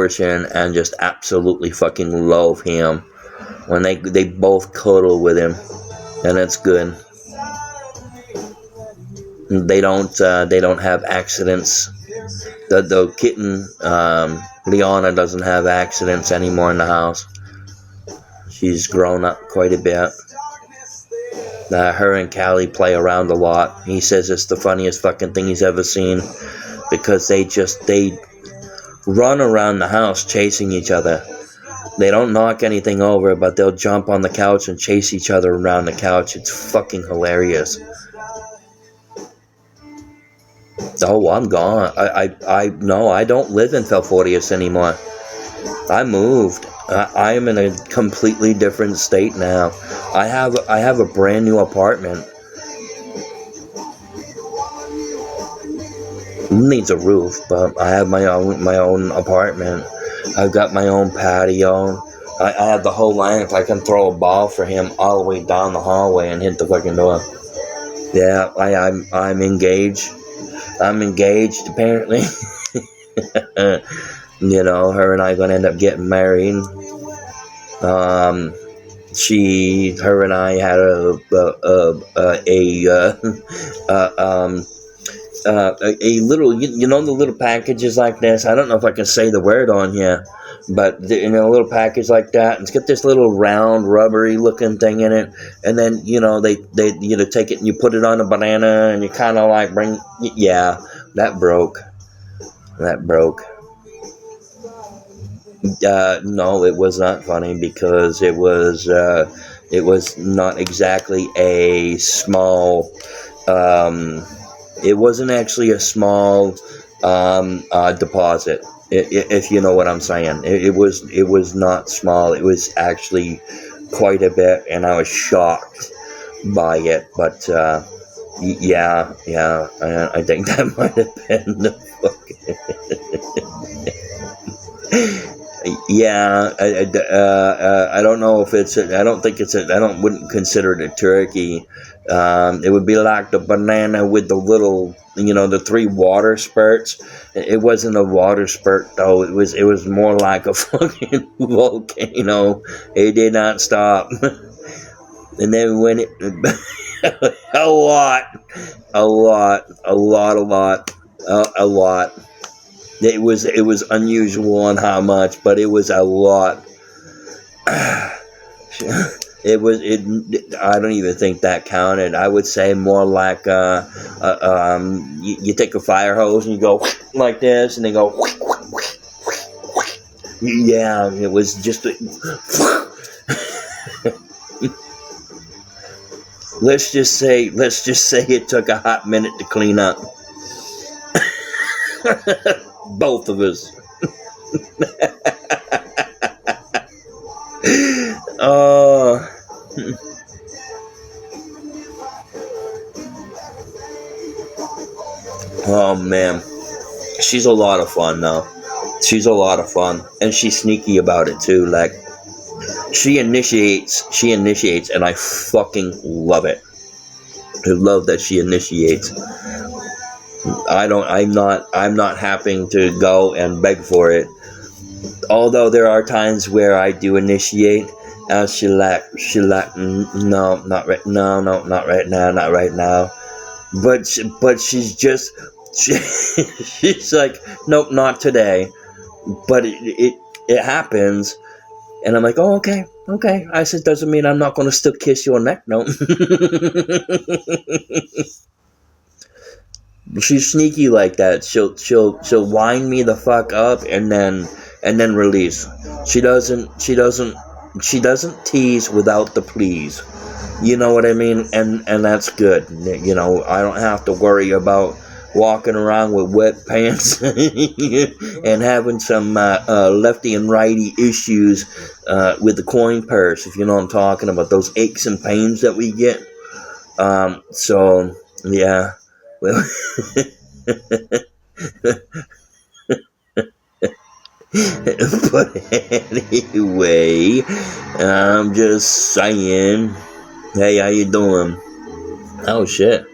portion and just absolutely fucking love him when they both cuddle with him, and it's good. They don't have accidents. The kitten, Liana, doesn't have accidents anymore in the house. She's grown up quite a bit. Her and Callie play around a lot. He says it's the funniest fucking thing he's ever seen, because they run around the house chasing each other. They don't knock anything over, but they'll jump on the couch and chase each other around the couch. It's fucking hilarious. Oh, I'm gone. No, I don't live in Falfordius anymore. I moved. I am in a completely different state now. I have a brand new apartment. It needs a roof, but I have my own apartment. I've got my own patio. I have the whole length. I can throw a ball for him all the way down the hallway and hit the fucking door. Yeah, I'm engaged. I'm engaged, apparently. You know, her and I are gonna end up getting married. Her and I had a little, you know, the little packages like this. I don't know if I can say the word on here, but in a little package like that, it's got this little round, rubbery looking thing in it, and then you know they take it and you put it on a banana, and you kind of like yeah, that broke. No, it was not funny, because it was not exactly a small. It wasn't actually a small deposit, if you know what I'm saying. It was not small. It was actually quite a bit, and I was shocked by it. But yeah, I think that might have been the fucking. Yeah, I don't know if it's. I wouldn't consider it a turkey. It would be like the banana with the little, you know, the 3 water spurts. It wasn't a water spurt though. It was more like a fucking volcano. It did not stop. And then when it, a lot. It was unusual on how much, but it was a lot. I don't even think that counted. I would say more like you take a fire hose and you go like this, and they go. Yeah, it was just. Let's just say it took a hot minute to clean up. Both of us. Oh man, she's a lot of fun though. She's a lot of fun, and she's sneaky about it too. Like she initiates, and I fucking love it. I love that she initiates. I'm not having to go and beg for it. Although there are times where I do initiate, and she like, no, not right now. But she's just, she's like, nope, not today. But it happens, and I'm like, oh, okay. I said, doesn't mean I'm not going to still kiss your neck, no. She's sneaky like that. She'll wind me the fuck up and then release. She doesn't tease without the please. You know what I mean? And that's good. You know, I don't have to worry about walking around with wet pants and having some lefty and righty issues with the coin purse, if you know what I'm talking about, those aches and pains that we get. So yeah. Well, but anyway, I'm just saying, hey, how you doing? Oh shit.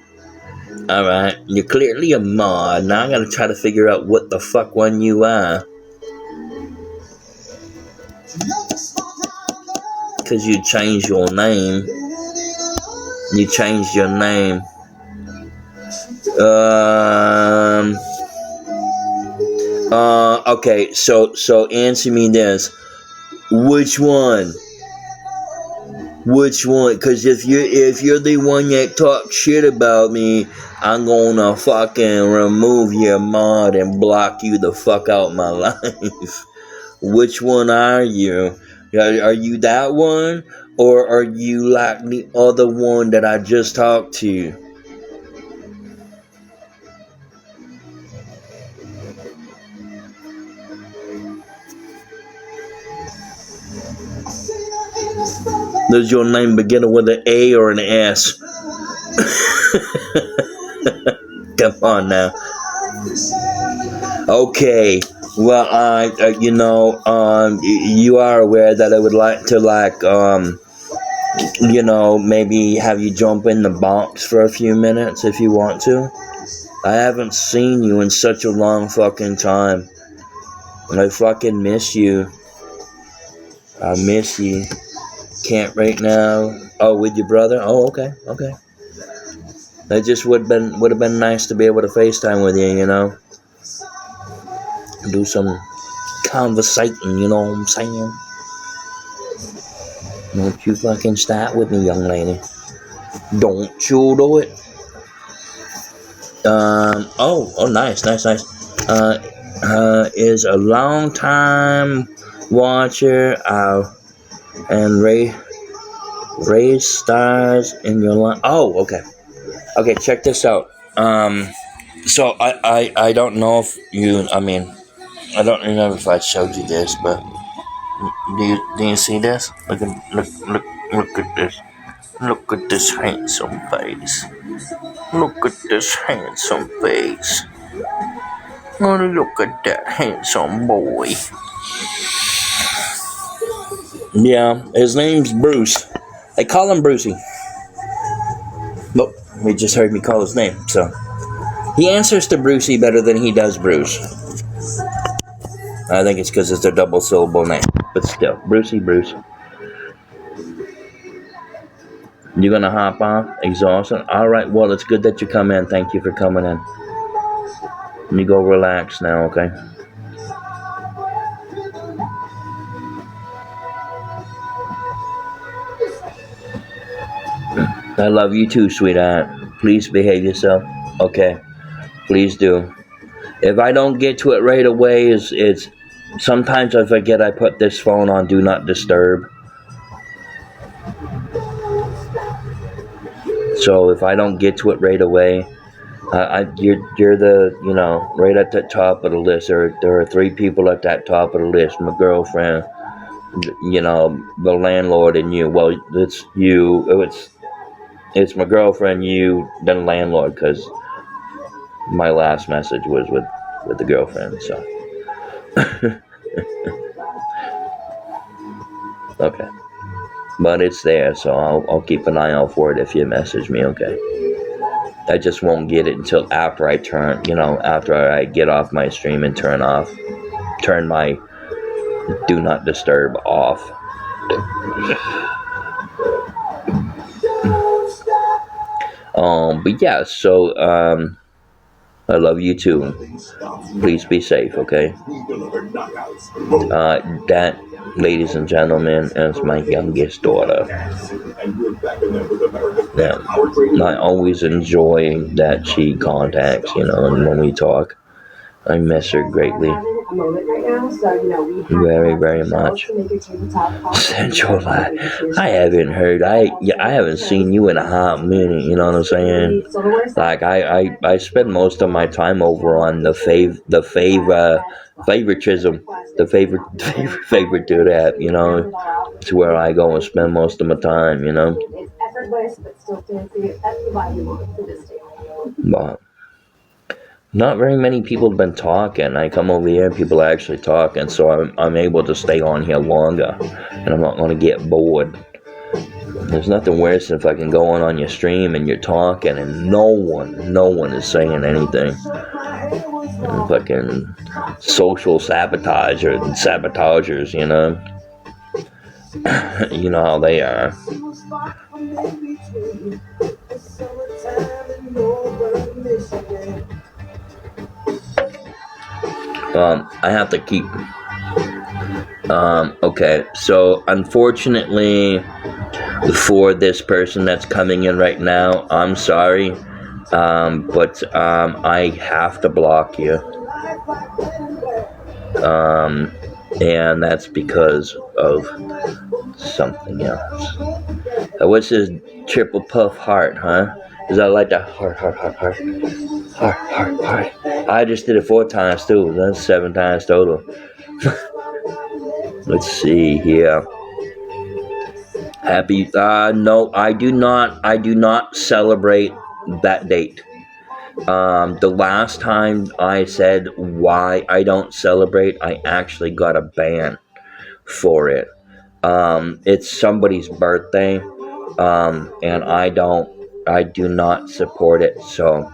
Alright, you're clearly a mod. Now I gotta try to figure out what the fuck one you are. Because you changed your name. You changed your name. Okay, so answer me this. Which one? Which one? Because if you're the one that talks shit about me, I'm gonna fucking remove your mod and block you the fuck out my life. Which one are you? Are you that one? Or are you like the other one that I just talked to? Does your name begin with an A or an S? Come on now. Okay. Well, you are aware that I would like to, maybe have you jump in the box for a few minutes if you want to. I haven't seen you in such a long fucking time. I fucking miss you. I miss you. Can't right now. Oh, with your brother? Oh, okay. It just would have been nice to be able to FaceTime with you, do some conversating, you know what I'm saying? Don't you fucking start with me, young lady. Don't you do it. Nice. Is a long time watcher and raise stars in your life. Oh, okay. Okay, check this out. So I don't know if I don't remember if I showed you this, but do you see this? Look at this. Look at this handsome face. Look at this handsome face. Oh, look at that handsome boy. Yeah, his name's Bruce. They call him Brucey. Nope, he just heard me call his name, so. He answers to Brucey better than he does Bruce. I think it's because it's a double syllable name. But still, Bruce. You gonna hop off? Exhausted? Alright, well, it's good that you come in. Thank you for coming in. You go relax now, okay? I love you too, sweetheart. Please behave yourself. Okay. Please do. If I don't get to it right away, it's sometimes I forget I put this phone on Do Not Disturb. So if I don't get to it right away, you're the, right at the top of the list. There are 3 people at that top of the list. My girlfriend, the landlord, and you. Well, it's you. It's my girlfriend, you, then the landlord, because my last message was with the girlfriend, so. Okay. But it's there, so I'll keep an eye out for it if you message me, okay? I just won't get it until after I after I get off my stream and turn my Do Not Disturb off. But yeah, so, I love you too. Please be safe, okay? That, ladies and gentlemen, is my youngest daughter. Yeah, I always enjoy that she contacts, and when we talk. I miss her greatly. Very, very much. Central Life. I haven't heard. I haven't seen you in a hot minute. You know what I'm saying? Like I spend most of my time over on the favoritism, the favorite do that. It's where I go and spend most of my time. It's effortless, but still fancy. That's the vibe you want for this table. But not very many people have been talking. I come over here and people are actually talking, so I'm able to stay on here longer, and I'm not going to get bored. There's nothing worse than if I can go on your stream and you're talking and no one is saying anything. And fucking social sabotagers, You know how they are. I have to keep. Okay, so unfortunately for this person that's coming in right now, I'm sorry, but I have to block you. And that's because of something else. What's this triple puff heart, huh? Is that like the heart? I just did it 4 times too. That's 7 times total. Let's see here. Happy. No, I do not celebrate that date. The last time I said why I don't celebrate, I actually got a ban for it. It's somebody's birthday, and I do not support it, so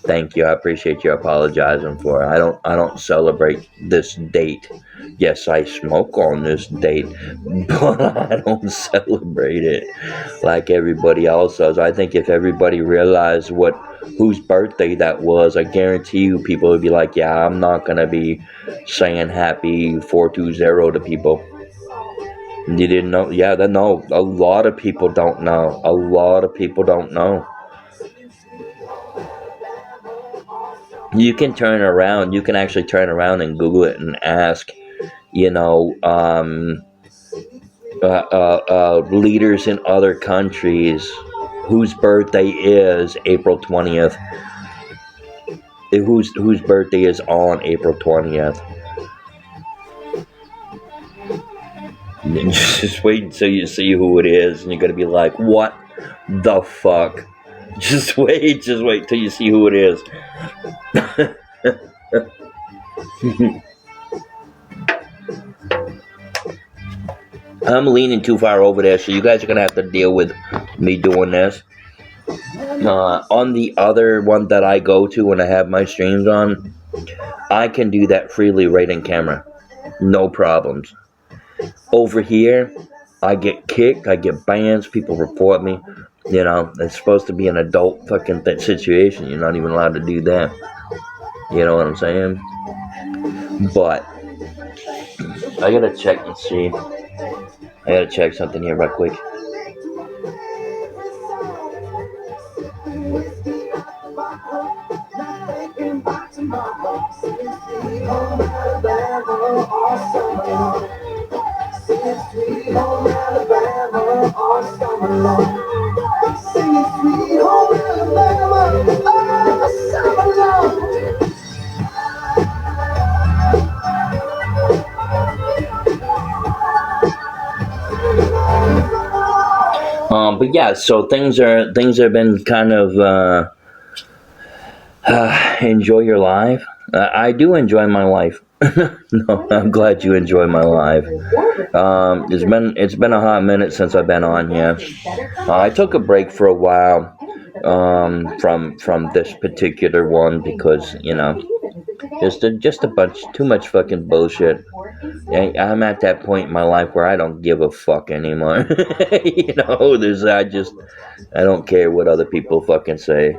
thank you. I appreciate you apologizing for it. I don't celebrate this date. Yes, I smoke on this date, but I don't celebrate it like everybody else does. I think if everybody realized whose birthday that was, I guarantee you people would be like, yeah, I'm not gonna be saying happy 420 to people. You didn't know? Yeah, no. A lot of people don't know. A lot of people don't know. You can turn around. You can actually turn around and Google it and ask, leaders in other countries whose birthday is April 20th. Whose birthday is on April 20th. And just wait until you see who it is, and you're gonna be like, what the fuck? Just wait till you see who it is. I'm leaning too far over there, so you guys are gonna have to deal with me doing this. On the other one that I go to when I have my streams on, I can do that freely right in camera. No problems. Over here, I get kicked, I get bans, people report me. It's supposed to be an adult fucking situation. You're not even allowed to do that. You know what I'm saying? But I gotta check and see. I gotta check something here right quick. But yeah, so things have been kind of enjoy your life. I do enjoy my life. No, I'm glad you enjoy my life. It's been a hot minute since I've been on here. I took a break for a while from this particular one because just a bunch too much fucking bullshit. I'm at that point in my life where I don't give a fuck anymore. I don't care what other people fucking say.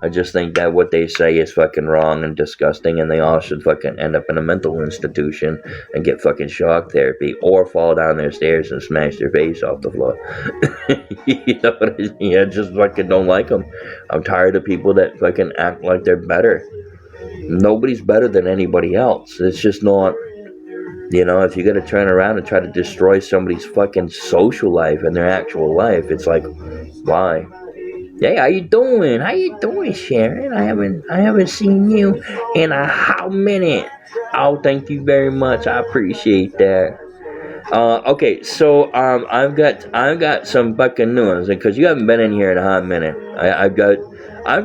I just think that what they say is fucking wrong and disgusting, and they all should fucking end up in a mental institution and get fucking shock therapy or fall down their stairs and smash their face off the floor. You know what I mean? I just fucking don't like them. I'm tired of people that fucking act like they're better. Nobody's better than anybody else. It's just not, if you gotta turn around and try to destroy somebody's fucking social life and their actual life, it's like, why? Hey, how you doing? How you doing, Sharon? I haven't seen you in a hot minute. Oh, thank you very much. I appreciate that. Okay, so I've got some fucking news because you haven't been in here in a hot minute. I've got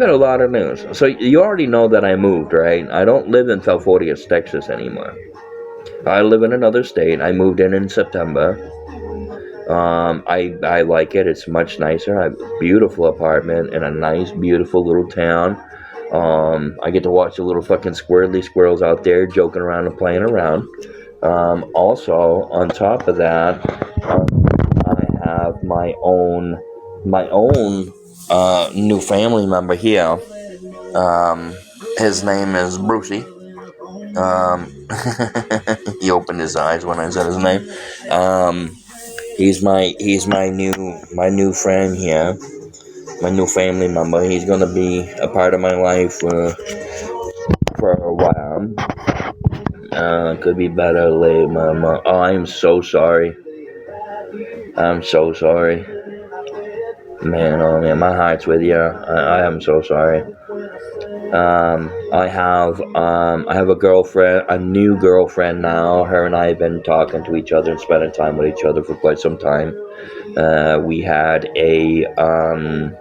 a lot of news. So you already know that I moved, right? I don't live in Fort Worth, Texas anymore. I live in another state. I moved in September. I like it. It's much nicer. I have a beautiful apartment in a nice, beautiful little town. I get to watch the little fucking squirrely squirrels out there joking around and playing around. Also, on top of that, I have my own new family member here. His name is Brucey. He opened his eyes when I said his name. He's my new friend here, my new family member. He's gonna be a part of my life for a while. Could be better late, mama. Oh, I'm so sorry. I'm so sorry. Man, oh man, my heart's with you. I am so sorry. I have a girlfriend, a new girlfriend now. Her and I have been talking to each other and spending time with each other for quite some time. We had in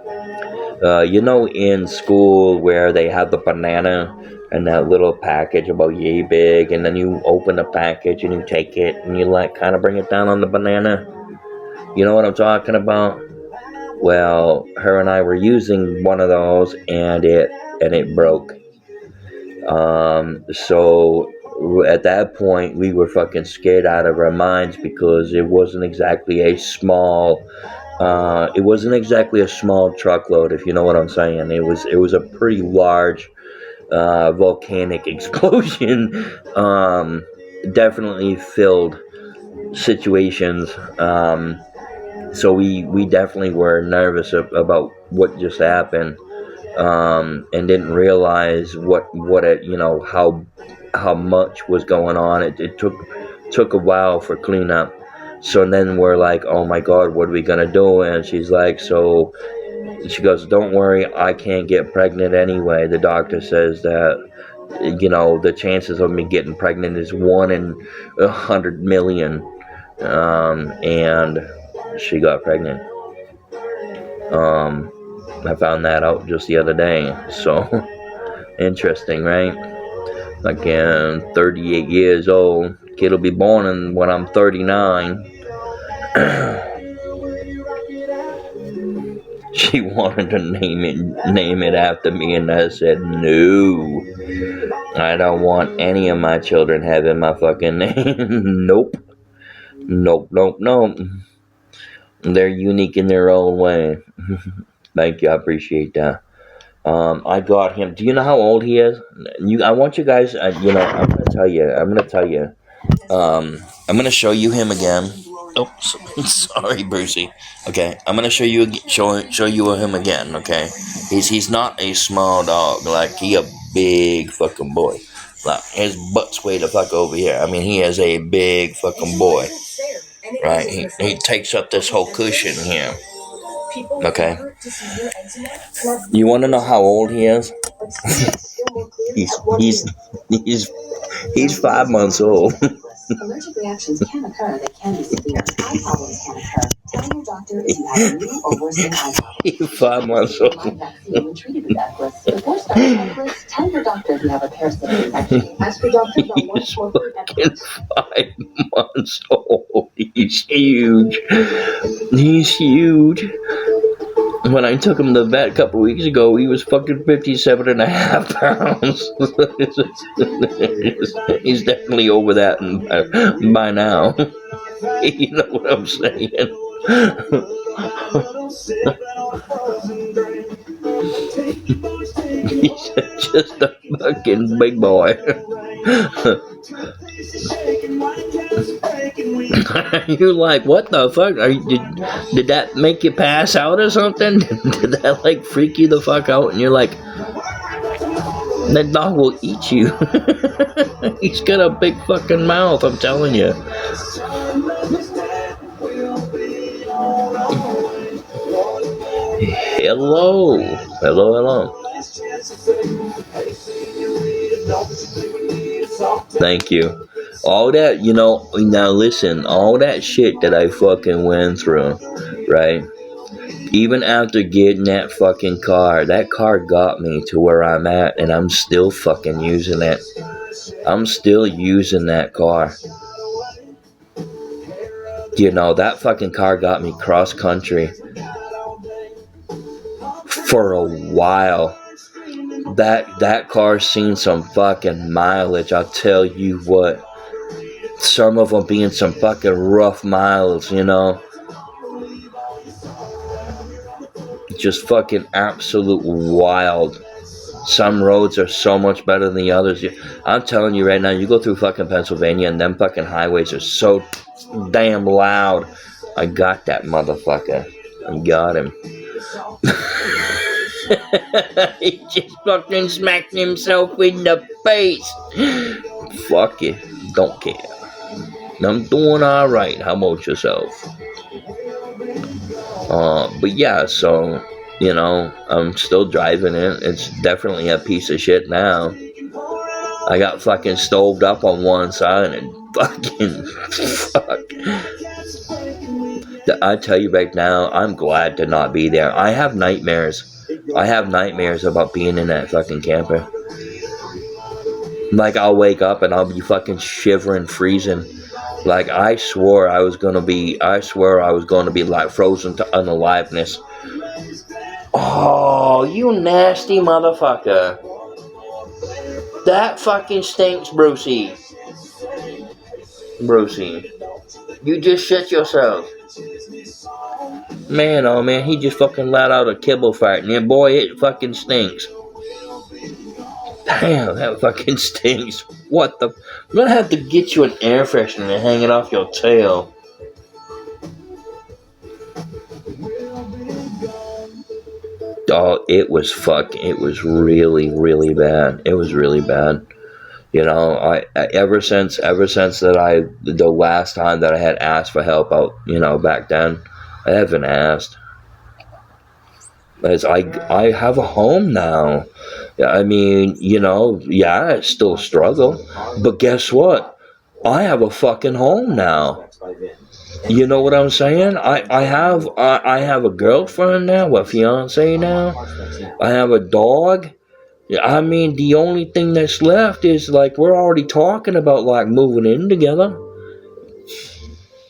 school where they had the banana and that little package about yay big, and then you open the package and you take it and you like kind of bring it down on the banana. You know what I'm talking about? Well, her and I were using one of those, and it broke. So at that point, we were fucking scared out of our minds because it wasn't exactly a small truckload, if you know what I'm saying. It was a pretty large volcanic explosion. Definitely filled situations. So we definitely were nervous about what just happened, and didn't realize what it, how much was going on. It took a while for cleanup. So then we're like, oh my God, what are we gonna do? And she's like, she goes, don't worry, I can't get pregnant anyway. The doctor says that, the chances of me getting pregnant is 1 in 100 million. And she got pregnant. I found that out just the other day. So interesting, right? Like, 38 years old. Kid will be born when I'm 39. She wanted to name it after me, and I said no. I don't want any of my children having my fucking name. Nope. They're unique in their own way. Thank you, I appreciate that. I got him. Do you know how old he is? I want you guys. I'm gonna tell you. I'm gonna show you him again. Oh, sorry, Brucey. Okay, I'm gonna show you him again. Okay, he's not a small dog. Like, he a big fucking boy. Like, his butt's way the fuck over here. I mean, he is a big fucking boy. Right? He takes up this whole cushion here. Okay. You want to know how old he is? he's 5 months old. Allergic reactions can occur that can be severe. Eye problems can occur. Tell your doctor if you have a new or worsening eye problem. He's 5 months old. Vaccine and treated with Equus. Before starting Equus, tell your doctor if you have a parasitic infection. Ask your doctor about once more food Equus. 5 months old. He's huge. He's huge. When I took him to the vet a couple weeks ago, he was fucking 57.5 pounds. He's definitely over that by now. You know what I'm saying? He's just a fucking big boy. You're like, what the fuck? Did that make you pass out or something? Did that like freak you the fuck out? And you're like, that dog will eat you. He's got a big fucking mouth, I'm telling you. Hello. Thank you. All that, now listen, all that shit that I fucking went through, right? Even after getting that fucking car, that car got me to where I'm at, and I'm still fucking using it. I'm still using that car. That fucking car got me cross country for a while. That car's seen some fucking mileage, I'll tell you what. Some of them being some fucking rough miles, you know. Just fucking absolute wild. Some roads are so much better than the others. I'm telling you right now, you go through fucking Pennsylvania and them fucking highways are so damn loud. I got that motherfucker. I got him. He just fucking smacked himself in the face. Fuck it. Don't care. I'm doing alright. How about yourself? But yeah, so, you know, I'm still driving it. It's definitely a piece of shit now. I got fucking stoved up on one side and fucking fuck. I tell you right now, I'm glad to not be there. I have nightmares. I have nightmares about being in that fucking camper. Like, I'll wake up and I'll be fucking shivering, freezing. Like, I swore I was gonna be like frozen to unaliveness. Oh, you nasty motherfucker. That fucking stinks, Brucey. Brucey. You just shit yourself. Man, oh man, he just fucking let out a kibble fart. And yeah, boy, it fucking stinks. Damn, that fucking stinks. What the? I'm gonna have to get you an air freshener and hang it off your tail. Oh, it was really, really bad. It was really bad. You know, I ever since that the last time that I had asked for help out, you know, back then, I haven't asked. As I have a home now. I mean, you know, yeah, it's still a struggle, but guess what? I have a fucking home now. You know what I'm saying? I have a girlfriend now, a fiance now. I have a dog. I mean, the only thing that's left is, like, we're already talking about, like, moving in together.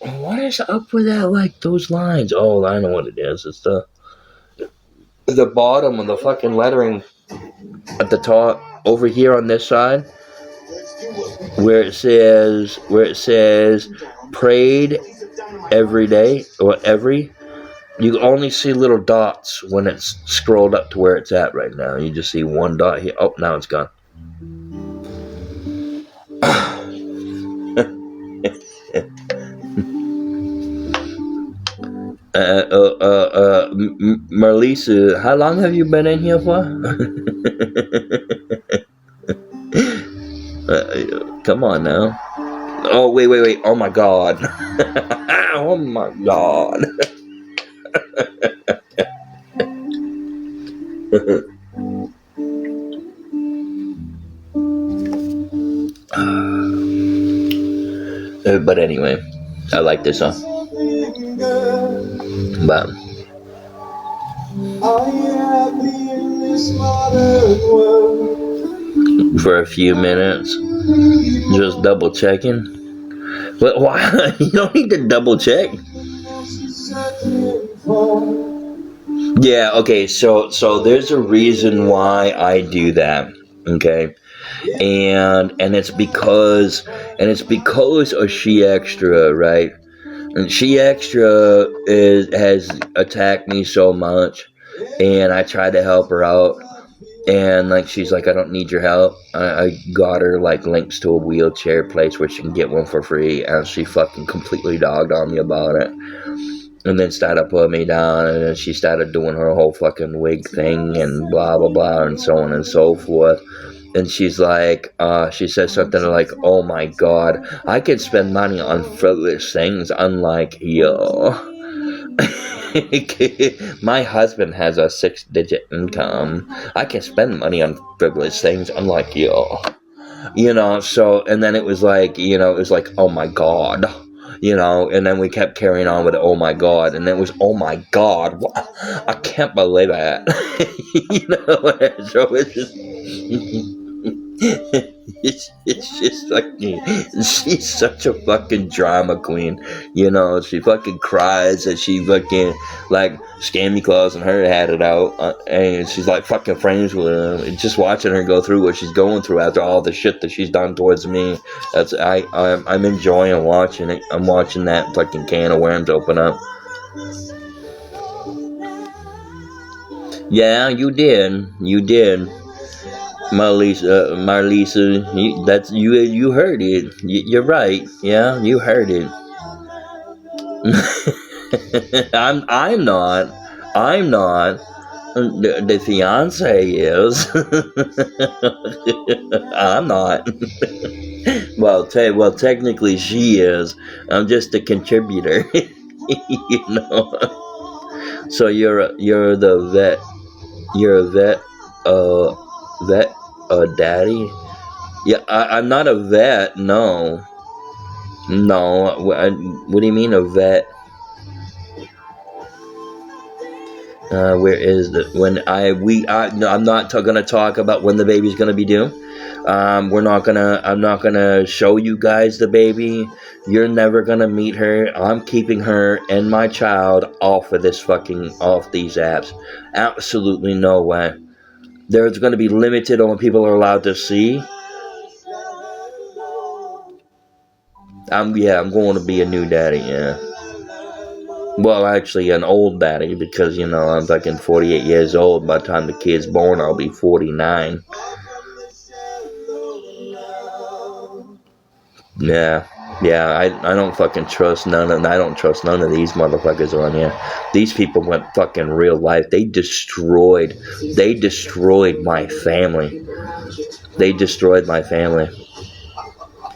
What is up with that, like, those lines? Oh, I know what it is. It's the bottom of the fucking lettering at the top over here on this side, where it says prayed every day or every. You only see little dots when it's scrolled up to where it's at right now. You just see one dot here. Oh, now it's gone. Marlisa, how long have you been in here for? Come on now. Oh, wait. Oh my God. Oh my God. But anyway, I like this song. But for a few minutes, just double checking. But why? You don't need to double check. Yeah, okay, so there's a reason why I do that, okay? And it's because of She Extra, right? And She Extra has attacked me so much, and I tried to help her out, and like she's like, I don't need your help. I got her like links to a wheelchair place where she can get one for free, and she fucking completely dogged on me about it. And then started putting me down, and then she started doing her whole fucking wig thing and blah blah blah and so on and so forth. And she's like, she says something like, oh my God, I can spend money on frivolous things unlike you. My husband has a 6-digit income. I can spend money on frivolous things unlike you. You know, so, and then it was like, you know, it was like, oh my God. You know, and then we kept carrying on with it, oh my God, and then it was, oh my God, I can't believe that. You know, so it's just, It's just fucking, she's such a fucking drama queen, you know. She fucking cries and she fucking like Scammy Claus and her had it out, and she's like fucking friends with him. And just watching her go through what she's going through after all the shit that she's done towards me, I'm enjoying watching it. I'm watching that fucking can of worms open up. Yeah, you did. Marlisa, you heard it. You're right. Yeah, you heard it. I'm not. The fiance is. I'm not. Well, technically she is. I'm just a contributor. You know. So you're the vet. You're a vet. Vet. Daddy. Yeah, I'm not a vet. No. What do you mean a vet? Where is the no, I'm not gonna talk about when the baby's gonna be due. I'm not gonna show you guys the baby. You're never gonna meet her. I'm keeping her and my child off these apps. Absolutely no way. There's gonna be limited on what people are allowed to see. I'm going to be a new daddy, yeah. Well, actually, an old daddy, because, you know, I'm fucking 48 years old. By the time the kid's born, I'll be 49. Yeah, I don't fucking trust I don't trust none of these motherfuckers on here. These people went fucking real life. They destroyed my family.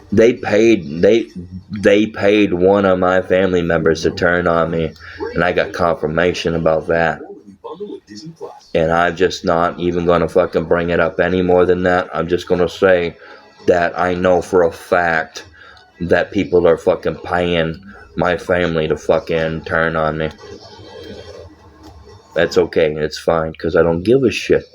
They paid one of my family members to turn on me, and I got confirmation about that. And I'm just not even gonna fucking bring it up any more than that. I'm just gonna say that I know for a fact that people are fucking paying my family to fucking turn on me. That's okay, it's fine, because I don't give a shit.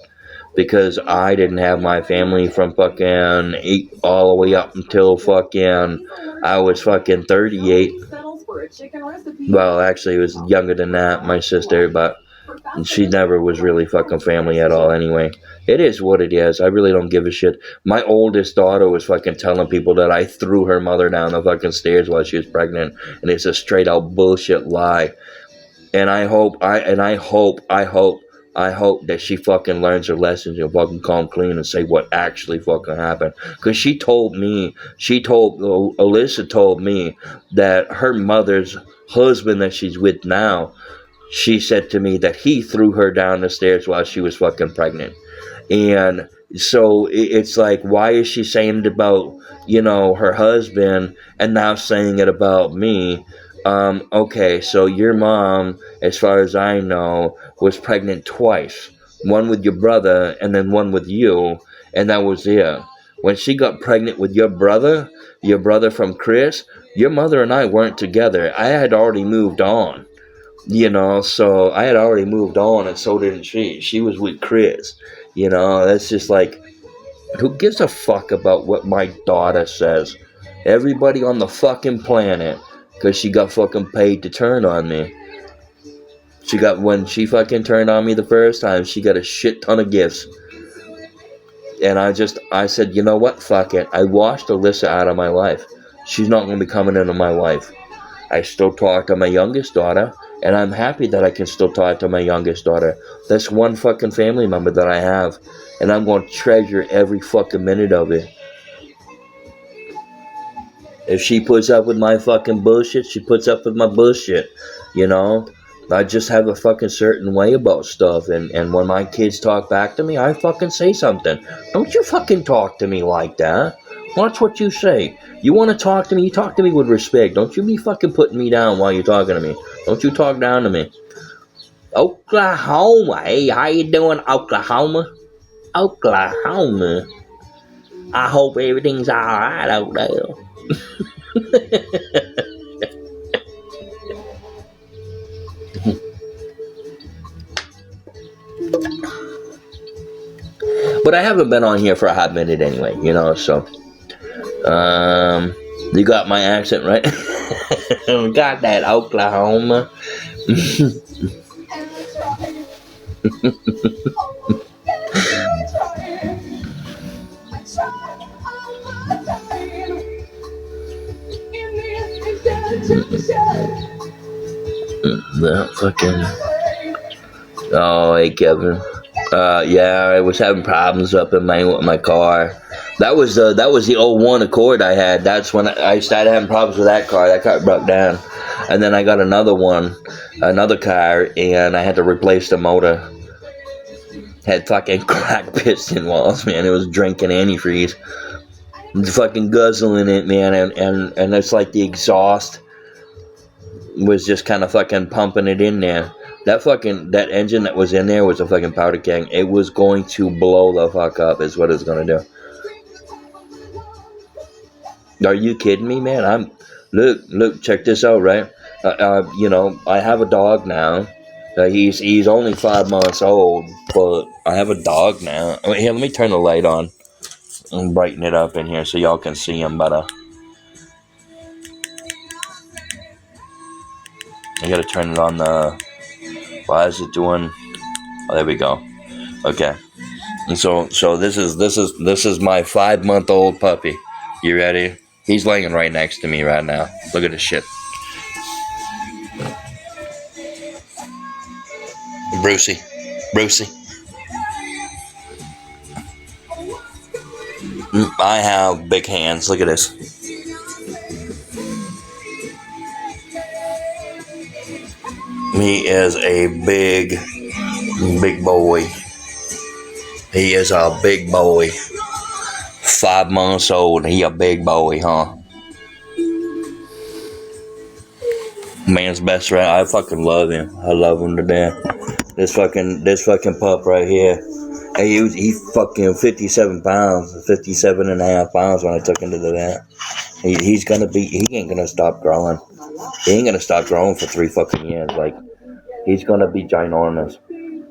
Because I didn't have my family from fucking 8 all the way up until fucking I was fucking 38. Well, actually, it was younger than that, my sister, but she never was really fucking family at all anyway. It is what it is. I really don't give a shit. My oldest daughter was fucking telling people that I threw her mother down the fucking stairs while she was pregnant, and it's a straight out bullshit lie. And I hope that she fucking learns her lessons and fucking come clean and say what actually fucking happened. Because Alyssa told me that her mother's husband that she's with now, she said to me that he threw her down the stairs while she was fucking pregnant. And so it's like, why is she saying it about, you know, her husband and now saying it about me? Okay, so your mom, as far as I know, was pregnant twice. One with your brother and then one with you, and that was it. When she got pregnant with your brother from Chris, your mother and I weren't together. I had already moved on. You know, so I had already moved on, and so didn't she. She was with Chris. You know, that's just like, who gives a fuck about what my daughter says? Everybody on the fucking planet. Because she got fucking paid to turn on me. When she fucking turned on me the first time, she got a shit ton of gifts. And I said, you know what? Fuck it. I washed Alyssa out of my life. She's not going to be coming into my life. I still talk to my youngest daughter, and I'm happy that I can still talk to my youngest daughter. That's one fucking family member that I have, and I'm going to treasure every fucking minute of it. If she puts up with my fucking bullshit, she puts up with my bullshit, you know? I just have a fucking certain way about stuff, and when my kids talk back to me, I fucking say something. Don't you fucking talk to me like that. Watch what you say. You want to talk to me, you talk to me with respect. Don't you be fucking putting me down while you're talking to me. Don't you talk down to me. Oklahoma, hey, how you doing, Oklahoma? Oklahoma. I hope everything's alright out there. But I haven't been on here for a hot minute anyway, you know, so. You got my accent, right? Got that Oklahoma. That fucking. Oh, hey, Kevin. Yeah, I was having problems up in my car. That was the 01 Accord I had. That's when I started having problems with that car. That car broke down. And then I got another car, and I had to replace the motor. Had fucking cracked piston walls, man. It was drinking antifreeze. Fucking guzzling it, man. And it's like the exhaust was just kind of fucking pumping it in there. That engine that was in there was a fucking powder keg. It was going to blow the fuck up is what it's going to do. Are you kidding me, man? Look, check this out, right? You know, I have a dog now. He's only 5 months old, but I have a dog now. Here, let me turn the light on and brighten it up in here so y'all can see him better. I gotta turn it on the. Why is it doing? Oh, there we go. Okay. And so this is my 5-month-old puppy. You ready? He's laying right next to me right now. Look at this shit. Brucey. I have big hands. Look at this. He is a big boy. He is a big boy. 5 months old. He a big boy, huh? Man's best friend. I fucking love him. I love him to death. This fucking pup right here. Hey, he fucking 57 pounds, 57 and a half pounds when I took him to the vet. He ain't gonna stop growing. He ain't gonna stop growing for 3 fucking years. Like, he's gonna be ginormous.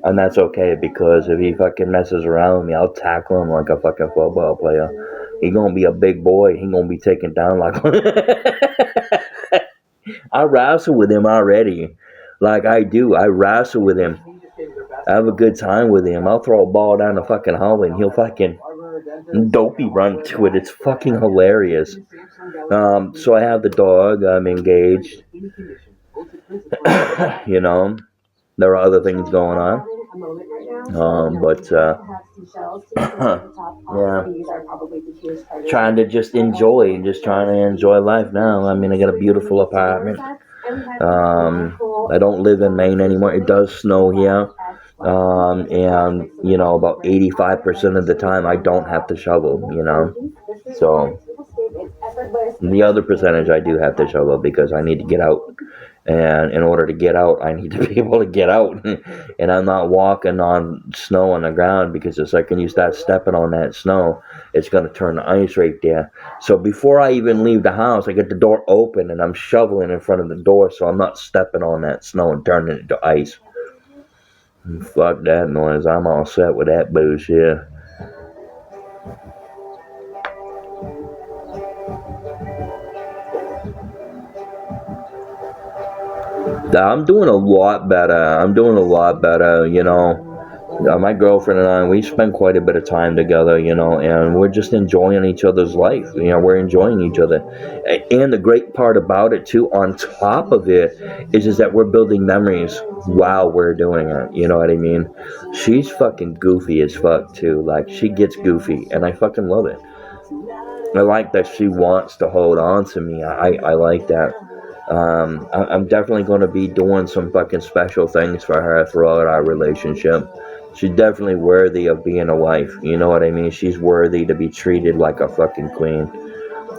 And that's okay, because if he fucking messes around with me, I'll tackle him like a fucking football player. He gonna be a big boy. He gonna be taken down like... I wrestle with him already. Like I do. I wrestle with him. I have a good time with him. I'll throw a ball down the fucking hallway and he'll fucking dopey run to it. It's fucking hilarious. So I have the dog. I'm engaged. You know, there are other things going on. Yeah, trying to just enjoy life now. I mean, I got a beautiful apartment. I don't live in Maine anymore. It does snow here. And, you know, about 85% of the time I don't have to shovel, you know. So, the other percentage I do have to shovel because I need to get out. And in order to get out, I need to be able to get out. And I'm not walking on snow on the ground, because the second you start stepping on that snow, it's going to turn to ice right there. So before I even leave the house, I get the door open and I'm shoveling in front of the door so I'm not stepping on that snow and turning it to ice. And fuck that noise. I'm all set with that bullshit. I'm doing a lot better, you know. My girlfriend and I, we spend quite a bit of time together, you know, and we're just enjoying each other's life. You know, we're enjoying each other. And the great part about it, too, on top of it, is that we're building memories while we're doing it. You know what I mean? She's fucking goofy as fuck, too. Like, she gets goofy, and I fucking love it. I like that she wants to hold on to me. I like that. I'm definitely going to be doing some fucking special things for her throughout our relationship. She's definitely worthy of being a wife. You know what I mean? She's worthy to be treated like a fucking queen.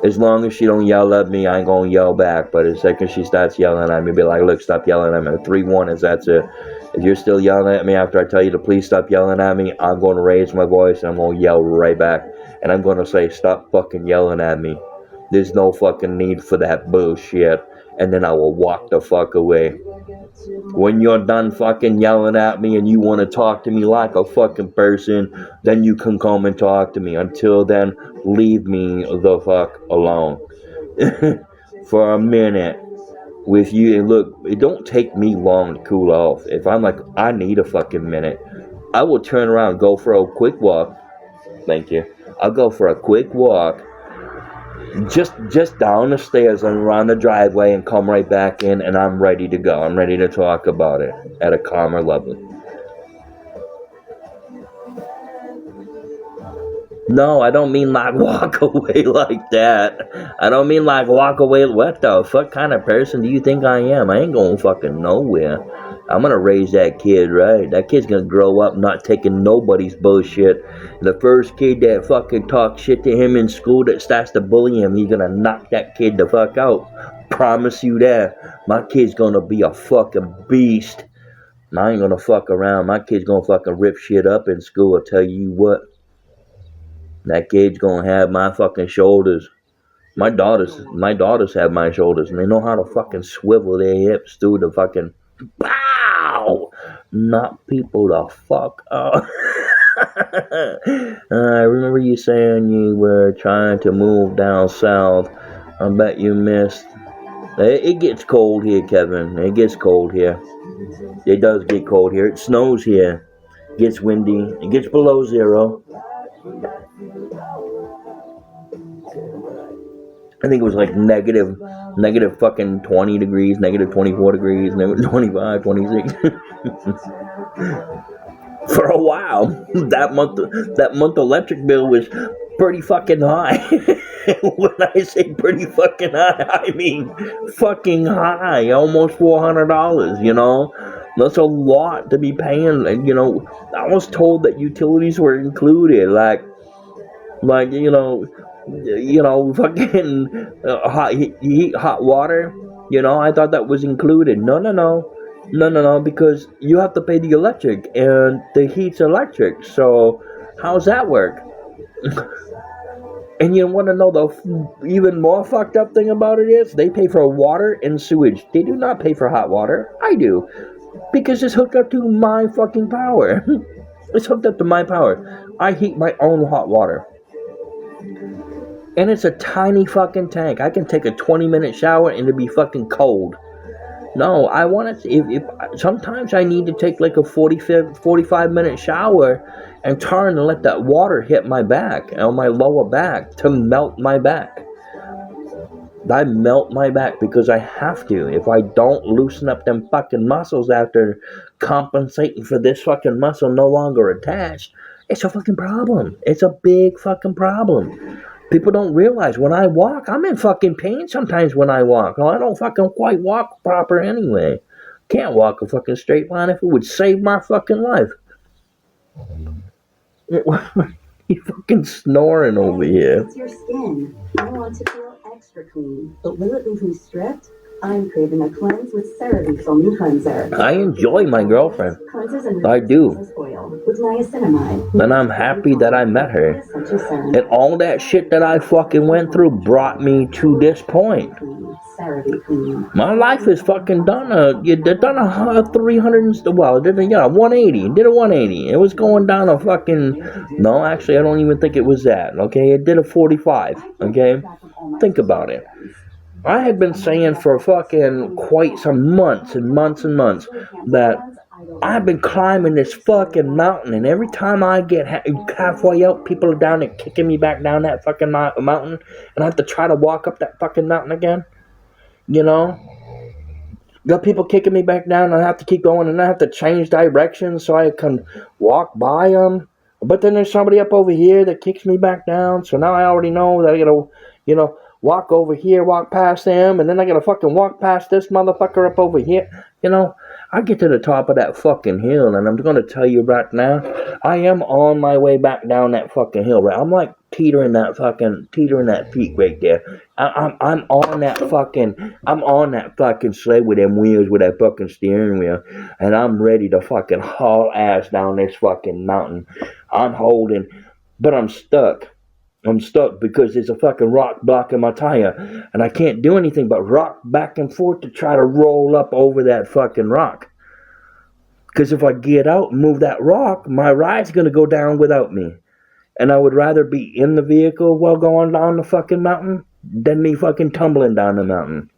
As long as she don't yell at me, I ain't going to yell back. But the second she starts yelling at me, be like, look, stop yelling at me. 3-1 is that's it. If you're still yelling at me after I tell you to please stop yelling at me, I'm going to raise my voice and I'm going to yell right back. And I'm going to say, stop fucking yelling at me. There's no fucking need for that bullshit. And then I will walk the fuck away. When you're done fucking yelling at me and you want to talk to me like a fucking person, then you can come and talk to me. Until then, leave me the fuck alone. For a minute with you. And look, it don't take me long to cool off. If I'm like, I need a fucking minute, I will turn around and go for a quick walk. Thank you. I'll go for a quick walk. Just down the stairs and around the driveway and come right back in, and I'm ready to go. I'm ready to talk about it at a calmer level. No, I don't mean like walk away like that. I don't mean like walk away. What the fuck kind of person do you think I am? I ain't going fucking nowhere. I'm gonna raise that kid right. That kid's gonna grow up not taking nobody's bullshit. The first kid that fucking talks shit to him in school that starts to bully him, he's gonna knock that kid the fuck out. Promise you that. My kid's gonna be a fucking beast. I ain't gonna fuck around. My kid's gonna fucking rip shit up in school. I'll tell you what. That kid's gonna have my fucking shoulders. My daughters have my shoulders, and they know how to fucking swivel their hips through the fucking pow, knock people the fuck up. I remember you saying you were trying to move down south. I bet you missed. It gets cold here, Kevin. It gets cold here. It does get cold here. It snows here. It gets windy. It gets below zero. I think it was like negative fucking 20 degrees, negative 24 degrees, negative 25, 26. For a while, that month electric bill was pretty fucking high. When I say pretty fucking high, I mean fucking high, almost $400, you know? That's a lot to be paying, and, you know, I was told that utilities were included, like, fucking hot water. You know, I thought that was included. No, because you have to pay the electric, and the heat's electric. So, how's that work? And you want to know the even more fucked up thing about it is they pay for water and sewage. They do not pay for hot water. I do, because it's hooked up to my fucking power. It's hooked up to my power. I heat my own hot water. And it's a tiny fucking tank. I can take a 20-minute shower and it'll be fucking cold. No, I want to. If sometimes I need to take like a 45-minute shower and turn and let that water hit my back, on my lower back, to melt my back. I melt my back because I have to. If I don't loosen up them fucking muscles after compensating for this fucking muscle no longer attached, it's a fucking problem. It's a big fucking problem. People don't realize when I walk, I'm in fucking pain sometimes when I walk. Well, I don't fucking quite walk proper anyway. Can't walk a fucking straight line if it would save my fucking life. You fucking snoring over here. It's your skin. I want to feel extra clean, but will it leave me stripped? I'm craving a cleanse with CeraVe foaming cleanser. I enjoy my girlfriend. I do. With niacinamide. And I'm happy that I met her. And all that shit that I fucking went through brought me to this point. My life is fucking done. Did a 300. Well, did 180. Did a 180. It was going down a fucking. No, actually, I don't even think it was that. Okay, it did a 45. Okay, think about it. I had been saying for fucking quite some months and months and months that I've been climbing this fucking mountain, and every time I get halfway up, people are down there kicking me back down that fucking mountain, and I have to try to walk up that fucking mountain again. You know? Got people kicking me back down, and I have to keep going, and I have to change directions so I can walk by them. But then there's somebody up over here that kicks me back down, so now I already know that I gotta, walk over here, walk past them, and then I gotta fucking walk past this motherfucker up over here. I get to the top of that fucking hill, and I'm gonna tell you right now, I am on my way back down that fucking hill, right? I'm like teetering that peak right there. I'm on that fucking sled with them wheels, with that fucking steering wheel, and I'm ready to fucking haul ass down this fucking mountain. I'm holding, but I'm stuck. I'm stuck because there's a fucking rock blocking my tire, and I can't do anything but rock back and forth to try to roll up over that fucking rock. Because if I get out and move that rock, my ride's gonna go down without me. And I would rather be in the vehicle while going down the fucking mountain than me fucking tumbling down the mountain.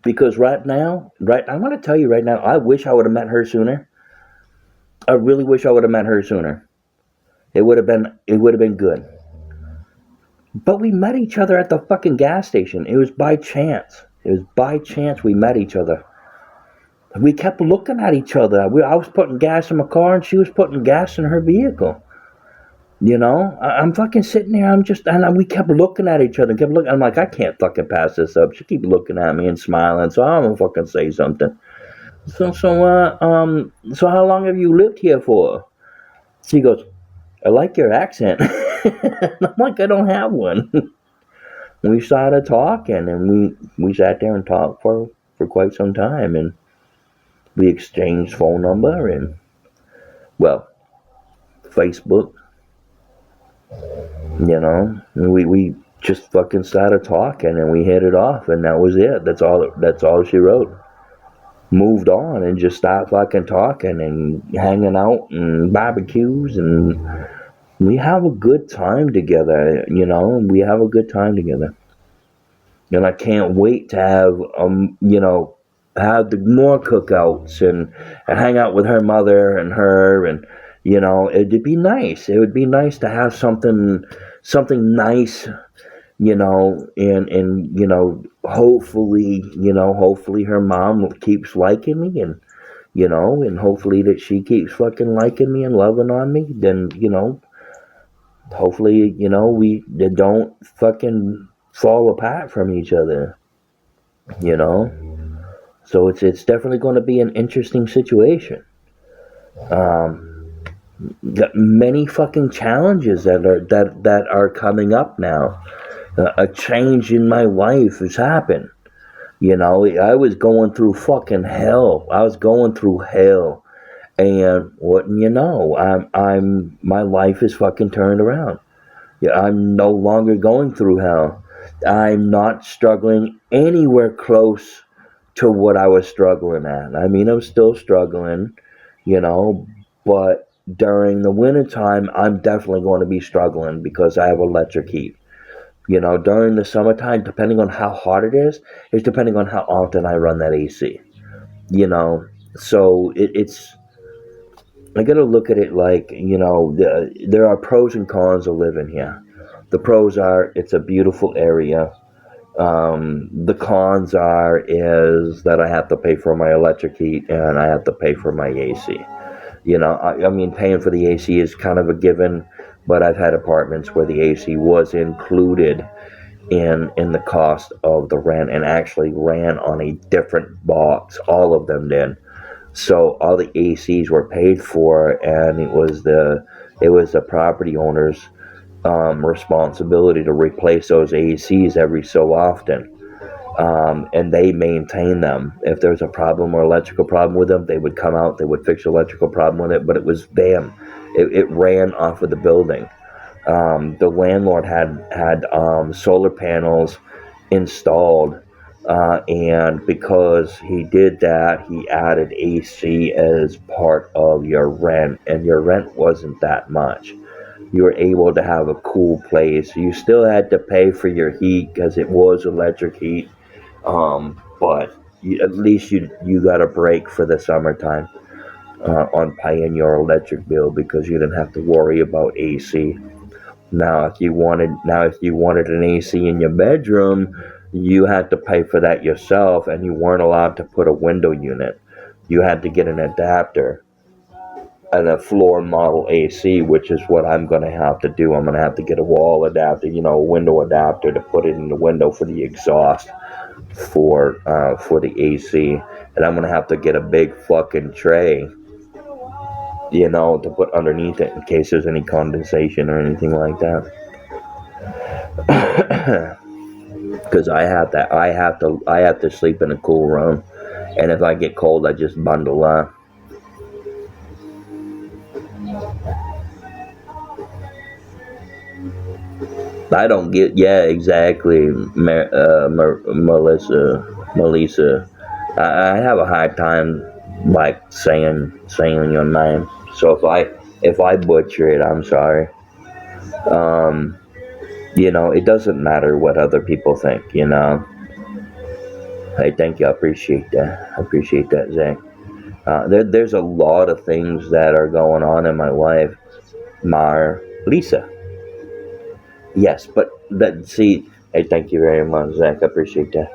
Because right now, I want to tell you right now, I wish I would have met her sooner. I really wish I would have met her sooner. It would have been good. But we met each other at the fucking gas station. It was by chance. We met each other. We kept looking at each other. I was putting gas in my car and she was putting gas in her vehicle. You know, I'm fucking sitting there. And we kept looking at each other. I'm like, I can't fucking pass this up. She keep looking at me and smiling. So I'm gonna fucking say something. So how long have you lived here for? She goes, I like your accent. I'm like, I don't have one. We started talking and we sat there and talked for quite some time, and we exchanged phone number and, well, Facebook, you know, and we just fucking started talking and we hit it off, and that was it. That's all she wrote. Moved on and just started fucking talking and hanging out and barbecues, and we have a good time together, you know, we have a good time together. And I can't wait to have, have the more cookouts and hang out with her mother and her, and you know, it'd be nice. It would be nice to have something nice, you know, and you know, hopefully her mom keeps liking me, and you know, and hopefully that she keeps fucking liking me and loving on me. Then you know, hopefully, you know, we don't fucking fall apart from each other, you know. So it's definitely going to be an interesting situation. Got many fucking challenges that are coming up now. A change in my life has happened. You know, I was going through fucking hell. And wouldn't you know, my life is fucking turned around. Yeah, I'm no longer going through hell. I'm not struggling anywhere close to what I was struggling at. I mean, I'm still struggling, you know, but during the wintertime, I'm definitely going to be struggling because I have electric heat. You know, during the summertime, depending on how hot it is depending on how often I run that AC. You know, so it's, I gotta look at it like, you know, there are pros and cons of living here. The pros are, it's a beautiful area. The cons is that I have to pay for my electric heat and I have to pay for my AC. You know, I mean, paying for the AC is kind of a given, but I've had apartments where the AC was included in the cost of the rent and actually ran on a different box. All of them did. So all the ACs were paid for, and it was the property owner's responsibility to replace those ACs every so often. And they maintain them. If there's a problem or electrical problem with them, they would come out, they would fix the electrical problem with it, but it was them. It ran off of the building. The landlord had solar panels installed, and because he did that, he added AC as part of your rent, and your rent wasn't that much. You were able to have a cool place. You still had to pay for your heat because it was electric heat, but at least you got a break for the summertime on paying your electric bill because you didn't have to worry about AC. Now, if you wanted an AC in your bedroom, you had to pay for that yourself, and you weren't allowed to put a window unit. You had to get an adapter and a floor model AC, which is what I'm going to have to do. I'm going to have to get a wall adapter, you know, a window adapter to put it in the window for the exhaust for the AC, and I'm going to have to get a big fucking tray, you know, to put underneath it in case there's any condensation or anything like that. Because I have to sleep in a cool room, and if I get cold, I just bundle up. I don't get. Yeah, exactly, Melissa. I have a hard time like saying your name. So if I butcher it, I'm sorry. Um, it doesn't matter what other people think. Hey, thank you. I appreciate that. I appreciate that, Zach. There's a lot of things that are going on in my life. Lisa. Yes, but that see. Hey, thank you very much, Zach. I appreciate that.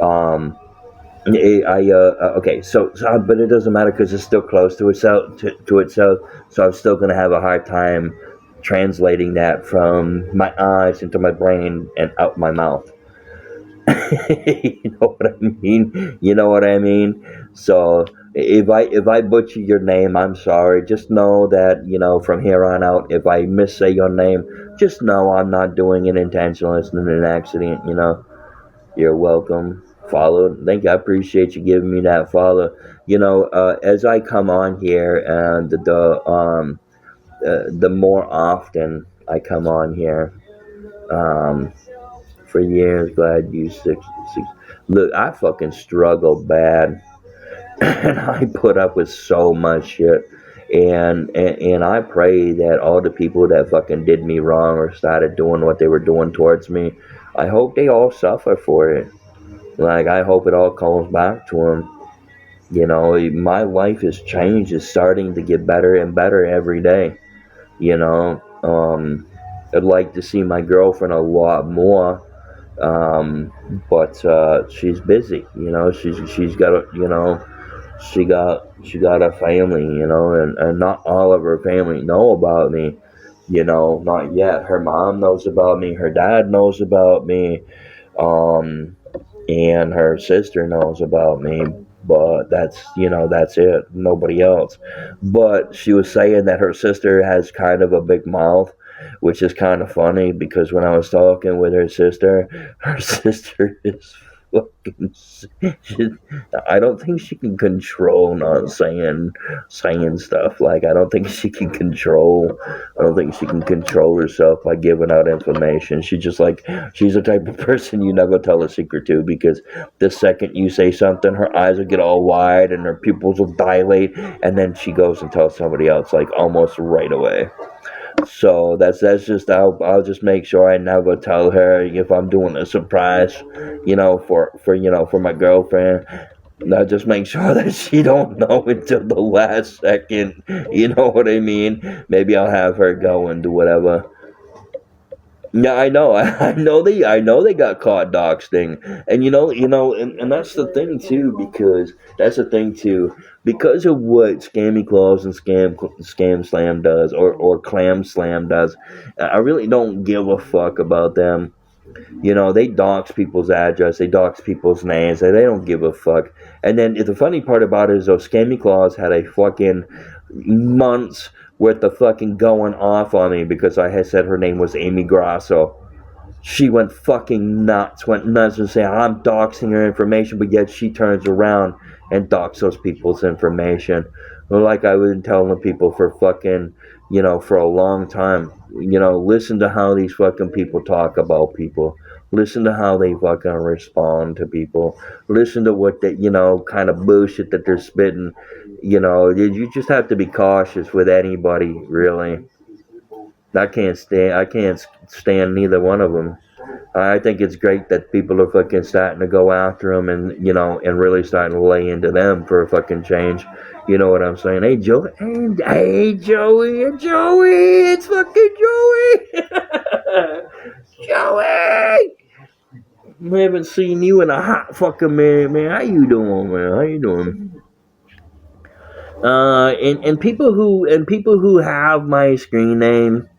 Um, okay, so but it doesn't matter because it's still close to itself. To itself, so I'm still gonna have a hard time translating that from my eyes into my brain and out my mouth. You know what I mean? You know what I mean? So if I butcher your name, I'm sorry. Just know that from here on out, if I missay your name, just know I'm not doing it intentionally. It's an accident. You're welcome. Follow. Thank you. I appreciate you giving me that follow. As I come on here and the more often I come on here, um, for years. Glad you six. Look, I fucking struggle bad, and I put up with so much shit. And I pray that all the people that fucking did me wrong or started doing what they were doing towards me, I hope they all suffer for it. Like I hope it all comes back to them. My life has changed. It's starting to get better and better every day. You know, I'd like to see my girlfriend a lot more, but she's busy. She's got a she got a family. And not all of her family know about me. Not yet. Her mom knows about me. Her dad knows about me. Um, and her sister knows about me. But that's it. Nobody else. But she was saying that her sister has kind of a big mouth, which is kind of funny because when I was talking with her sister is fucking. She, I don't think she can control not saying stuff. Like I don't think she can control. I don't think she can control herself by giving out information. She's the type of person you never tell a secret to because the second you say something, her eyes will get all wide and her pupils will dilate, and then she goes and tells somebody else like almost right away. So that's just I'll just make sure I never tell her if I'm doing a surprise, for my girlfriend. I just make sure that she don't know until the last second. You know what I mean? Maybe I'll have her go and do whatever. Yeah, I know. I know they got caught doxing, and and that's the thing too, because of what Scammy Claus and Scam Slam does, or Clam Slam does. I really don't give a fuck about them. They dox people's address, they dox people's names, they don't give a fuck. And then the funny part about it is, though, Scammy Claus had a fucking months worth of fucking going off on me because I had said her name was Amy Grasso. She went nuts and saying I'm doxing her information, but yet she turns around and dox those people's information. Like I've been telling the people for for a long time. Listen to how these fucking people talk about people. Listen to how they fucking respond to people. Listen to what they, kind of bullshit that they're spitting. You just have to be cautious with anybody, really. I can't stand neither one of them. I think it's great that people are fucking starting to go after them and really starting to lay into them for a fucking change. You know what I'm saying? Hey, Joey. Hey, Joey. It's fucking Joey. Joey. I haven't seen you in a hot fucking minute, man. How you doing, man? How you doing? And people who have my screen name,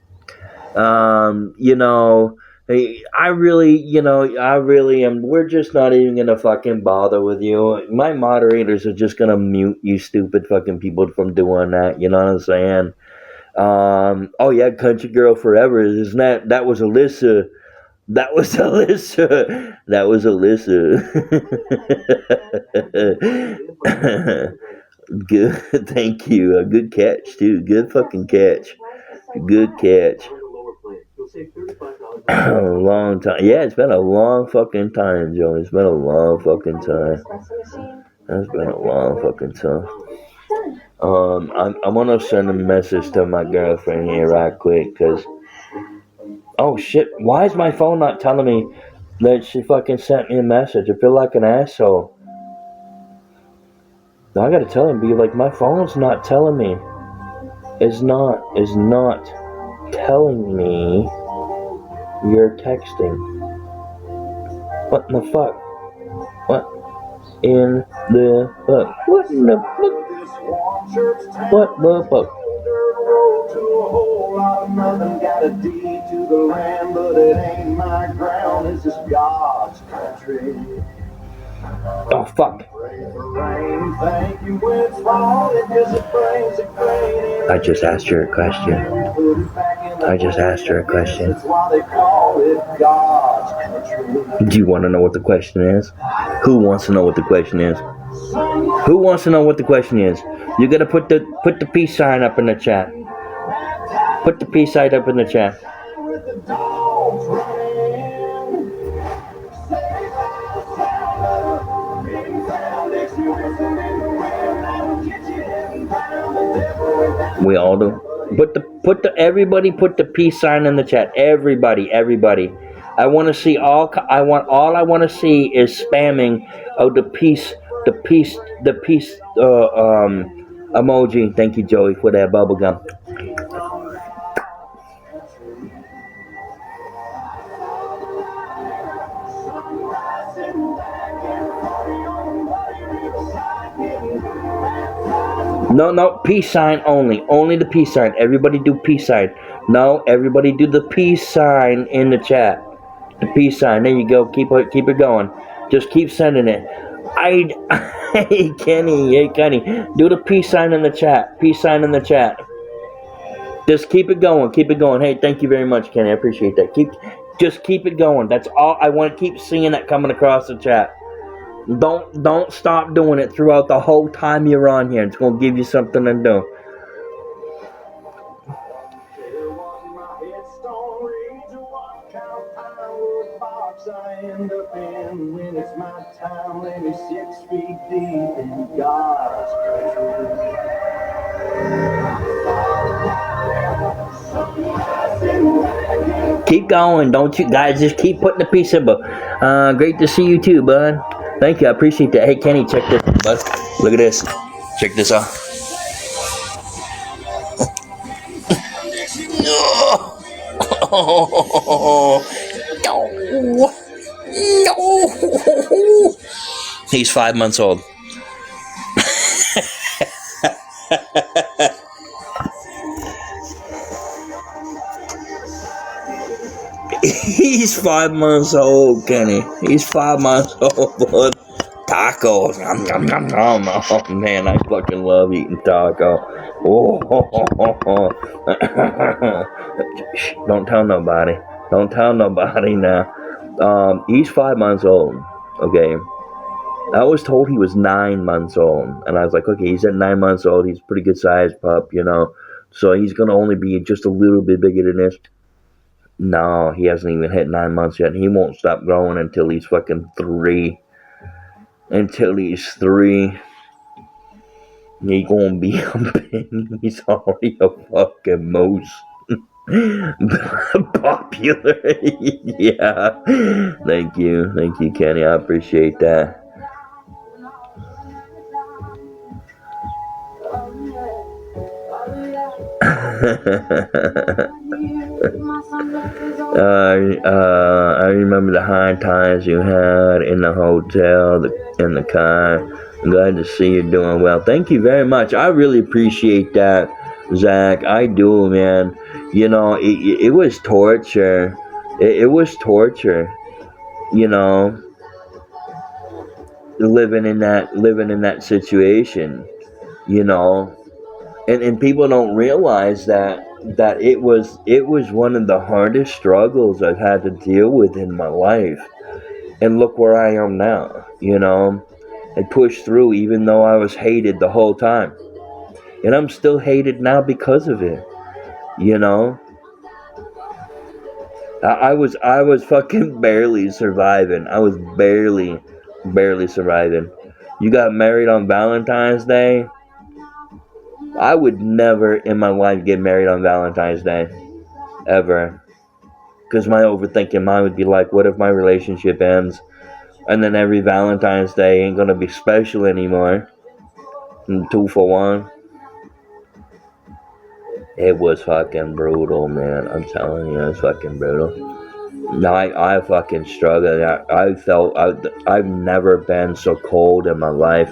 hey, I really am. We're just not even gonna fucking bother with you. My moderators are just gonna mute you, stupid fucking people, from doing that. You know what I'm saying? Oh yeah, Country Girl Forever. Isn't that was Alyssa? That was Alyssa. That was Alyssa. Good. Thank you. A good catch too. Good fucking catch. Good catch. A long time. Yeah, it's been a long fucking time, Joey. It's been a long fucking time. It's been a long fucking time. I'm gonna send a message to my girlfriend here right quick, cause oh shit, why is my phone not telling me that she fucking sent me a message? I feel like an asshole. Now I gotta tell him, be like, my phone's not telling me. Is not telling me you're texting. What in the fuck? What in the fuck? What in the fuck? What the fuck? Nothing got a deed to the land, but it ain't my ground. It's just God's country. Oh fuck. I just asked her a question. Do you want to know what the question is? Who wants to know what the question is? Who wants to know what the question is? You gotta put the peace sign up in the chat. Put the peace sign up in the chat. We all do. Everybody put the peace sign in the chat. Everybody. I want to see all I want to see is spamming of the peace emoji. Thank you, Joey, for that bubble gum. No, peace sign only. Only the peace sign. Everybody do peace sign. No, everybody do the peace sign in the chat. The peace sign. There you go. Keep it going. Just keep sending it. Hey Kenny. Do the peace sign in the chat. Peace sign in the chat. Just keep it going. Hey, thank you very much, Kenny. I appreciate that. Just keep it going. That's all. I want to keep seeing that coming across the chat. Don't stop doing it throughout the whole time you're on here. It's gonna give you something to do. Keep going, don't you guys? Just keep putting the peace symbol. Great to see you too, bud. Thank you, I appreciate that. Hey, Kenny, check this, bud. Look at this. Check this out. No. He's 5 months old. He's 5 months old, Kenny. He's 5 months old, bud. Tacos. Oh, man, I fucking love eating taco. Oh. Don't tell nobody. Don't tell nobody now. He's 5 months old, okay? I was told he was 9 months old. And I was like, okay, he's at 9 months old. He's a pretty good sized pup, you know. So he's going to only be just a little bit bigger than this. No, he hasn't even hit 9 months yet. He won't stop growing until he's fucking 3. Until he's 3. He gonna be a baby. He's already a fucking moose. Popular. Yeah. Thank you, Kenny. I appreciate that. I remember the high times you had in the hotel, in the car. I'm glad to see you doing well. Thank you very much. I really appreciate that, Zach. I do, man. You know, it was torture. It was torture. You know, living in that situation. You know. And people don't realize that it was one of the hardest struggles I've had to deal with in my life. And look where I am now, you know. I pushed through even though I was hated the whole time. And I'm still hated now because of it, you know. I was fucking barely surviving. I was barely surviving. You got married on Valentine's Day. I would never in my life get married on Valentine's Day, ever. Because my overthinking mind would be like, what if my relationship ends, and then every Valentine's Day ain't gonna be special anymore? And 2 for 1. It was fucking brutal, man. I'm telling you, it was fucking brutal. No, I fucking struggled. I felt I've never been so cold in my life,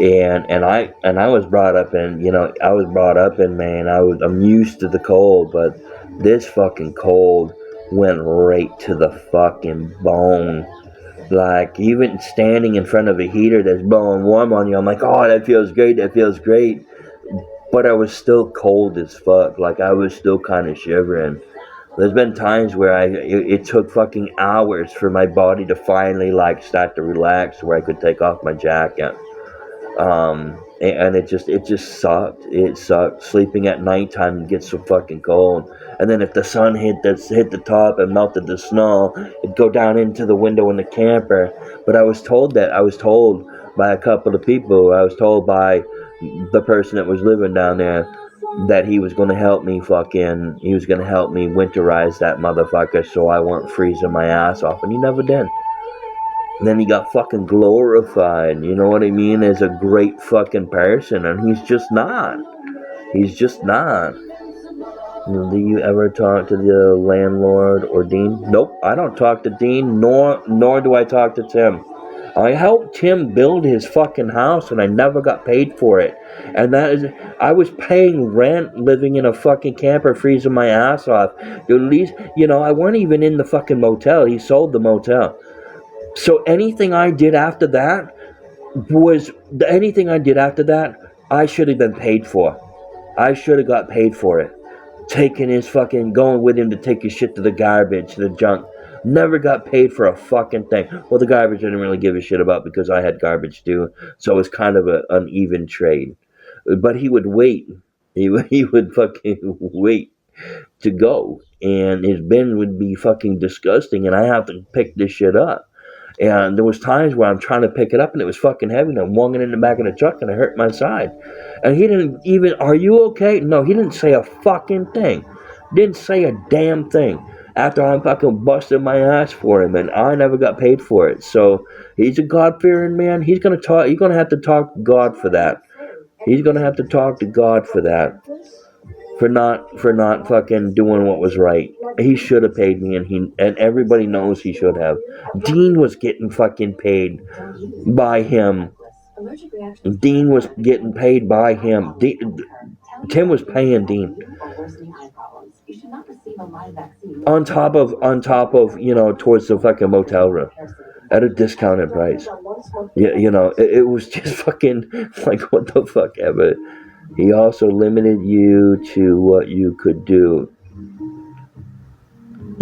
and I was brought up in, I was brought up in Maine. I'm used to the cold, but this fucking cold went right to the fucking bone. Like, even standing in front of a heater that's blowing warm on you, I'm like, oh, that feels great. That feels great. But I was still cold as fuck. Like, I was still kind of shivering. There's been times where it took fucking hours for my body to finally like start to relax, where I could take off my jacket. And it just sucked. It sucked. Sleeping at nighttime gets so fucking cold. And then if the sun hit the top and melted the snow, it'd go down into the window in the camper. But I was told by a couple of people. I was told by the person that was living down there that he was gonna help me winterize that motherfucker so I weren't freezing my ass off, and he never did. And then he got fucking glorified, you know what I mean, as a great fucking person, and he's just not. He's just not. Do you ever talk to the landlord or Dean? Nope, I don't talk to Dean, nor do I talk to Tim. I helped Tim build his fucking house, and I never got paid for it. And I was paying rent, living in a fucking camper, freezing my ass off. At least, I weren't even in the fucking motel. He sold the motel. So anything I did after that, I should have been paid for. I should have got paid for it. Going with him to take his shit to the garbage, to the junk. Never got paid for a fucking thing. Well, the garbage I didn't really give a shit about because I had garbage too. So it was kind of an uneven trade. But he would wait. He would fucking wait to go. And his bin would be fucking disgusting. And I have to pick this shit up. And there was times where I'm trying to pick it up and it was fucking heavy. And I'm wonging in the back of the truck and I hurt my side. And he didn't even, are you okay? No, he didn't say a fucking thing. Didn't say a damn thing. After I'm fucking busting my ass for him, and I never got paid for it. So he's a God-fearing man. He's gonna have to talk to God for that. He's gonna have to talk to God for that. For not fucking doing what was right. He should have paid me, and everybody knows he should have. Dean was getting fucking paid by him. Dean was getting paid by him. Tim was paying Dean. On top of, towards the fucking motel room. At a discounted price. Yeah, it was just fucking like, what the fuck ever. He also limited you to what you could do.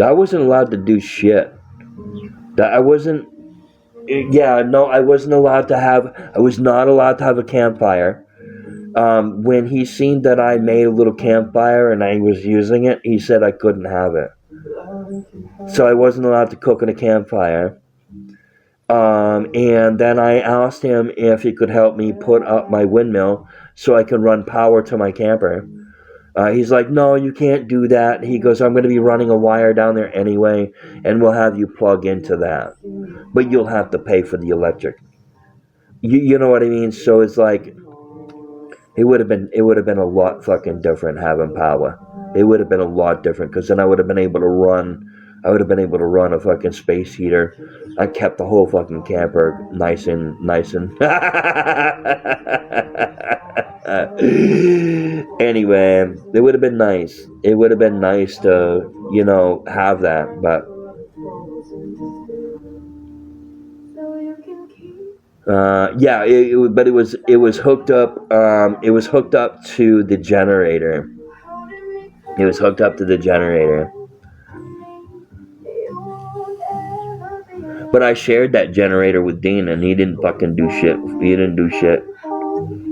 I wasn't allowed to do shit. I was not allowed to have a campfire. When he seen that I made a little campfire and I was using it, he said I couldn't have it. So I wasn't allowed to cook in a campfire. And then I asked him if he could help me put up my windmill so I can run power to my camper. He's like, no, you can't do that. He goes, I'm going to be running a wire down there anyway, and we'll have you plug into that. But you'll have to pay for the electric. You know what I mean? So it's like, it would have been a lot fucking different having power. It would have been a lot different, because then I would have been able to run a fucking space heater. I kept the whole fucking camper nice and anyway, it would have been nice. It would have been nice to, have that, but but it was hooked up. It was hooked up to the generator. But I shared that generator with Dean, and he didn't fucking do shit. He didn't do shit.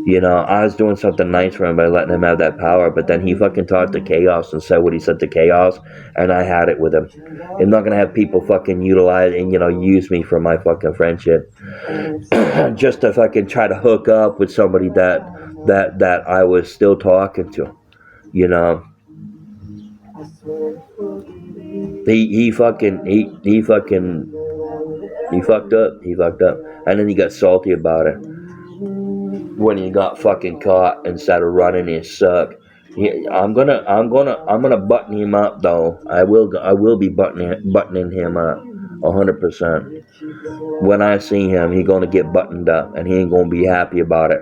You know, I was doing something nice for him by letting him have that power, but then he fucking talked to Chaos and said what he said to Chaos, and I had it with him. I'm not gonna have people fucking utilize and, you know, use me for my fucking friendship. Just to fucking try to hook up with somebody that I was still talking to. You know. He fucked up. He fucked up. And then he got salty about it. When he got fucking caught and started running his suck. I'm gonna button him up though. I will be buttoning him up 100%. When I see him, he gonna get buttoned up and he ain't gonna be happy about it.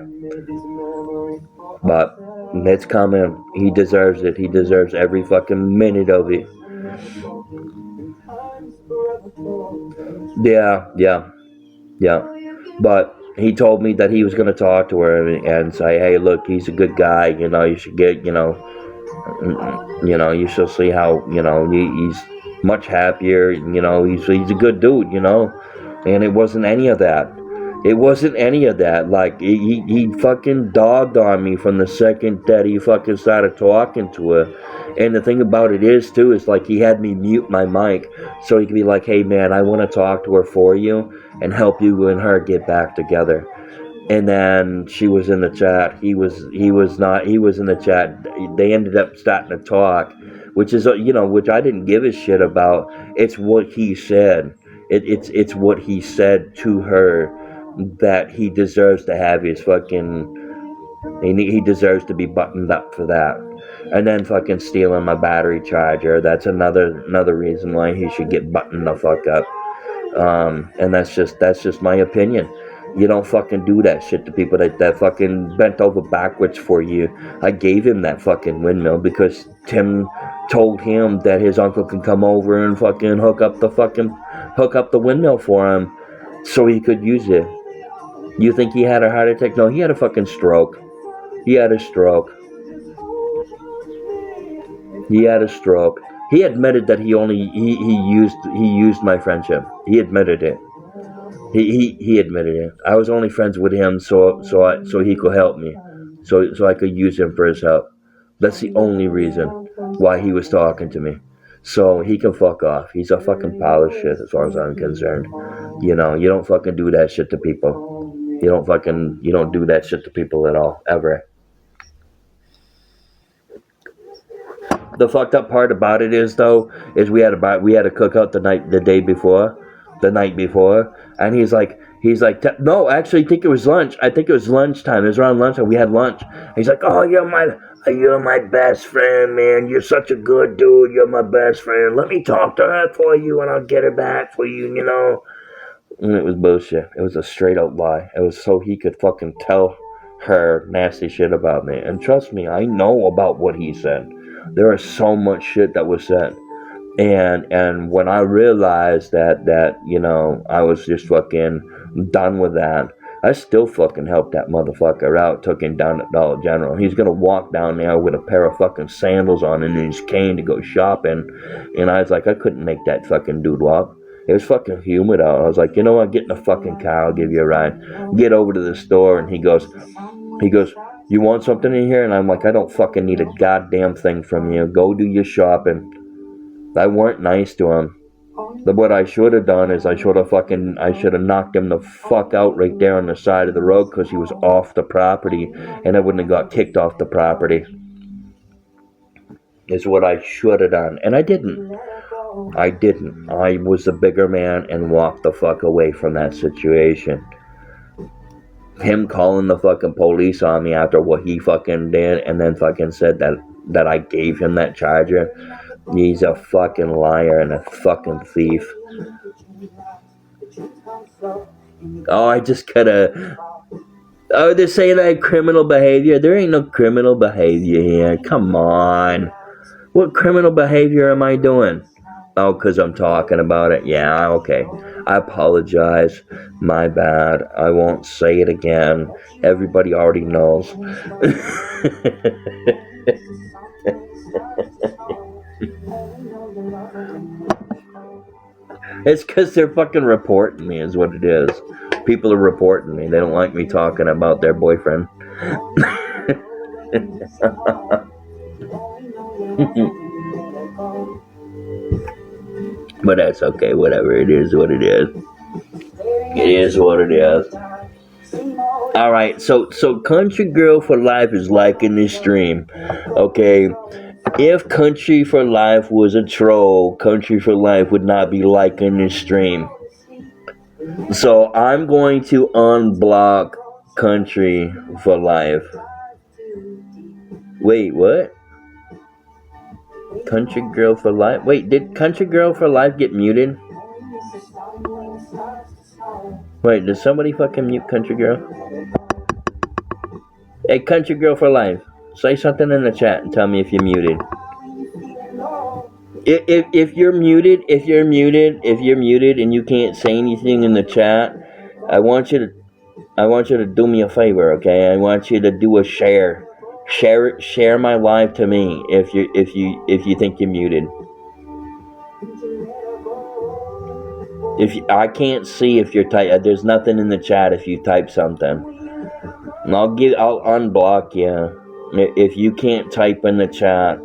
But it's coming. He deserves it. He deserves every fucking minute of it. Yeah. But he told me that he was going to talk to her and say, hey, look, he's a good guy. You know, you should get, you should see how, he's much happier. You know, he's a good dude, you know. And it wasn't any of that. Like, he fucking dogged on me from the second that he fucking started talking to her. And the thing about it is, too, is like he had me mute my mic so he could be like, hey, man, I want to talk to her for you and help you and her get back together. And then she was in the chat. He was in the chat. They ended up starting to talk, which is, which I didn't give a shit about. It's what he said. It's what he said to her that he deserves to have his fucking, he deserves to be buttoned up for that. And then fucking stealing my battery charger. That's another reason why he should get buttoned the fuck up. And that's just my opinion. You don't fucking do that shit to people that fucking bent over backwards for you. I gave him that fucking windmill because Tim told him that his uncle can come over and fucking hook up the windmill for him so he could use it. You think he had a heart attack? No, he had a fucking stroke. He had a stroke. He admitted that he used my friendship. He admitted it. He admitted it. I was only friends with him so he could help me. So I could use him for his help. That's the only reason why he was talking to me. So he can fuck off. He's a fucking pile of shit as far as I'm concerned. You know, you don't fucking do that shit to people. You don't do that shit to people at all, ever. The fucked up part about it is we had a cookout the night before, and he's like, no, actually, I think it was lunch. I think it was lunchtime. It was around lunchtime. We had lunch. He's like, oh, you're my best friend, man. You're such a good dude. You're my best friend. Let me talk to her for you, and I'll get her back for you, you know. And it was bullshit. It was a straight out lie. It was so he could fucking tell her nasty shit about me. And trust me, I know about what he said. There is so much shit that was said. And when I realized that I was just fucking done with that, I still fucking helped that motherfucker out, took him down to Dollar General. He's gonna walk down there with a pair of fucking sandals on and his cane to go shopping. And I was like, I couldn't make that fucking dude walk. It was fucking humid out. I was like, you know what, get in the fucking car, I'll give you a ride. Get over to the store, and he goes, you want something in here? And I'm like, I don't fucking need a goddamn thing from you. Go do your shopping. I weren't nice to him. But what I should have done is I should have knocked him the fuck out right there on the side of the road because he was off the property, and I wouldn't have got kicked off the property. Is what I should have done. And I didn't. I was the bigger man and walked the fuck away from that situation. Him calling the fucking police on me after what he fucking did and then fucking said that I gave him that charger. He's a fucking liar and a fucking thief. Oh, I just gotta... Oh, they're saying that criminal behavior. There ain't no criminal behavior here. Come on. What criminal behavior am I doing? Oh, because I'm talking about it. Yeah, okay. I apologize. My bad. I won't say it again. Everybody already knows. It's because they're fucking reporting me is what it is. People are reporting me. They don't like me talking about their boyfriend. But that's okay. Whatever. It is what it is. It is what it is. All right. So Country Girl for Life is liking this stream. Okay. If Country for Life was a troll, Country for Life would not be liking this stream. So I'm going to unblock Country for Life. Wait, what? Country Girl for Life? Wait, did Country Girl for Life get muted? Wait, did somebody fucking mute Country Girl? Hey, Country Girl for Life, say something in the chat and tell me if you're muted. If you're muted and you can't say anything in the chat, I want you to do me a favor, okay? I want you to do a share my live to me if you think you're muted. I can't see if you're there's nothing in the chat if you type something. And I'll unblock you if you can't type in the chat.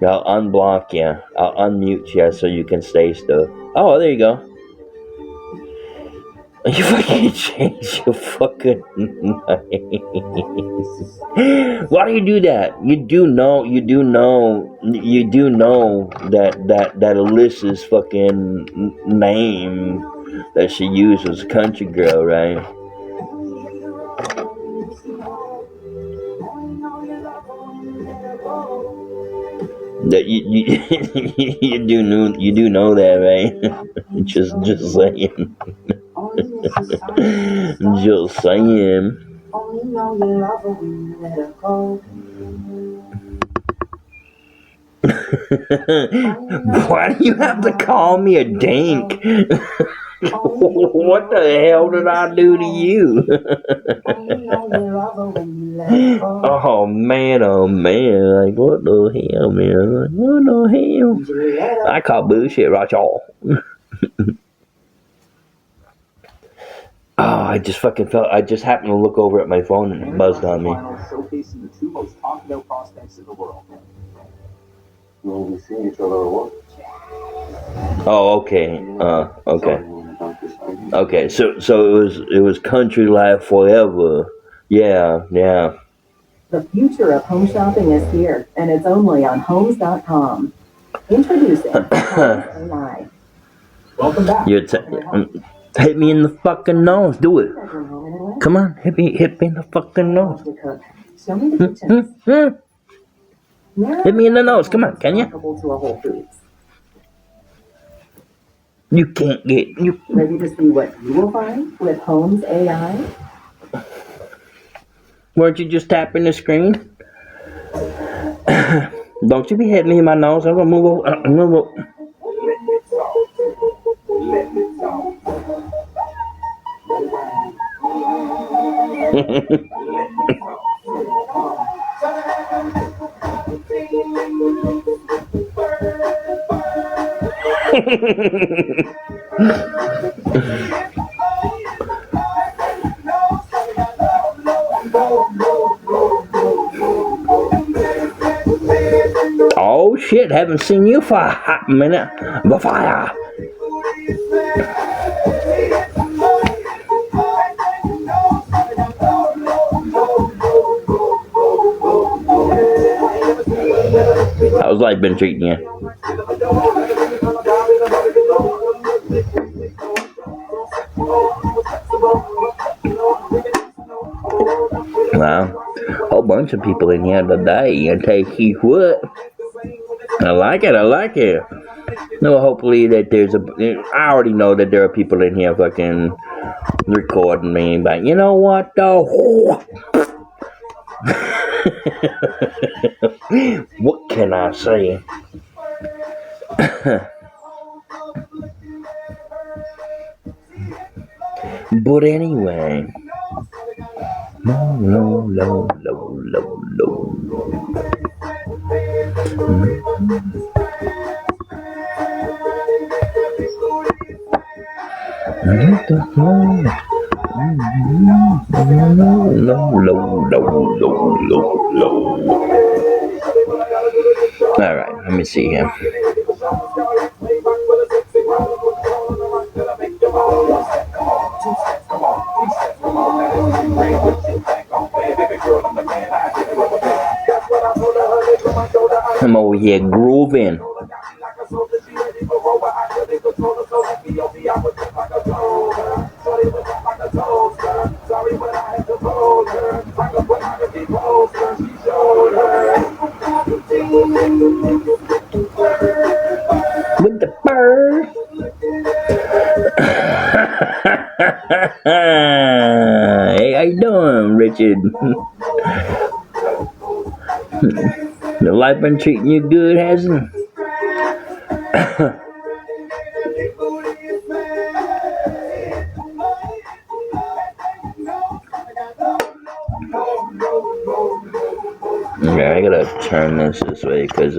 I'll unblock you. I'll unmute you so you can stay still. Oh, there you go. You fucking change your fucking name. Why do you do that? You do know that Alyssa's fucking name that she used was Country Girl, right? That you do know that, right? just saying. Just saying. Why do you have to call me a dink? What the hell did I do to you? Oh man, like what the hell, man? Like, what the hell? I call bullshit, right, y'all? Oh, I just happened to look over at my phone and it buzzed on me. Showcasing the two most talked about prospects in the world. Will we see each other at work? Oh, okay. Okay. So it was Country Life Forever. Yeah. The future of home shopping is here, and it's only on Homes.com. Introducing Homes AI. Welcome back. Hit me in the fucking nose. Do it. Come on, hit me in the fucking nose. Show me the kitchen. Hit me in the nose. Come on, can you? You can't get you. Ready to see what you will find with Homes AI? Weren't you just tapping the screen? Don't you be hitting me in my nose. I'm gonna move over. Oh shit, haven't seen you for a hot minute. The fire. How's life been treating you? Wow, a whole bunch of people in here today. I tell you what, I like it. No, hopefully that I already know that there are people in here fucking recording me, but you know what though? What can I say? But anyway, low. All right, let me see here. I'm over here grooving. With the bird. Hey, how you doing, Richard? The life been treating you good, hasn't it? Okay, I gotta turn this way because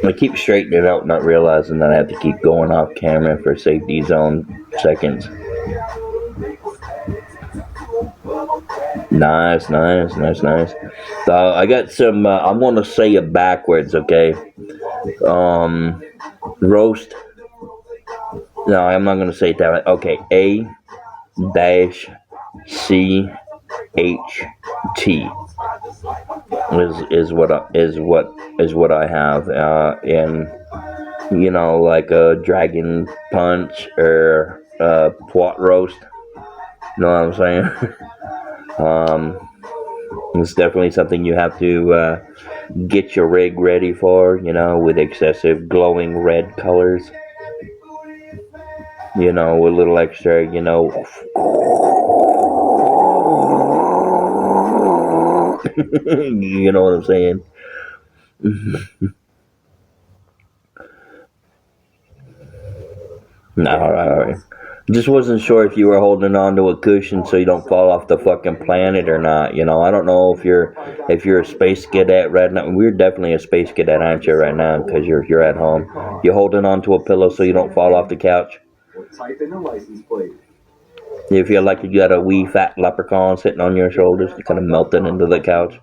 I keep straightening it out, not realizing that I have to keep going off camera for safety zone seconds. Nice. So I got some. I'm gonna say it backwards, okay? Roast. No, I'm not gonna say it that way. Okay, A-C-H-T is what I have, in, you know, like a dragon punch or pot roast. You know what I'm saying? It's definitely something you have to get your rig ready for, you know, with excessive glowing red colors. You know, a little extra, you know. You know what I'm saying? No, alright. Just wasn't sure if you were holding on to a cushion so you don't fall off the fucking planet or not. You know, I don't know if you're a space cadet right now. We're definitely a space cadet, aren't you, right now? Because you're at home. You're holding on to a pillow so you don't fall off the couch. Type in the license plate. You feel like you got a wee fat leprechaun sitting on your shoulders, kind of melting into the couch.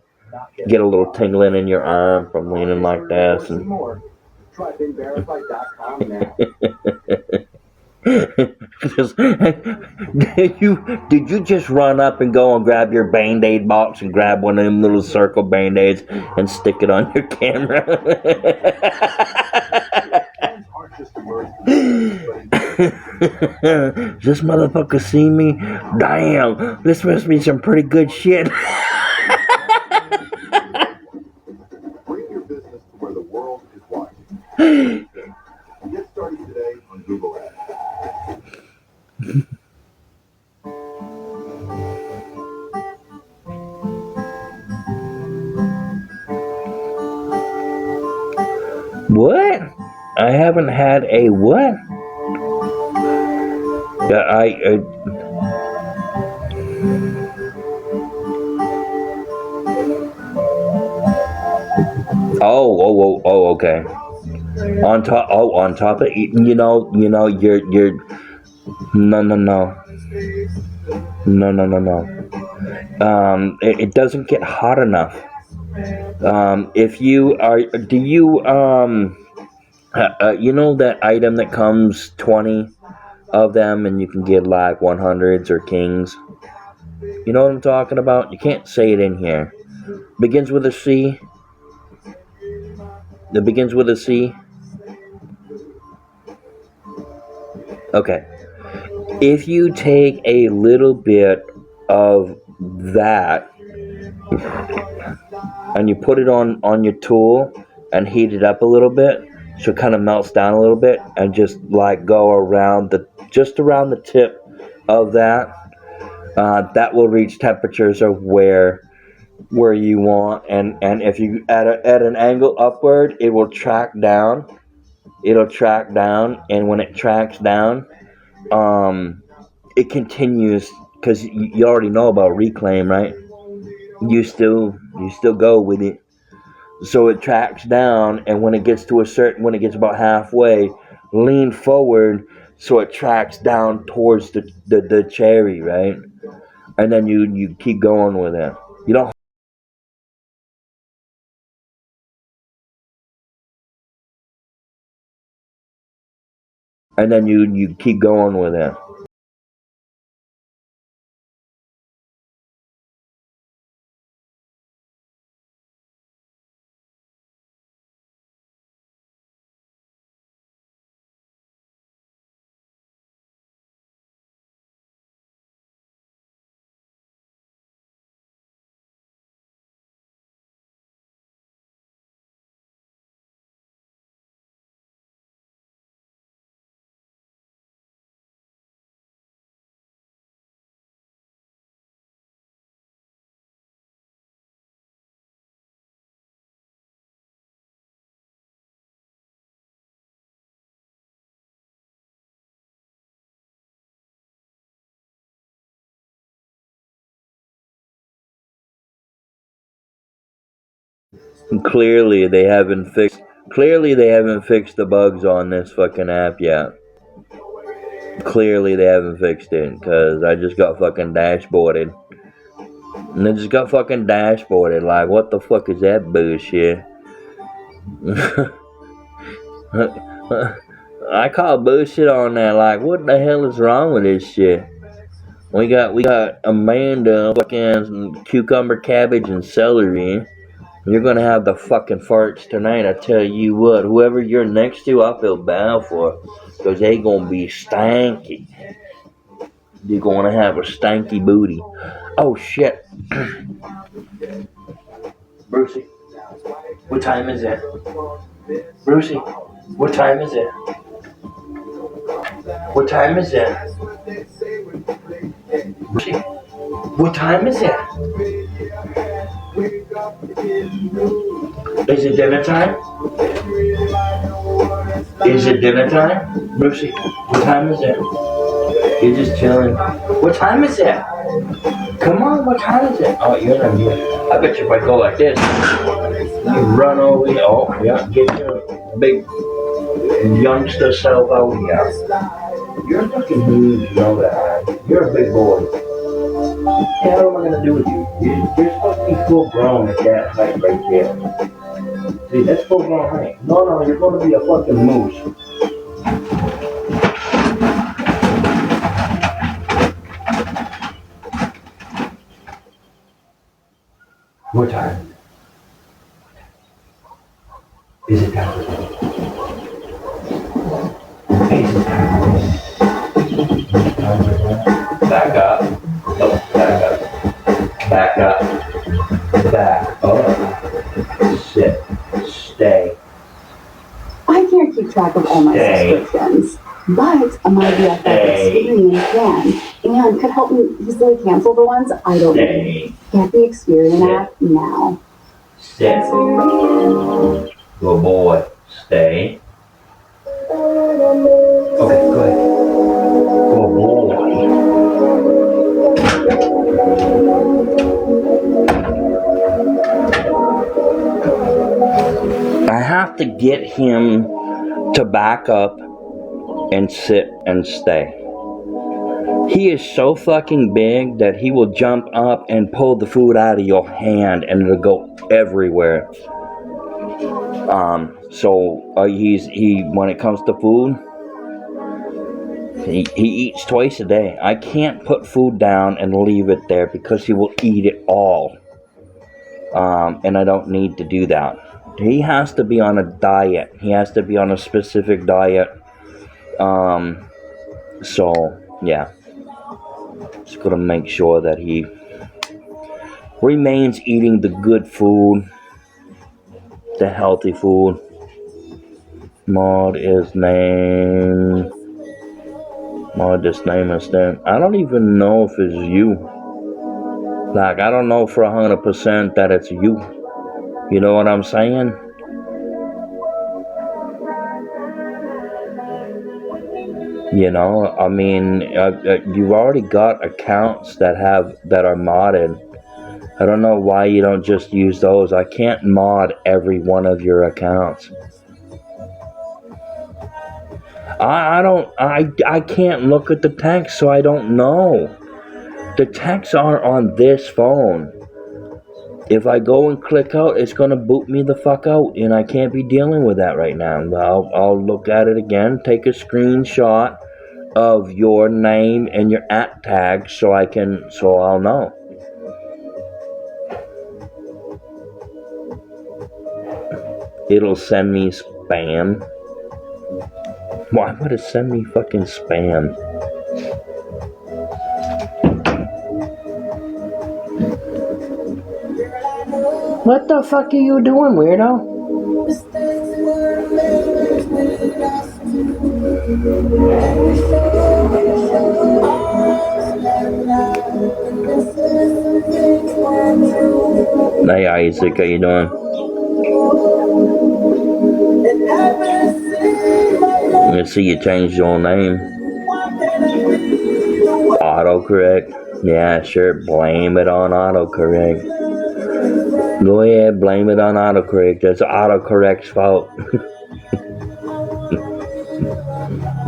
Get a little tingling in your arm from leaning like this. And Try binverified.com now. Did you just run up and go and grab your Band-Aid box and grab one of them little circle Band-Aids and stick it on your camera? Does this motherfucker see me? Damn, this must be some pretty good shit. Bring your business to where the world is watching. Get started today on Google Ads. What? I haven't had a what? Oh, okay. On top of, you know, you're, no. It doesn't get hot enough. If you are, do you, you know that item that comes 20 of them and you can get like 100s or kings? You know what I'm talking about? You can't say it in here. Begins with a C. It begins with a C. Okay. If you take a little bit of that and you put it on your tool and heat it up a little bit, so it kind of melts down a little bit, and just like go around around the tip of that, that will reach temperatures of where you want, and if you at an angle upward, it will track down. It'll track down, and when it tracks down, it continues, because you already know about reclaim, right? You still go with it. So it tracks down, and when it gets about halfway, lean forward so it tracks down towards the cherry, right? And then you keep going with it. You don't. And then you keep going with it. Clearly they haven't fixed. Clearly they haven't fixed the bugs on this fucking app yet. Clearly they haven't fixed it, cause I just got fucking dashboarded. And I just got fucking dashboarded. Like, what the fuck is that bullshit? I call bullshit on that. Like, what the hell is wrong with this shit? We got Amanda fucking cucumber, cabbage, and celery. You're gonna have the fucking farts tonight. I tell you what, whoever you're next to, I feel bad for, cause they gonna be stanky. You're gonna have a stanky booty. Oh shit. Brucey, what time is it? Brucey, what time is it? What time is it? Brucey, what time is it? Is it dinner time? Is it dinner time? Brucey, what time is it? You're just chilling. What time is it? Come on, what time is it? Oh, you're not here. I bet you if I go like this, you run over here. Oh, yeah, get your big youngster self out here. You're fucking huge, you know that, right? You're a big boy. What the hell am I gonna do with you? You're supposed to be full grown at that height right there. See, that's full grown height. No, you're gonna be a fucking moose. What time? Is it time? Is it time? Back up. Oh, back up. Back up. Back up. Sit. Stay. I can't keep track of all my subscriptions, but my BFF Experian can, and could help me easily cancel the ones I don't need. Get the Experian app now. Sit. Good boy. Stay. Okay, go ahead. Good boy. I have to get him to back up and sit and stay. He is so fucking big that he will jump up and pull the food out of your hand and it'll go everywhere. He when it comes to food, he eats twice a day. I can't put food down and leave it there because he will eat it all. And I don't need to do that. He has to be on a diet. He has to be on a specific diet. Yeah. Just gotta make sure that he remains eating the good food, the healthy food. Maud is name. Maud, this name is them. I don't even know if it's you. Like, I don't know for 100% that it's you. You know what I'm saying? You know, I mean, you've already got accounts that are modded. I don't know why you don't just use those. I can't mod every one of your accounts. I can't look at the text, so I don't know. The texts are on this phone. If I go and click out, it's gonna boot me the fuck out, and I can't be dealing with that right now. I'll look at it again, take a screenshot of your name and your @ tag so I'll know. It'll send me spam. Why would it send me fucking spam? What the fuck are you doing, weirdo? Hey Isaac, how you doing? Let's see, you changed your name. Autocorrect. Yeah, sure. Blame it on autocorrect. Go ahead, blame it on autocorrect. That's autocorrect's fault.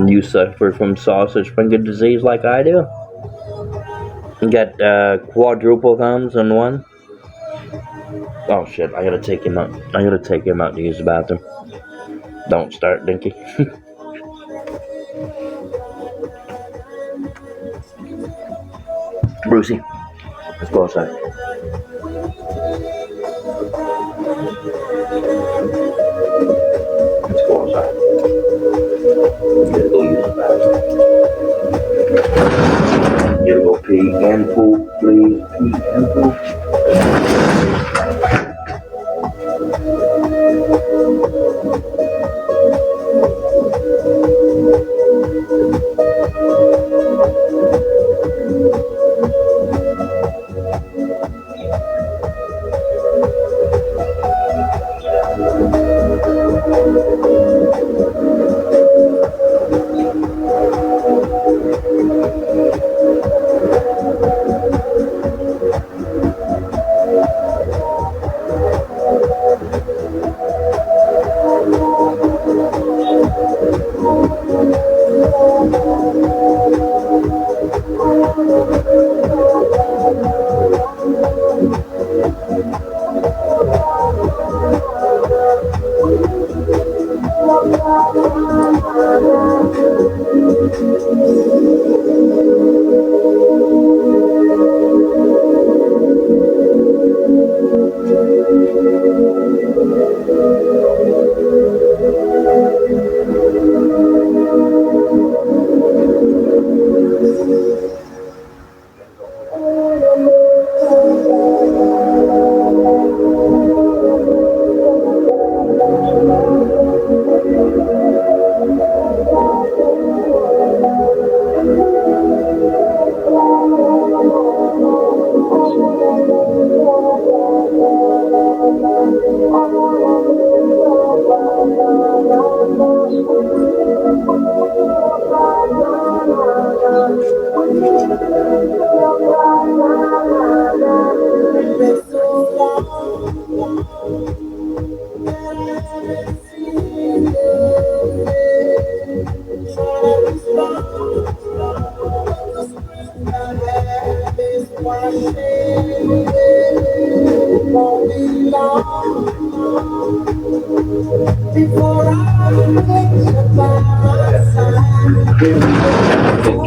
You suffer from sausage finger disease like I do? You got quadruple thumbs on one? Oh shit, I gotta take him out. I gotta take him out to use the bathroom. Don't start, Dinky. Brucey, let's go outside. Let's go outside. You gotta go use the bathroom. You gotta go pee and poop, please. Pee and poop.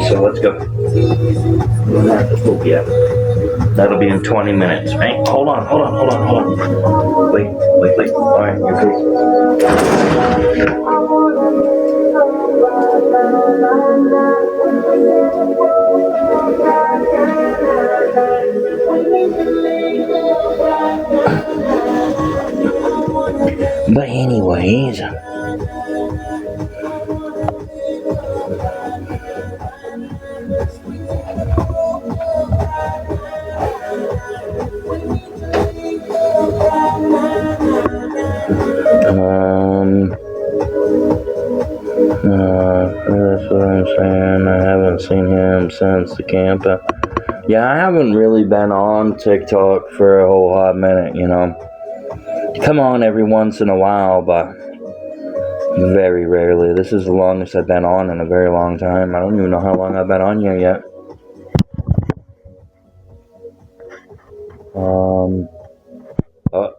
So let's go. Yeah. That'll be in 20 minutes. Hey, hold on. Wait. Alright, you're free. But anyways, that's what I'm saying. I haven't seen him since the camp. Yeah, I haven't really been on TikTok for a whole hot minute, you know. Come on every once in a while, but Very rarely. This is the longest I've been on in a very long time. I don't even know how long I've been on here yet.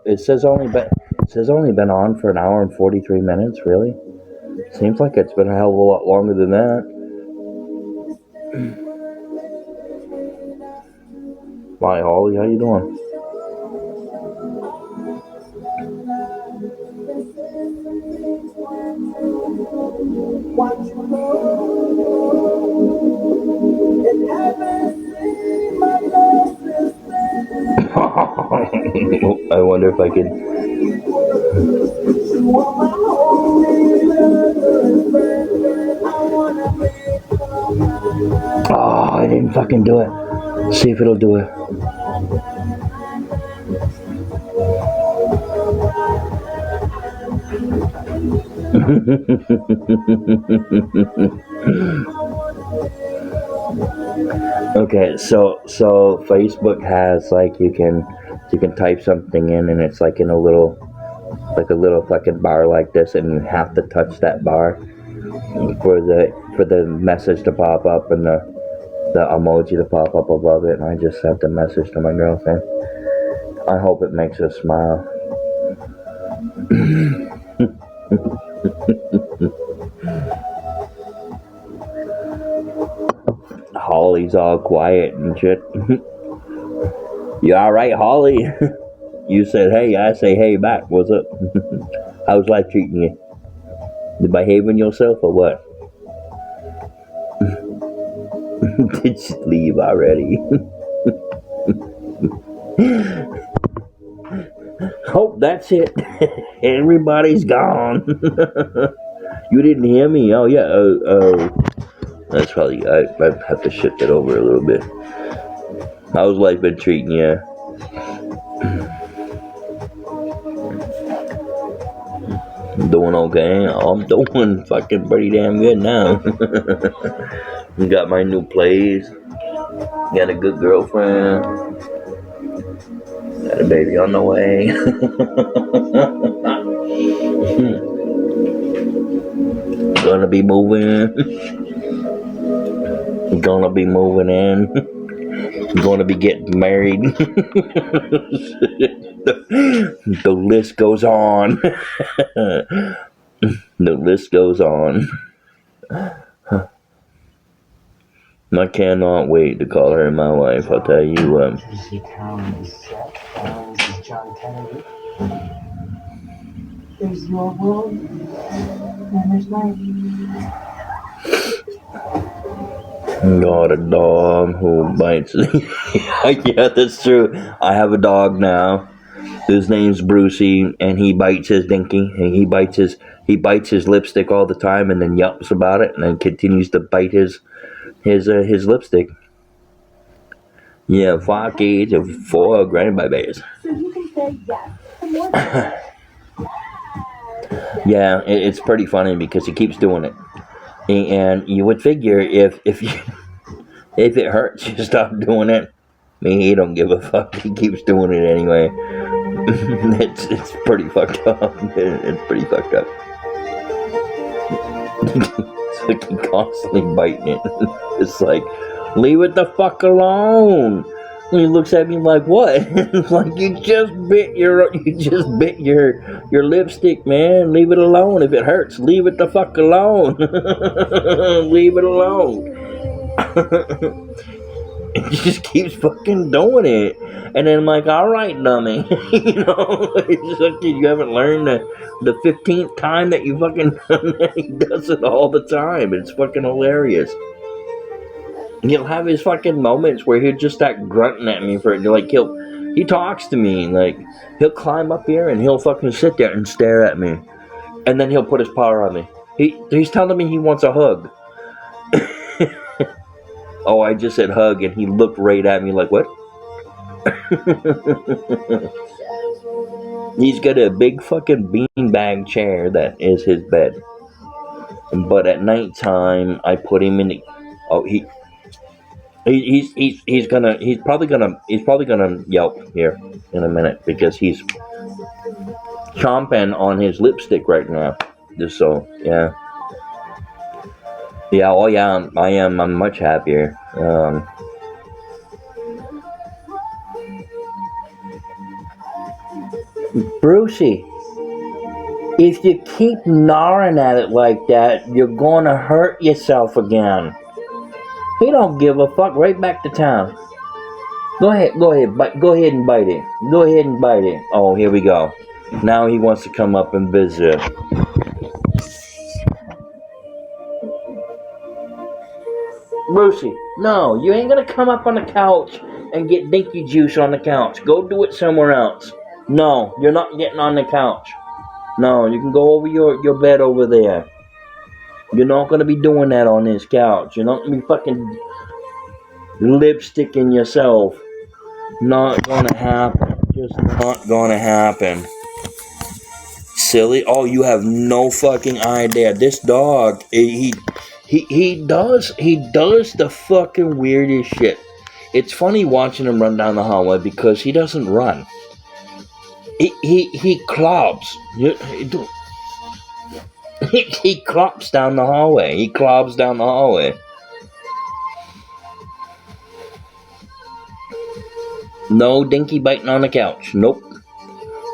It says only been on for an hour and 43 minutes. Really? Seems like it's been a hell of a lot longer than that. Hi, Holly. How you doing? I wonder if I could. Oh, I didn't fucking do it. See if it'll do it. Okay, so Facebook has like you can type something in and it's like in a little fucking bar like this, and you have to touch that bar for the message to pop up and the emoji to pop up above it. And I just sent a message to my girlfriend. I hope it makes her smile. Holly's all quiet and shit. You alright, Holly? You said hey, I say hey back. What's up? How's life treating you? You behaving yourself or what? Did she leave already? Oh, that's it. Everybody's gone. You didn't hear me? Oh yeah. That's probably, I have to shift it over a little bit. How's life been treating you? Doing okay? I'm doing fucking pretty damn good now. Got my new place. Got a good girlfriend. Got a baby on the way. Gonna be moving. Gonna be moving in. Gonna be getting married. The list goes on. The list goes on. I cannot wait to call her my wife. I'll tell you what. This is John Kennedy. There's your world, and there's mine. Got a dog who bites. Yeah, that's true. I have a dog now. His name's Brucey, and he bites his dinky, and he bites his lipstick all the time, and then yelps about it, and then continues to bite his lipstick. Yeah, 5 kids and 4 grandbabies. So you can say yes to more. Yeah, it's pretty funny because he keeps doing it, and you would figure if it hurts, you stop doing it. I mean, he don't give a fuck. He keeps doing it anyway. It's pretty fucked up. It's pretty fucked up. It's like he constantly biting it. It's like, leave it the fuck alone. And he looks at me like, what? It's like, you just bit your lipstick, man. Leave it alone. If it hurts, leave it the fuck alone. Leave it alone. It just keeps fucking doing it. And then I'm like, alright, dummy. You know, it's like you haven't learned the 15th time that you fucking done that. He does it all the time. It's fucking hilarious. And he'll have his fucking moments where he'll just start grunting at me for it. Like, he talks to me. Like, he'll climb up here and he'll fucking sit there and stare at me. And then he'll put his paw on me. He's telling me he wants a hug. Oh, I just said hug, and he looked right at me like, what? He's got a big fucking beanbag chair that is his bed. But at nighttime, I put him in the... Oh, he's probably gonna yelp here in a minute because he's chomping on his lipstick right now. Just so, yeah. Yeah, oh yeah, I am. I'm much happier. Brucey, if you keep gnawing at it like that, you're gonna hurt yourself again. He don't give a fuck. Right back to town. Go ahead, go ahead and bite it. Go ahead and bite it. Oh, here we go. Now he wants to come up and visit. Brucey, no, you ain't gonna come up on the couch and get dinky juice on the couch. Go do it somewhere else. No, you're not getting on the couch. No, you can go over your bed over there. You're not gonna be doing that on this couch. You're not gonna be fucking lipsticking yourself. Not gonna happen. Just not gonna happen. Silly. Oh, you have no fucking idea. This dog, he does the fucking weirdest shit. It's funny watching him run down the hallway because he doesn't run. He clobs. He clops down the hallway. He clobs down the hallway. No dinky biting on the couch. Nope.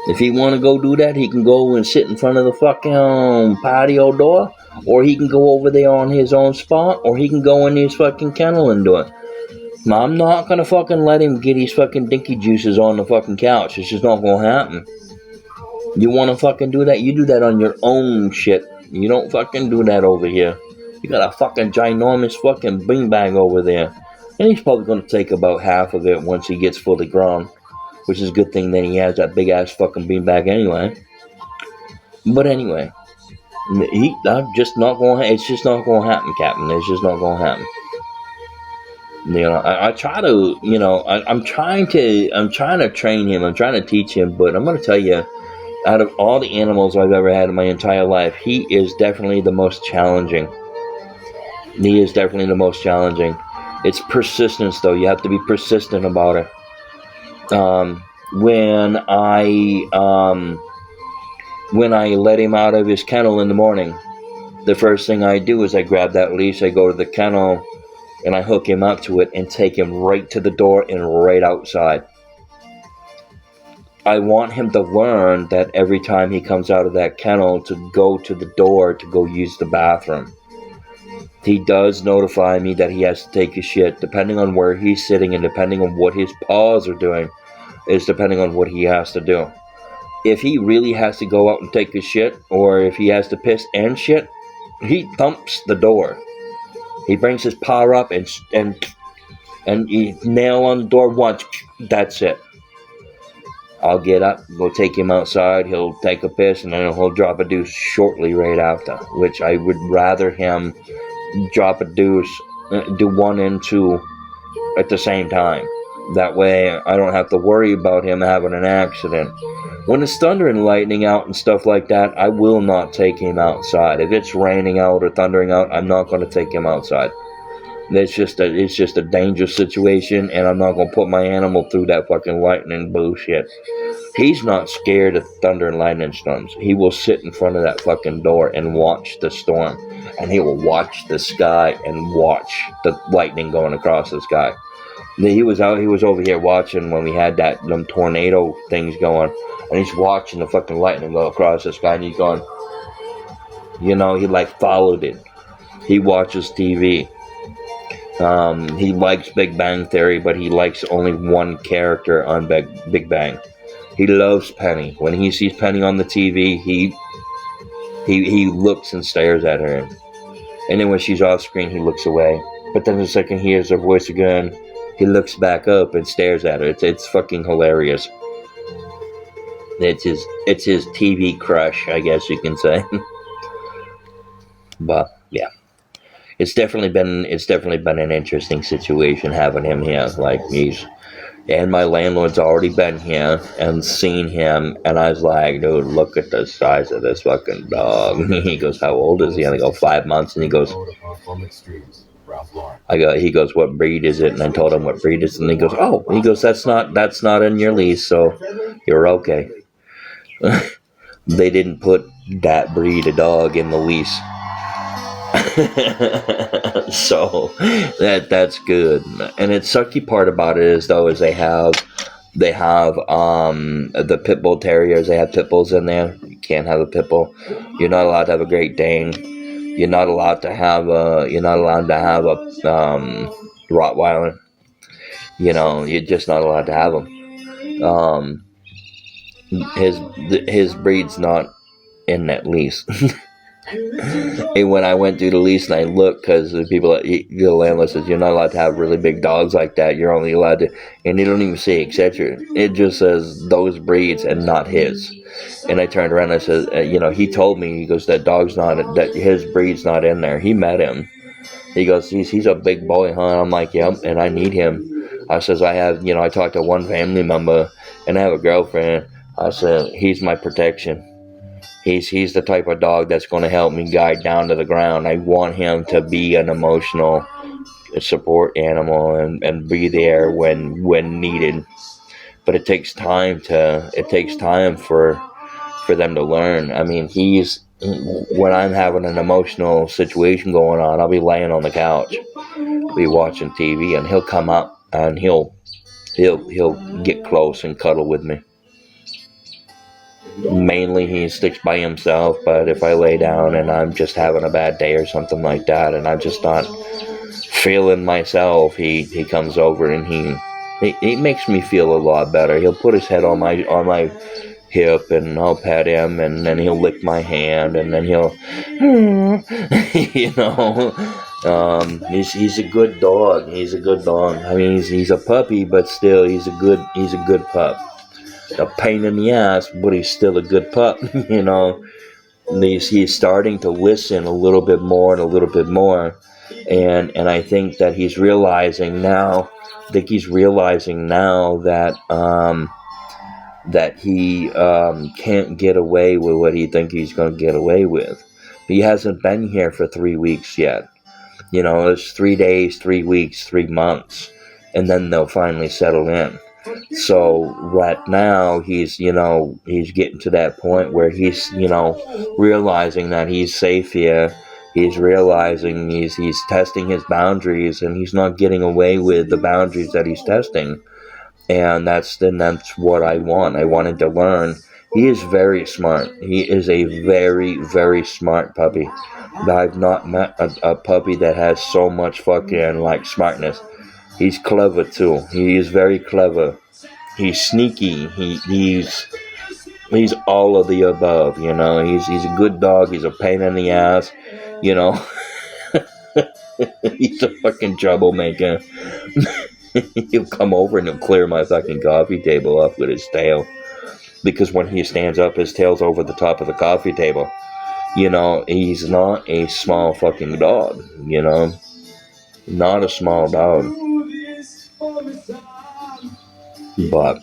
If he want to go do that, he can go and sit in front of the fucking patio door, or he can go over there on his own spot, or he can go in his fucking kennel and do it. I'm not gonna fucking let him get his fucking dinky juices on the fucking couch. It's just not gonna happen. You wanna fucking do that? You do that on your own shit. You don't fucking do that over here. You got a fucking ginormous fucking beanbag over there. And he's probably gonna take about half of it once he gets fully grown. Which is a good thing that he has that big ass fucking beanbag anyway. But anyway. I'm just not gonna, it's just not gonna happen, Captain. It's just not gonna happen. You know, I try to, you know, I'm trying to train him, I'm trying to teach him, but I'm gonna tell you, out of all the animals I've ever had in my entire life, he is definitely the most challenging. He is definitely the most challenging. It's persistence, though. You have to be persistent about it. When I let him out of his kennel in the morning, the first thing I do is I grab that leash, I go to the kennel, and I hook him up to it and take him right to the door and right outside. I want him to learn that every time he comes out of that kennel to go to the door to go use the bathroom. He does notify me that he has to take a shit, depending on where he's sitting and depending on what his paws are doing, is depending on what he has to do. If he really has to go out and take a shit, or if he has to piss and shit, he thumps the door. He brings his paw up and he nail on the door once. That's it. I'll get up, go take him outside. He'll take a piss and then he'll drop a deuce shortly right after. Which I would rather him drop a deuce, do 1 and 2 at the same time. That way I don't have to worry about him having an accident. When it's thunder and lightning out and stuff like that, I will not take him outside. If it's raining out or thundering out, I'm not going to take him outside. It's just a dangerous situation, and I'm not going to put my animal through that fucking lightning bullshit. He's not scared of thunder and lightning storms. He will sit in front of that fucking door and watch the storm. And he will watch the sky and watch the lightning going across the sky. He was over here watching when we had them tornado things going. And he's watching the fucking lightning go across the sky, and he's going, you know, he like followed it. He watches TV. He likes Big Bang Theory, but he likes only one character on Big Bang. He loves Penny. When he sees Penny on the TV, he looks and stares at her. And then when she's off screen, he looks away. But then the second he hears her voice again, he looks back up and stares at her. It's fucking hilarious. It's his TV crush, I guess you can say. But yeah, it's definitely been an interesting situation having him here. Like and my landlord's already been here and seen him, and I was like, dude, look at the size of this fucking dog. He goes, how old is he? And I go, 5 months, and he goes, he goes, what breed is it? And I told him what breed it is, and he goes, oh, he goes, that's not in your lease, so you're okay. They didn't put that breed of dog in the lease. So that's good. And the sucky part about it is though is they have the pit bull terriers. They have pit bulls in there. You can't have a pit bull. You're not allowed to have a Great Dane. You're not allowed to have a Rottweiler. You know, you're just not allowed to have them. His breed's not in that lease. And when I went through the lease and I looked, because the people, the landlord says you're not allowed to have really big dogs like that. You're only allowed to, and they don't even say etc. It just says those breeds and not his. And I turned around and I said, you know, he told me, he goes, that his breed's not in there. He met him. He goes, he's a big boy, huh? I'm like, yep, and I need him. I says, I talked to one family member and I have a girlfriend. I said, he's my protection. He's the type of dog that's going to help me guide down to the ground. I want him to be an emotional support animal and be there when needed. But it takes time for them to learn. I mean, when I'm having an emotional situation going on, I'll be laying on the couch, be watching TV, and he'll come up and he'll get close and cuddle with me. Mainly he sticks by himself, but if I lay down and I'm just having a bad day or something like that and I'm just not feeling myself, he comes over and he makes me feel a lot better. He'll put his head on my hip and I'll pet him, and then he'll lick my hand, and then he'll you know, he's a good dog. He's a good dog. I mean, he's a puppy, but still he's a good pup. A pain in the ass, but he's still a good pup, you know. And he's starting to listen a little bit more and a little bit more, and I think that he's realizing now. That he can't get away with what he thinks he's going to get away with. He hasn't been here for 3 weeks yet. You know, it's 3 days, 3 weeks, 3 months, and then they'll finally settle in. So right now he's getting to that point where he's, realizing that he's safe here. He's realizing he's testing his boundaries, and he's not getting away with the boundaries that he's testing. And that's what I want. I wanted to learn. He is very smart. He is a very, very smart puppy. I've not met a puppy that has so much fucking smartness. He's clever too. He is very clever. He's sneaky. He's all of the above. You know. He's a good dog. He's a pain in the ass. You know. He's a fucking troublemaker. He'll come over and he'll clear my fucking coffee table off with his tail. Because when he stands up, his tail's over the top of the coffee table. You know, he's not a small fucking dog. You know. Not a small dog. But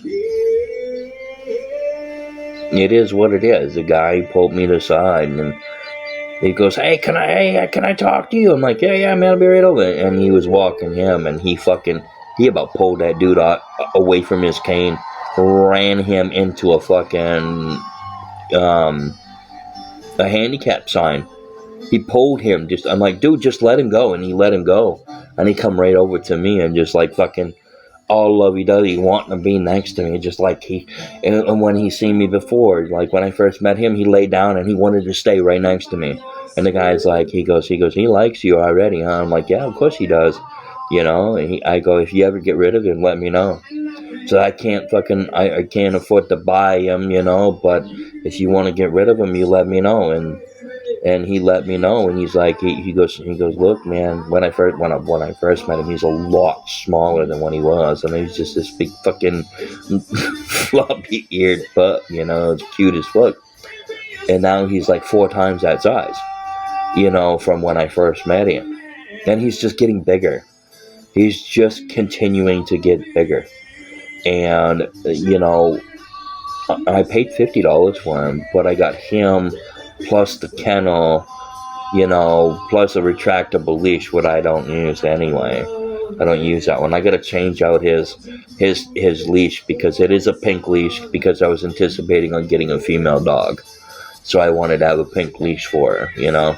it is what it is. The guy pulled me to the side and he goes, hey, can I talk to you? I'm like, yeah, man, I'll be right over. And he was walking him, and he about pulled that dude away from his cane, ran him into a fucking a handicap sign. He pulled him. I'm like, dude, just let him go. And he let him go. And he come right over to me and just fucking all lovey-dovey, wanting to be next to me, just and when he seen me before, when I first met him, he laid down and he wanted to stay right next to me. And the guy's he goes, he likes you already, huh? I'm like, yeah, of course he does, you know. And I go, if you ever get rid of him, let me know. So I can't afford to buy him, you know, but if you want to get rid of him, you let me know. And he let me know, and he's like, he goes, look, man, when I first met him, he's a lot smaller than what he was, and he's just this big fucking floppy-eared pup, you know, it's cute as fuck. And now he's 4 times that size, you know, from when I first met him. And he's just getting bigger. He's just continuing to get bigger. And, you know, I paid $50 for him, but I got him plus the kennel, you know, plus a retractable leash, what I don't use anyway. I don't use that one. I gotta change out his leash, because it is a pink leash, because I was anticipating on getting a female dog. So I wanted to have a pink leash for her, you know.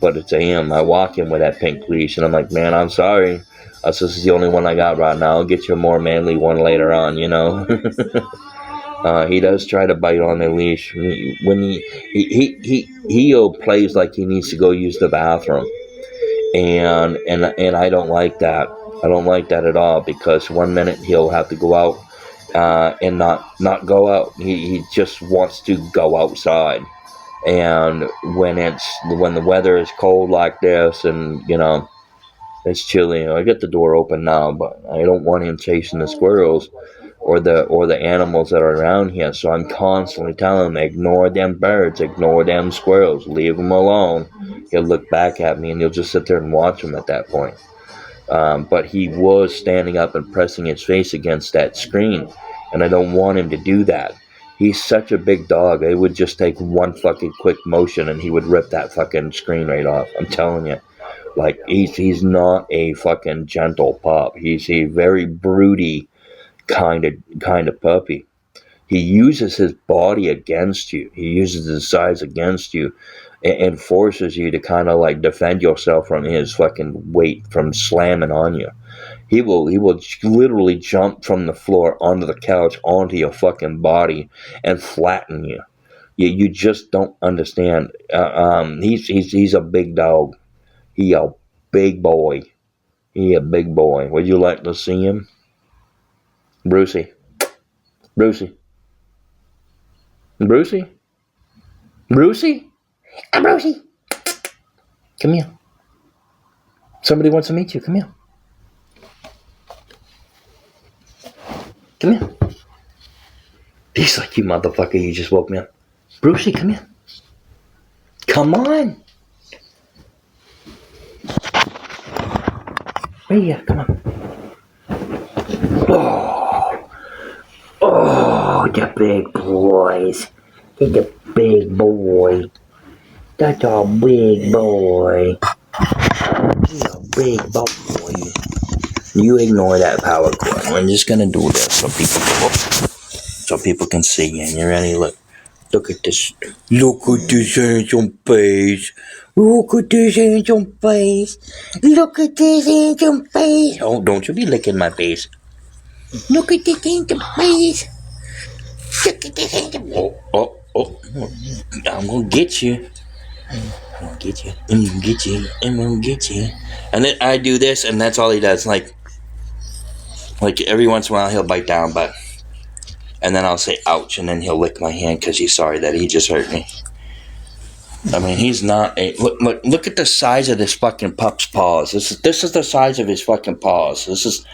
But it's him. I walk in with that pink leash, and I'm like, man, I'm sorry. This is the only one I got right now. I'll get you a more manly one later on, you know. He does try to bite on the leash. When he plays like he needs to go use the bathroom, and I don't like that. I don't like that at all, because one minute he'll have to go out and not go out. He just wants to go outside. And when the weather is cold like this, and you know it's chilly, I get the door open now, but I don't want him chasing the squirrels or the animals that are around here. So I'm constantly telling him, ignore them birds, ignore them squirrels, leave them alone. He'll look back at me, and he'll just sit there and watch them at that point. But he was standing up and pressing his face against that screen, and I don't want him to do that. He's such a big dog. It would just take one fucking quick motion, and he would rip that fucking screen right off. I'm telling you. Like, he's not a fucking gentle pup. He's a very broody kind of puppy. He uses his body against you. He uses his size against you, and forces you to kind of like defend yourself from his fucking weight from slamming on you. He will literally jump from the floor onto the couch, onto your fucking body, and flatten you. You just don't understand. He's a big dog. He a big boy. He a big boy. Would you like to see him? Brucey. Brucey. Brucey? Brucey? Brucey. Come here. Somebody wants to meet you. Come here. Come here. He's like, you motherfucker, you just woke me up. Brucey, come here. Come on. Right here, come on. Oh, the big boys. He's a big boy. That's a big boy. He's a big boy. You ignore that power cord. We're just gonna do this so people can see. And you ready? Look at this. Look at this handsome face. Look at this handsome face. Look at this handsome face. Oh, don't you be licking my face. Look at this handsome face. Look at this handsome. Oh. I'm gonna get you. I'm gonna get you. And then I do this, and that's all he does. Like every once in a while he'll bite down, and then I'll say ouch, and then he'll lick my hand because he's sorry that he just hurt me. I mean, he's not a look at the size of this fucking pup's paws. This is the size of his fucking paws. This is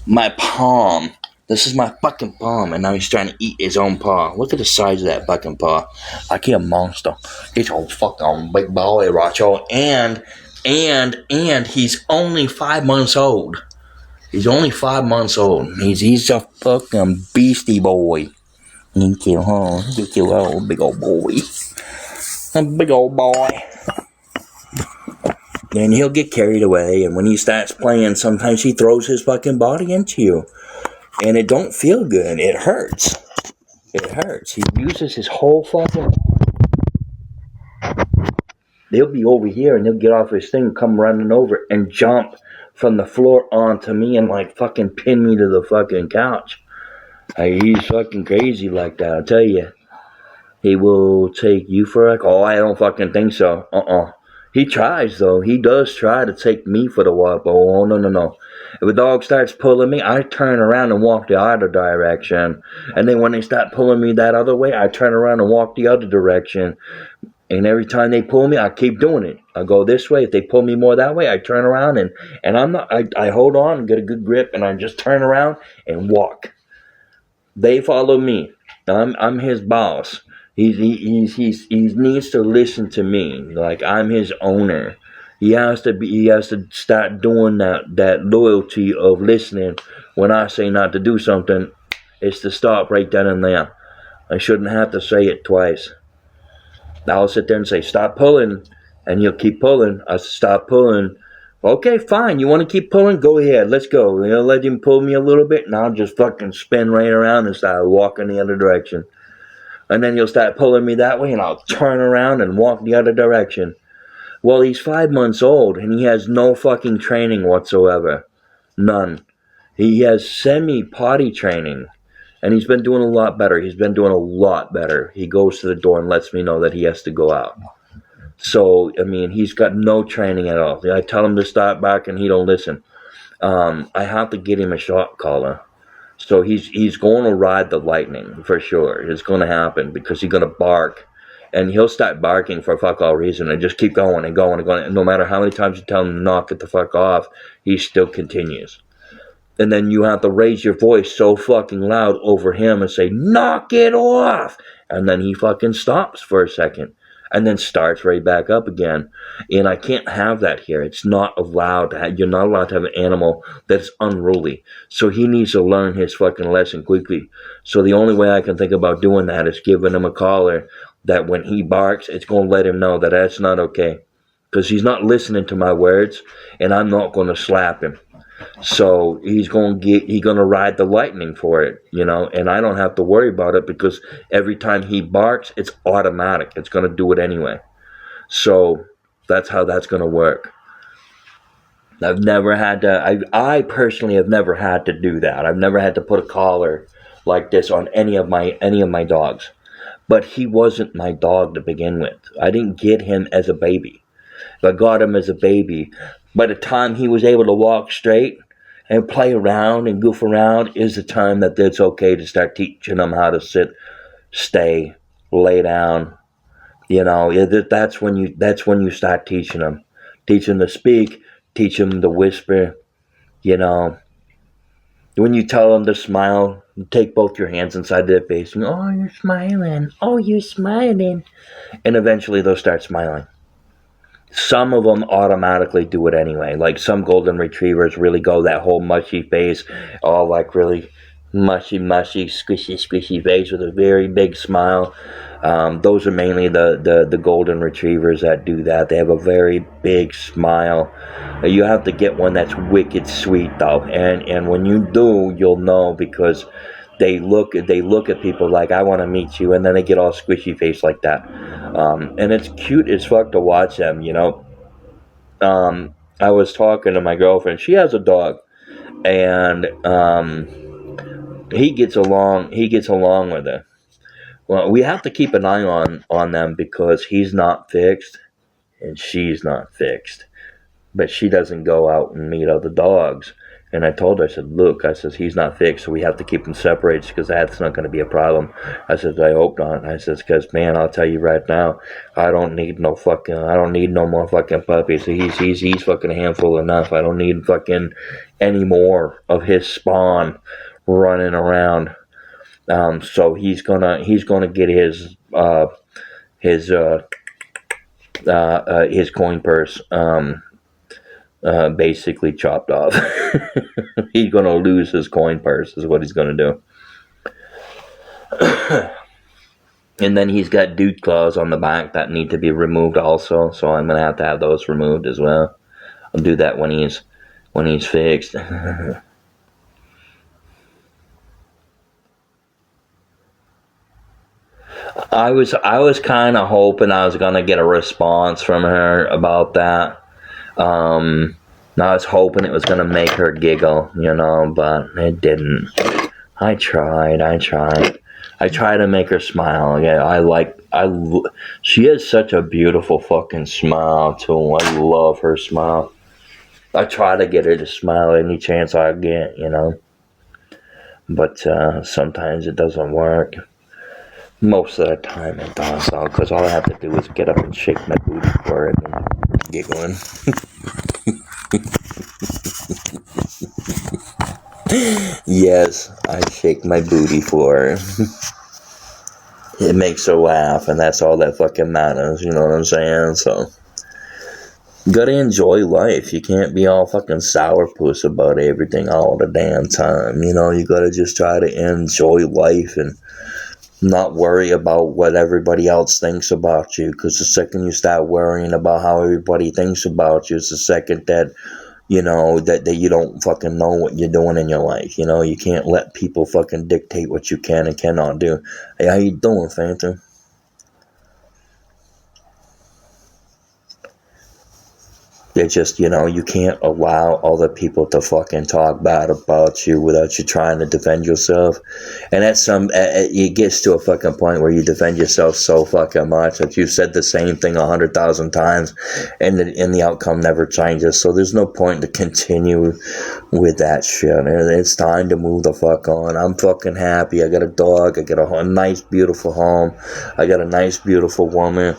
my palm. This is my fucking palm, and now he's trying to eat his own paw. Look at the size of that fucking paw. Like he's a monster. He's a fucking big boy, Racho. And he's only 5 months old. He's only 5 months old. He's a fucking beastie boy. Thank you, huh? Thank you, oh, big old boy. A big old boy. And he'll get carried away, and when he starts playing, sometimes he throws his fucking body into you. And it don't feel good. It hurts. It hurts. He uses his whole fucking... They'll be over here, and he'll get off his thing, come running over, and jump from the floor onto me and like fucking pin me to the fucking couch. He's fucking crazy like that, I'll tell you. He will take you for a... Oh, I don't fucking think so. He tries, though. He does try to take me for the walk. Oh, no. If a dog starts pulling me, I turn around and walk the other direction. And then when they start pulling me that other way, I turn around and walk the other direction. And every time they pull me, I keep doing it. I go this way. If they pull me more that way, I turn around and I'm not. I hold on and get a good grip, and I just turn around and walk. They follow me. I'm his boss. He needs to listen to me. Like I'm his owner. He has to start doing that loyalty of listening. When I say not to do something, it's to stop right then and there. I shouldn't have to say it twice. I'll sit there and say, stop pulling, and he'll keep pulling. I stop pulling. Okay, fine. You want to keep pulling? Go ahead. Let's go. Let him pull me a little bit, and I'll just fucking spin right around and start walking the other direction. And then he'll start pulling me that way, and I'll turn around and walk the other direction. Well, he's 5 months old, and he has no fucking training whatsoever. None. He has semi-potty training, and he's been doing a lot better. He goes to the door and lets me know that he has to go out. So, I mean, he's got no training at all. I tell him to stop barking, he don't listen. I have to get him a shot collar. So he's going to ride the lightning, for sure. It's going to happen, because he's going to bark. And he'll start barking for fuck all reason and just keep going and going and going. And no matter how many times you tell him to knock it the fuck off, he still continues. And then you have to raise your voice so fucking loud over him and say, knock it off! And then he fucking stops for a second. And then starts right back up again. And I can't have that here. It's not allowed. You're not allowed to have an animal that's unruly. So he needs to learn his fucking lesson quickly. So the only way I can think about doing that is giving him a collar that when he barks, it's going to let him know that that's not okay. Because he's not listening to my words, and I'm not going to slap him. So he's going to ride the lightning for it, you know, and I don't have to worry about it, because every time he barks, it's automatic. It's going to do it anyway. So that's how that's going to work. I've never had to, I personally have never had to do that. I've never had to put a collar like this on any of my dogs. But he wasn't my dog to begin with. I didn't get him as a baby. If I got him as a baby, by the time he was able to walk straight and play around and goof around is the time that it's okay to start teaching him how to sit, stay, lay down. You know, that's when you start teaching him. Teach him to speak, teach him to whisper, you know. When you tell them to smile, take both your hands inside their face and, oh, you're smiling. Oh, you're smiling. And eventually they'll start smiling. Some of them automatically do it anyway. Like some golden retrievers really go that whole mushy face, all like really mushy, squishy face with a very big smile. Those are mainly the golden retrievers that do that. They have a very big smile. You have to get one that's wicked sweet though, and when you do, you'll know, because they look at people like, I want to meet you, and then they get all squishy face like that. And it's cute as fuck to watch them, you know. I was talking to my girlfriend. She has a dog, and he gets along with her. Well, we have to keep an eye on them, because he's not fixed and she's not fixed. But she doesn't go out and meet other dogs. And I told her, I said, look, I said, he's not fixed, so we have to keep him separated, because that's not going to be a problem. I said, I hope not. I said, because, man, I'll tell you right now, I don't need no more fucking puppies. He's fucking a handful enough. I don't need fucking any more of his spawn running around. So he's gonna get his coin purse basically chopped off. He's gonna lose his coin purse is what he's gonna do. And then he's got dude claws on the back that need to be removed also, so I'm gonna have to have those removed as well. I'll do that when he's fixed. I was kind of hoping I was gonna get a response from her about that. I was hoping it was gonna make her giggle, you know, but it didn't. I tried to make her smile. Yeah, she has such a beautiful fucking smile too. I love her smile. I try to get her to smile any chance I get, you know. But sometimes it doesn't work. Most of the time it does, though, because all I have to do is get up and shake my booty for it and giggling. Yes, I shake my booty for her. It makes her laugh, and that's all that fucking matters, you know what I'm saying? So, you gotta enjoy life. You can't be all fucking sourpuss about everything all the damn time, you know? You gotta just try to enjoy life and not worry about what everybody else thinks about you, because the second you start worrying about how everybody thinks about you, it's the second that that you don't fucking know what you're doing in your life. You can't let people fucking dictate what you can and cannot do. Hey, how you doing, Phantom? It's just, you can't allow other people to fucking talk bad about you without you trying to defend yourself. And it gets to a fucking point where you defend yourself so fucking much that you've said the same thing 100,000 times and the outcome never changes. So there's no point to continue with that shit. It's time to move the fuck on. I'm fucking happy. I got a dog. I got a nice, beautiful home. I got a nice, beautiful woman,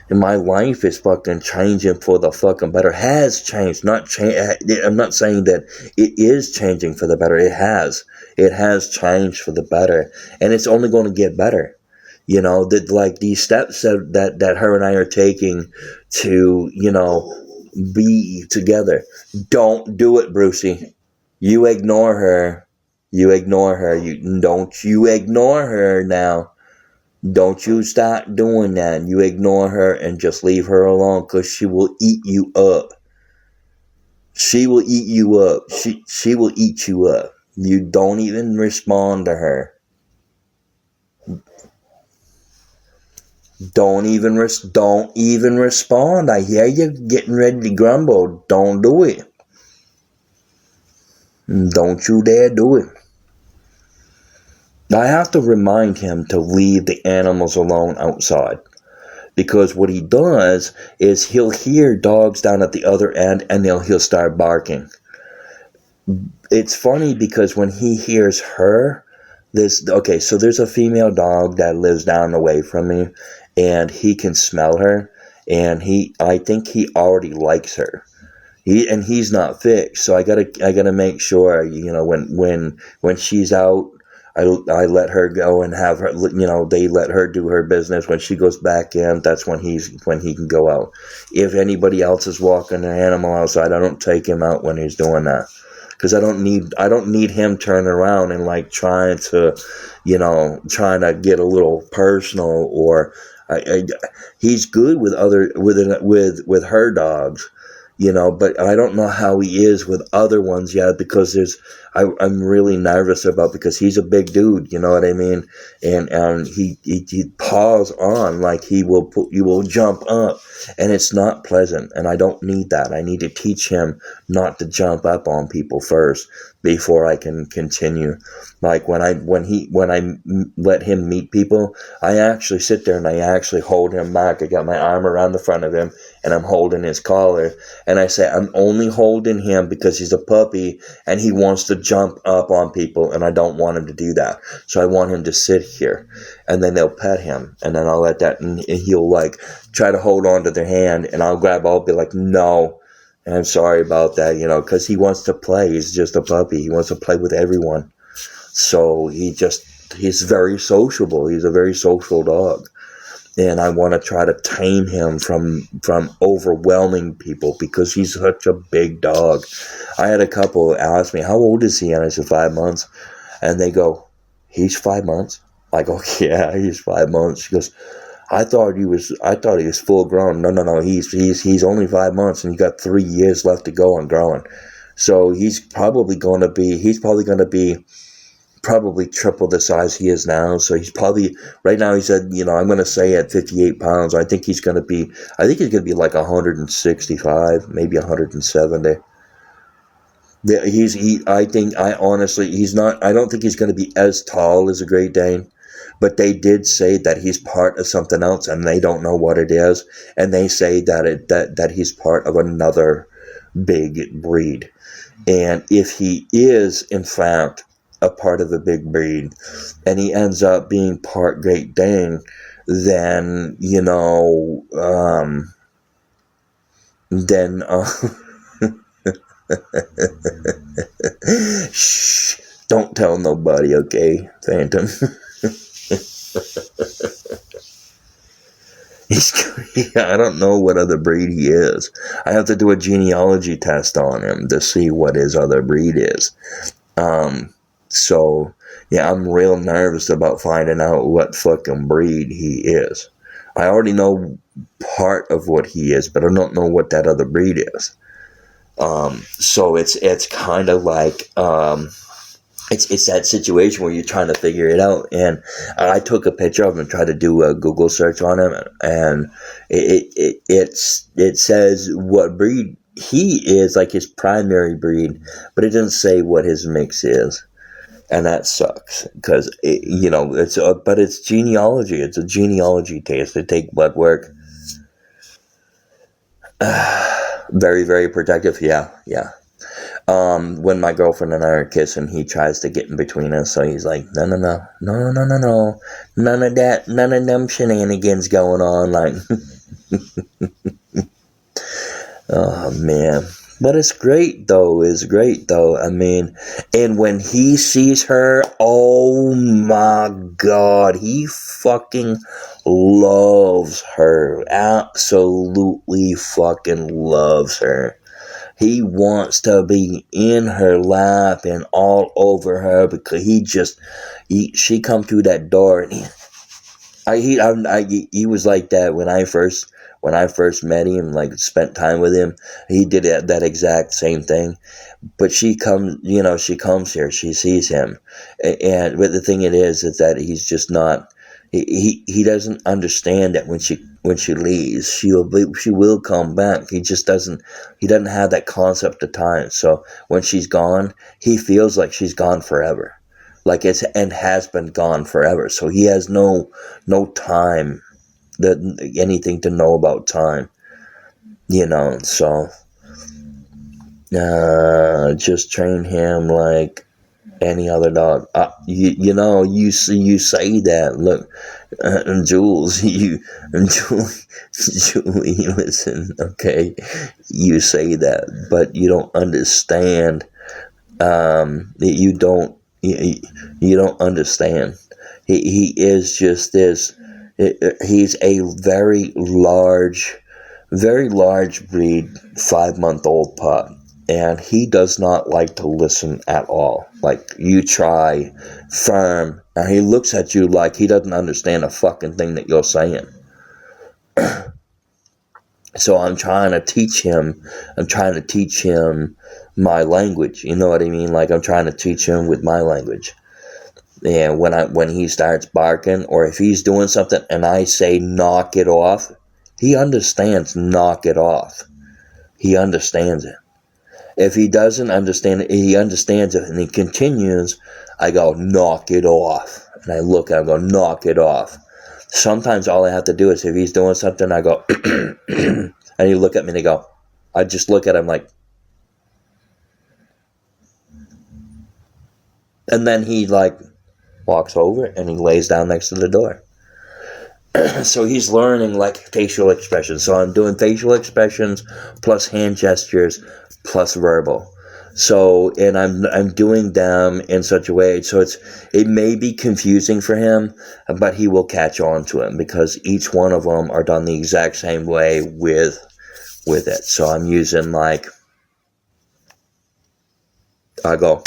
And my life is fucking changing for the fucking better. Has changed, not change. I'm not saying that it is changing for the better. It has changed for the better, and it's only going to get better. That like these steps that her and I are taking to be together. Don't do it, Brucey. You ignore her. You ignore her now. Don't you start doing that. You ignore her and just leave her alone, because she will eat you up. She will eat you up. She will eat you up. You don't even respond to her. Don't even respond. I hear you getting ready to grumble. Don't do it. Don't you dare do it. I have to remind him to leave the animals alone outside, because what he does is he'll hear dogs down at the other end and he'll start barking. It's funny because when he hears her, so there's a female dog that lives down the way from me, and he can smell her, and I think he already likes her. He's not fixed, so I gotta make sure, when she's out, I let her go and have her, they let her do her business. When she goes back in, that's when he can go out. If anybody else is walking an animal outside, I don't take him out when he's doing that, because I don't need him turning around and like trying to get a little personal, or he's good with her dogs. But I don't know how he is with other ones yet, because I'm really nervous because he's a big dude, you know what I mean? And he paws on, like you will jump up, and it's not pleasant, and I don't need that. I need to teach him not to jump up on people first before I can continue. Like when I let him meet people, I actually sit there and I actually hold him back. I got my arm around the front of him and I'm holding his collar, and I say, I'm only holding him because he's a puppy and he wants to jump up on people, and I don't want him to do that. So I want him to sit here, and then they'll pet him, and then I'll let that, and he'll like try to hold on to their hand, and I'll be like, no, and I'm sorry about that, because he wants to play. He's just a puppy. He wants to play with everyone. So he's very sociable. He's a very social dog. And I want to try to tame him from overwhelming people, because he's such a big dog. I had a couple ask me, how old is he? And I said, 5 months. And they go, he's 5 months? I go, yeah, he's 5 months. She goes, I thought he was full grown. No, he's only 5 months, and you got 3 years left to go on growing. So he's probably going to be probably triple the size he is now. So he's probably, right now he said, I'm going to say at 58 pounds, I think he's going to be like 165, maybe 170. I don't think he's going to be as tall as a Great Dane, but they did say that he's part of something else, and they don't know what it is. And they say that he's part of another big breed. And if he is, in fact, a part of a big breed, and he ends up being part Great Dane, then shh, don't tell nobody, okay, Phantom? I don't know what other breed he is. I have to do a genealogy test on him to see what his other breed is. So, yeah, I'm real nervous about finding out what fucking breed he is. I already know part of what he is, but I don't know what that other breed is. So it's kind of like it's that situation where you're trying to figure it out. And I took a picture of him and tried to do a Google search on him, and it says what breed he is, like his primary breed, but it doesn't say what his mix is. And that sucks because but it's genealogy. It's a genealogy test. They take blood work. Very, very protective. Yeah. When my girlfriend and I are kissing, he tries to get in between us. So he's like, no, none of that, none of them shenanigans going on. Like, oh man. But it's great though. I mean, and when he sees her, oh my God, he fucking loves her. Absolutely fucking loves her. He wants to be in her lap and all over her because she come through that door and he was like that when I first met him, like spent time with him. He did that exact same thing. But she comes here, she sees him, but the thing is that he's just not. He doesn't understand that when she leaves, she will come back. He doesn't have that concept of time. So when she's gone, he feels like she's gone forever. Like and has been gone forever. So he has no time, anything to know about time, so just train him like any other dog. You say that. Look, Jules, Julie, listen, okay, you say that, but you don't understand. You don't understand. He is just this. He's a very large breed, 5-month-old pup, and he does not like to listen at all. Like, you try firm, and he looks at you like he doesn't understand a fucking thing that you're saying. So I'm trying to teach him my language. You know what I mean? Like, I'm trying to teach him with my language. And when he starts barking, or if he's doing something and I say knock it off, he understands knock it off. He understands it. If he doesn't understand it, he understands it and he continues, I go, knock it off. And I look at him and go, knock it off. Sometimes all I have to do is, if he's doing something, I go, and he look at me and he go, I just look at him like, and then he like walks over and he lays down next to the door. So he's learning like facial expressions. So I'm doing facial expressions plus hand gestures plus verbal. So, and I'm doing them in such a way so it may be confusing for him, but he will catch on to it because each one of them are done the exact same way with it. So I'm using like, he'll go,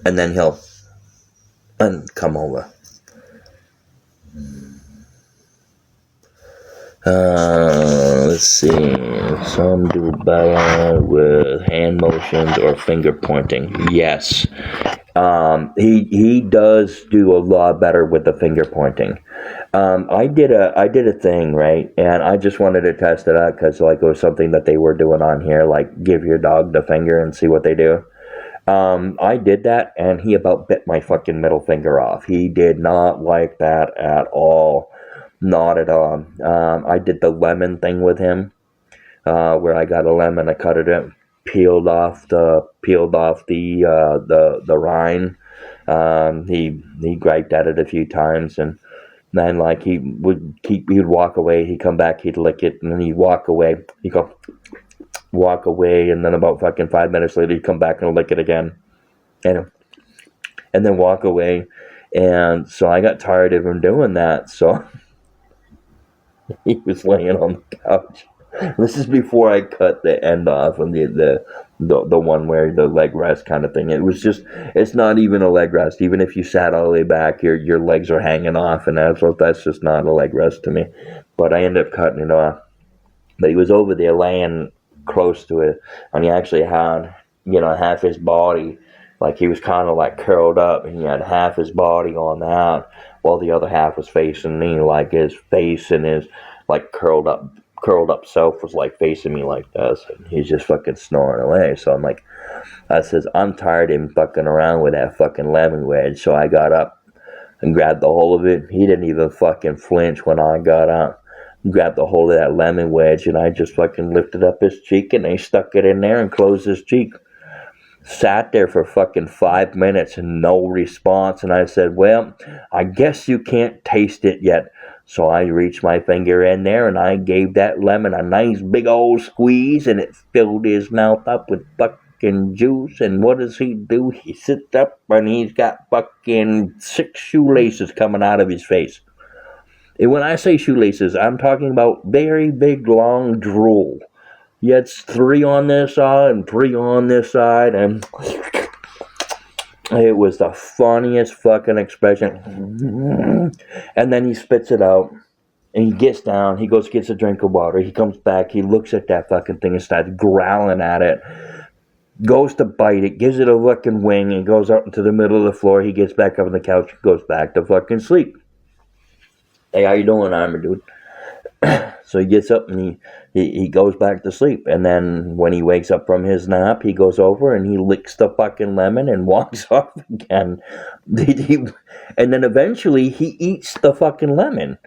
and then he'll come over. Let's see. Some do better with hand motions or finger pointing. Yes. He does do a lot better with the finger pointing. I did a thing, right? And I just wanted to test it out because like it was something that they were doing on here, like give your dog the finger and see what they do. I did that and he about bit my fucking middle finger off. He did not like that at all. Not at all. I did the lemon thing with him, where I got a lemon, I cut it up, peeled off the rind. He griped at it a few times, and then like he'd walk away, he'd come back, he'd lick it, and then he'd walk away. He'd go walk away, and then about fucking 5 minutes later, he'd come back and lick it again, and then walk away. And so I got tired of him doing that, so he was laying on the couch This is before I cut the end off on the one where the leg rest kind of thing. It was just, it's not even a leg rest. Even if you sat all the way back, your legs are hanging off, and that's just not a leg rest to me. But I ended up cutting it off. But he was over there laying close to it, and he actually had, half his body, like he was kind of like curled up, and he had half his body on that, while the other half was facing me, like his face and his like curled up self was like facing me like this, and he's just fucking snoring away. So I'm like, I says, I'm tired of him fucking around with that fucking lemon wedge. So I got up and grabbed the whole of it. He didn't even fucking flinch when I got up, grabbed the whole of that lemon wedge, and I just fucking lifted up his cheek, and they stuck it in there and closed his cheek. Sat there for fucking 5 minutes and no response, and I said, well, I guess you can't taste it yet. So I reached my finger in there, and I gave that lemon a nice big old squeeze, and it filled his mouth up with fucking juice. And what does he do? He sits up, and he's got fucking 6 shoelaces coming out of his face. And when I say shoelaces, I'm talking about very big, long drool. He had 3 on this side and 3 on this side, and it was the funniest fucking expression. And then he spits it out, and he gets down, he goes gets a drink of water, he comes back, he looks at that fucking thing and starts growling at it, goes to bite it, gives it a fucking wing, and goes out into the middle of the floor. He gets back up on the couch and goes back to fucking sleep. Hey, how you doing, Armor Dude? So he gets up and he goes back to sleep. And then when he wakes up from his nap, he goes over and he licks the fucking lemon and walks off again. And then eventually he eats the fucking lemon.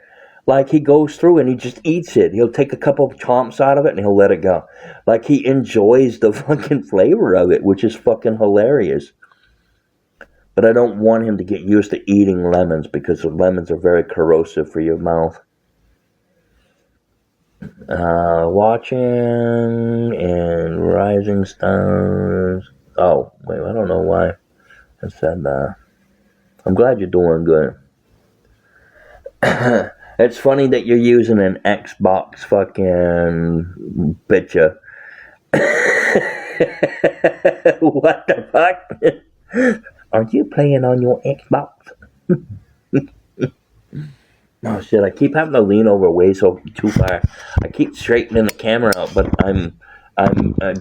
Like he goes through and he just eats it. He'll take a couple of chomps out of it and he'll let it go. Like he enjoys the fucking flavor of it, which is fucking hilarious. But I don't want him to get used to eating lemons, because the lemons are very corrosive for your mouth. Watching and Rising Stars. Oh, wait, I don't know why I said that. I'm glad you're doing good. It's funny that you're using an Xbox fucking picture. What the fuck? Are you playing on your Xbox? Oh shit, I keep having to lean over way too far. I keep straightening the camera out, but I'm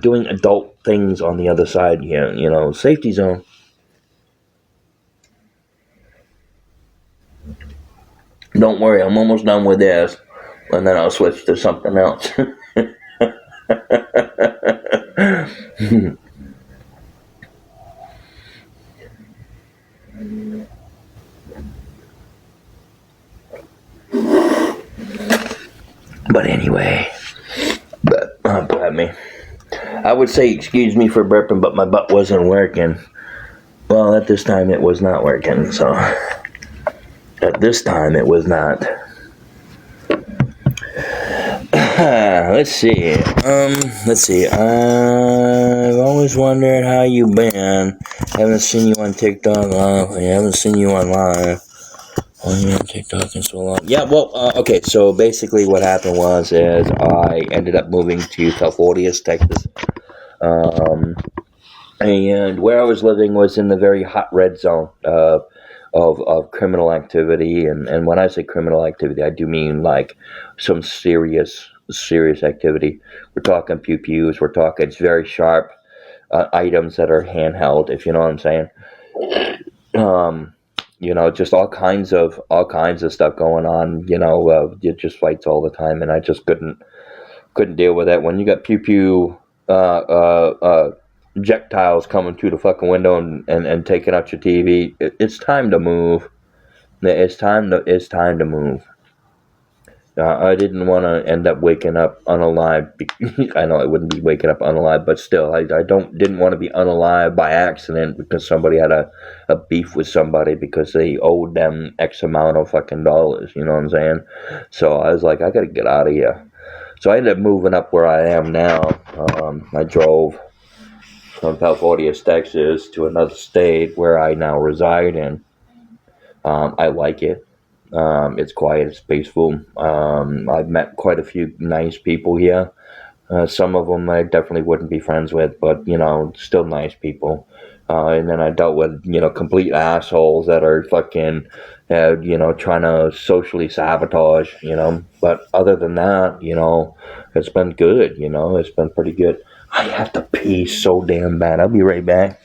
doing adult things on the other side here, safety zone. Don't worry, I'm almost done with this, and then I'll switch to something else. But anyway, pardon me. I would say excuse me for burping, but my butt wasn't working. Well, at this time it was not working, so at this time it was not. Let's see. I've always wondered how you been. Haven't seen you on TikTok. I haven't seen you online. Oh, yeah, TikTok and so long. Yeah, well, okay, so basically what happened is I ended up moving to Falfurrias, Texas. And where I was living was in the very hot red zone of criminal activity. And when I say criminal activity, I do mean like some serious activity. We're talking pew-pews. We're talking very sharp items that are handheld, if you know what I'm saying. Just all kinds of stuff going on. Just fights all the time, and I just couldn't deal with that. When you got pew projectiles coming through the fucking window and taking out your TV, it's time to move. It's time to move. I didn't want to end up waking up unalive. I know I wouldn't be waking up unalive, but still, I didn't want to be unalive by accident because somebody had a beef with somebody because they owed them X amount of fucking dollars. You know what I'm saying? So I was like, I gotta get out of here. So I ended up moving up where I am now. I drove from Falfurrias, Texas, to another state where I now reside in. I like it. It's quiet, it's peaceful. I've met quite a few nice people here. Some of them I definitely wouldn't be friends with, but still nice people. And then I dealt with complete assholes that are fucking trying to socially sabotage. But other than that, it's been good. It's been pretty good. I have to pee so damn bad. I'll be right back.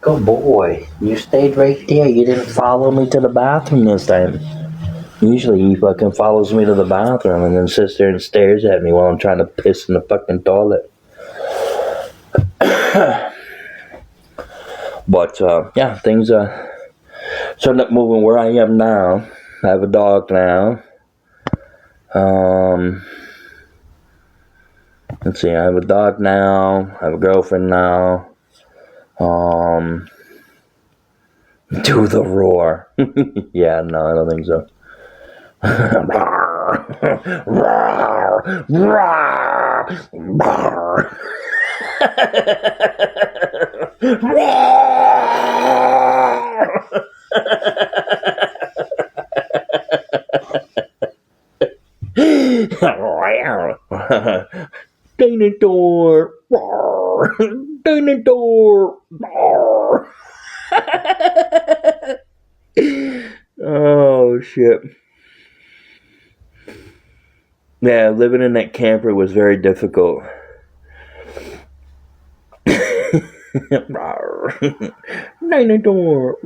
Good boy. You stayed right there. You didn't follow me to the bathroom this time. Usually he fucking follows me to the bathroom and then sits there and stares at me while I'm trying to piss in the fucking toilet. But, yeah, things are starting up moving where I am now. I have a dog now. Let's see, I have a dog now. I have a girlfriend now. Do the roar. Yeah, no, I don't think so. Dinosaur. Dinosaur. Oh shit. Yeah, living in that camper was very difficult. Dinosaur.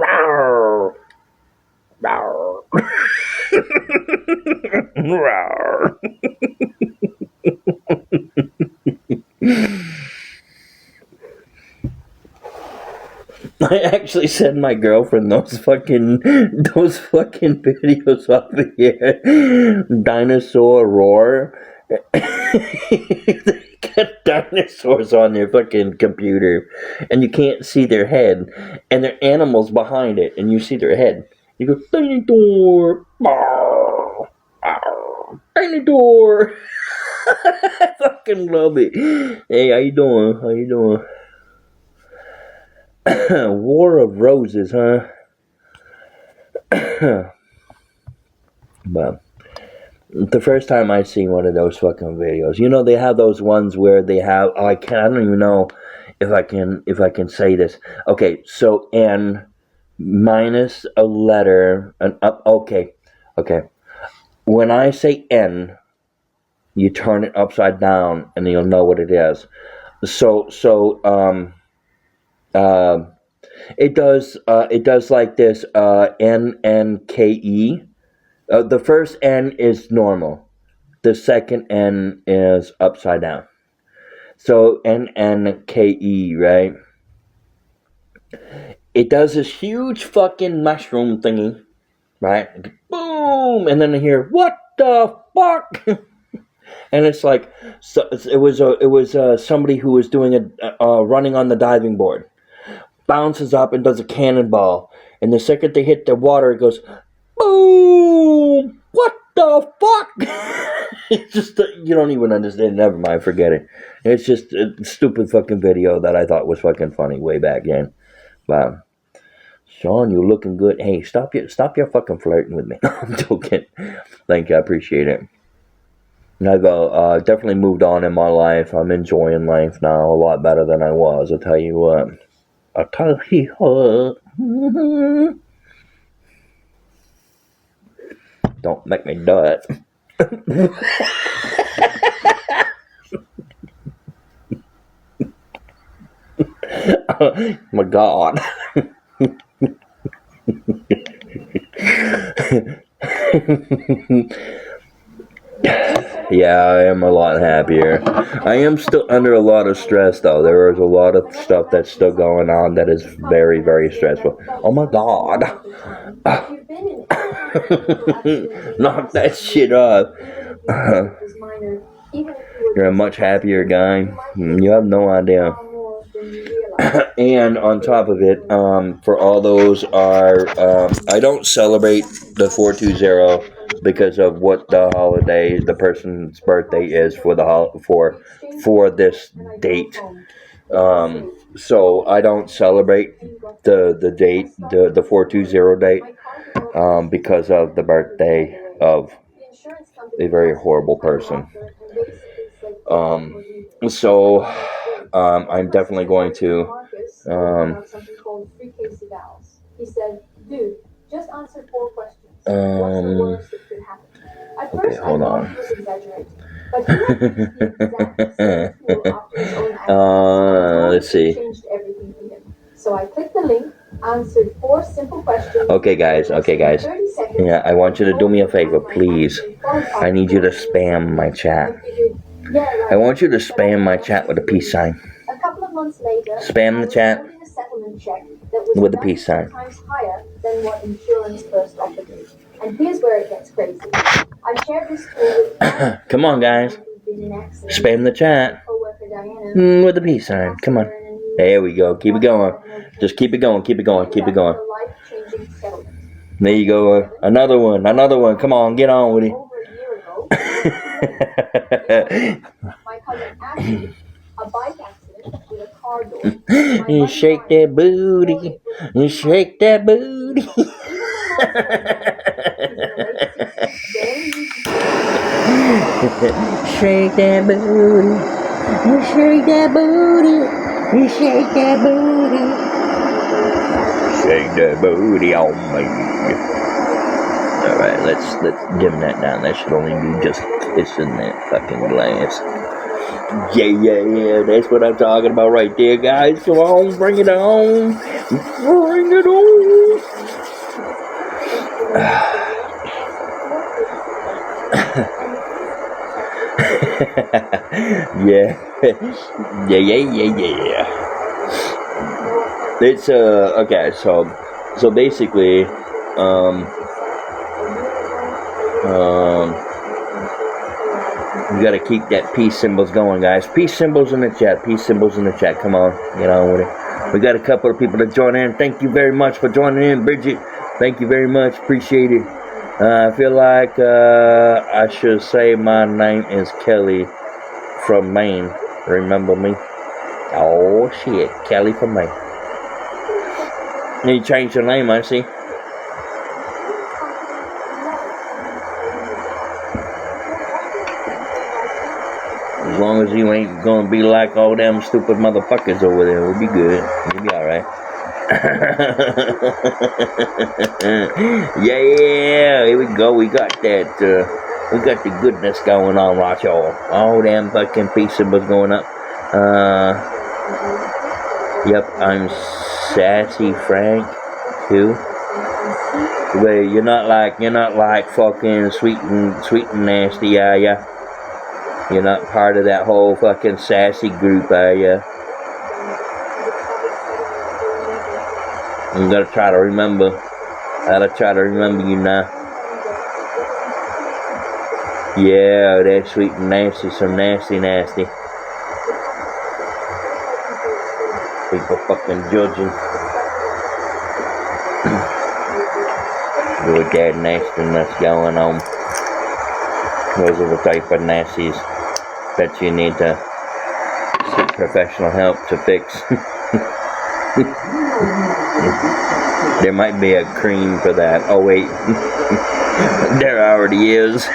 I actually sent my girlfriend those fucking videos up here. Dinosaur roar. They got dinosaurs on their fucking computer, and you can't see their head, and there are animals behind it, and you see their head. You go dinosaur, dinosaur. I fucking love it. Hey, how you doing? How you doing? War of Roses, huh? But the first time I seen one of those fucking videos, they have those ones where they have. I don't even know if I can say this. Okay, so N minus a letter, an up. Okay. When I say N, you turn it upside down, and you'll know what it is. It does like this, NNKE. The first N is normal. The second N is upside down. So NNKE, right? It does this huge fucking mushroom thingy, right? Boom! And then I hear, what the fuck? And it's like, so it was somebody who was doing running on the diving board. Bounces up and does a cannonball, and the second they hit the water, it goes boom. What the fuck? It's just you don't even understand. Never mind, forget it. It's just a stupid fucking video that I thought was fucking funny way back then. But Sean, you looking good. Hey, stop your fucking flirting with me. No, I'm joking. Thank you, I appreciate it. And I've definitely moved on in my life. I'm enjoying life now a lot better than I was. I'll tell you what. Don't make me do it. My God. Yeah, I am a lot happier. I am still under a lot of stress, though. There is a lot of stuff that's still going on that is very, very stressful. Oh my God. Knock that shit off. You're a much happier guy. You have no idea. And on top of it, for all those I don't celebrate the 420 because of what the holiday, the person's birthday is for this date. So I don't celebrate the date, the 420 date, because of the birthday of a very horrible person. So I'm definitely going to. He said, dude, just answer 4 questions. Okay, hold on. Let's see. So I clicked the link, answered 4 simple questions. Okay, guys. Yeah, I want you to do me a favor, please. I need you to spam my chat. I want you to spam my chat with a peace sign. A couple of months later, Spam the chat with the peace sign. Times higher than what insurance first offered me. And here's where it gets crazy. I shared this tool with Come on, guys. Spam the chat with the peace sign. Come on. There we go. Keep it going. Just keep it going. There you go. Another one. Come on, get on with it. My cousin Ashley, a bike accident with a car door. You shake that booty. You shake that booty. Shake that booty. You shake that booty. You shake that booty. Shake that booty on me. Alright, let's dim that down. That should only be just kissing that fucking glass. Yeah, that's what I'm talking about right there, guys. Come on, bring it on. Bring it on. Yeah. It's okay, so basically you gotta keep that peace symbols going, guys. Peace symbols in the chat. Come on, get on with it. We got a couple of people to join in. Thank you very much for joining in, Bridget. Thank you very much. Appreciate it. I feel like I should say my name is Kelly from Maine. Remember me? Oh shit, Kelly from Maine. You changed your name, I see. As long as you ain't gonna be like all them stupid motherfuckers over there, we'll be good. We'll be alright. Yeah, here we go. We got that. We got the goodness going on, right, y'all. All them fucking peace symbols going up. Yep, I'm Sassy Frank too. Wait, you're not like fucking sweet and nasty, are ya? You're not part of that whole fucking sassy group, are ya? I'm gonna try to remember. You now. Yeah, that's sweet and nasty, some nasty. People fucking judging. With that nastiness going on. Those are the type of nasties that you need to seek professional help to fix. There might be a cream for that. Oh wait, there already is.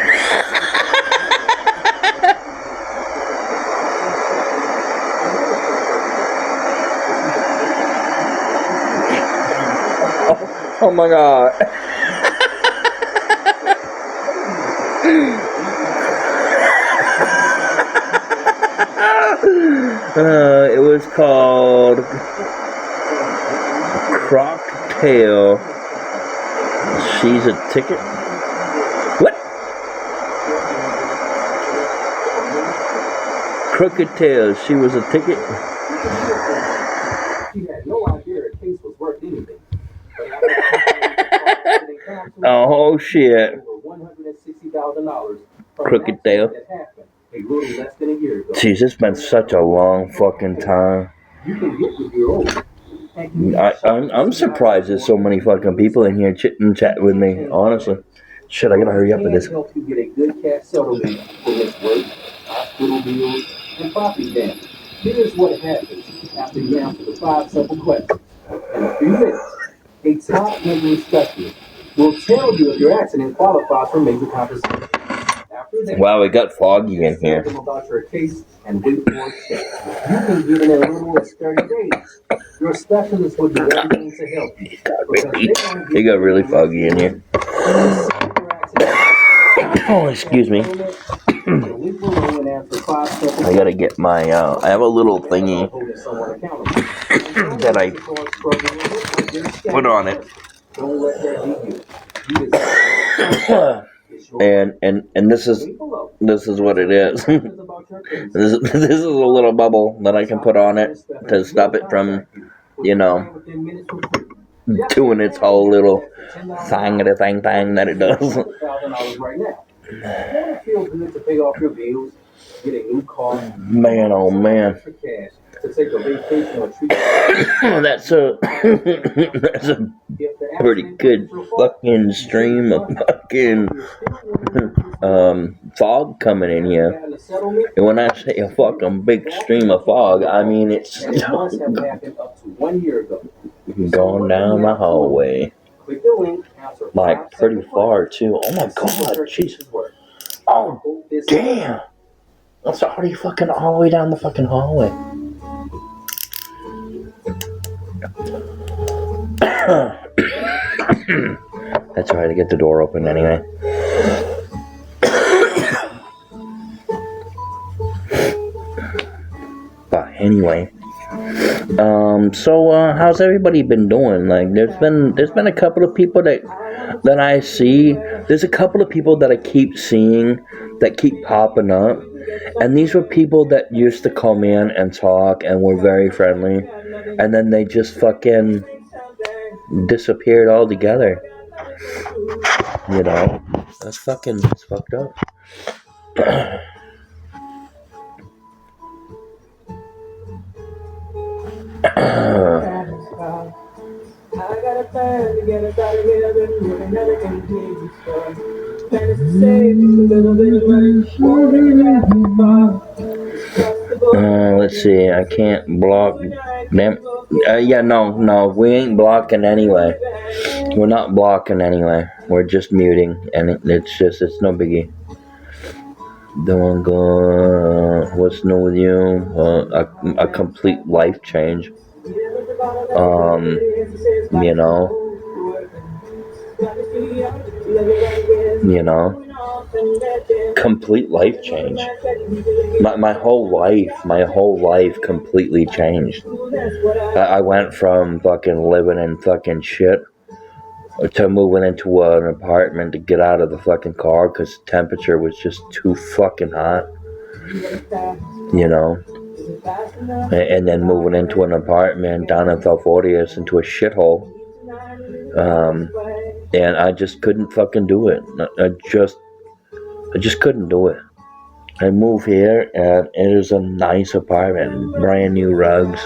Oh my God. It was called Crocktail. She's a ticket. What? Crooked Tail. She was a ticket. She had no idea her case was worth anything. Oh shit. Over $160,000 from Crooked an accident Tail. that happened a little less than a year ago. Jeez, it's been such a long fucking time. You can get with your own. I'm surprised there's so many fucking people in here chit and chat with me, honestly. Shit, I gotta hurry up with this. Help you get a good cash settlement for this work, hospital bills, and property damage. Here's what happens after you answer the 5 simple questions. In a few minutes, a top legal specialist will tell you if your accident qualifies for major compensation. After that, Wow, it got foggy in here. tell them about your case and wait for a check. You can get in as little as 30 days. Your specialist will do everything to help you. It got really foggy in here. Oh, excuse me. I gotta get my, I have a little thingy that I put on it. And this is what it is. this is a little bubble that I can put on it to stop it from, you know, doing its whole little thing that it does. Man, oh man. That's a that's a pretty good fucking stream of fucking fog coming in here. And when I say a fucking big stream of fog, I mean it's going down the hallway. Like pretty far too. Oh my god, jeez. Oh damn. That's already fucking all the way down the fucking hallway. That's alright, I get the door open anyway. But anyway. So how's everybody been doing? Like there's been a couple of people that I see. There's a couple of people that I keep seeing that keep popping up. And these were people that used to come in and talk and were very friendly. And then they just fucking disappeared altogether. You know? That's fucked up. I got a plan to get us out of here, but really never can keep it stuck. Plan is to save just a little bit of money. Let's see, I can't block them. Yeah, no, we ain't blocking anyway. We're not blocking anyway. We're just muting, and it's no biggie. Doing good. What's new with you? A complete life change. You know, complete life change. My whole life completely changed. I went from fucking living in fucking shit to moving into an apartment to get out of the fucking car because the temperature was just too fucking hot. You know. And then moving into an apartment down in Falfordius into a shithole. And I just couldn't fucking do it. I just couldn't do it. I moved here and it is a nice apartment, brand new rugs.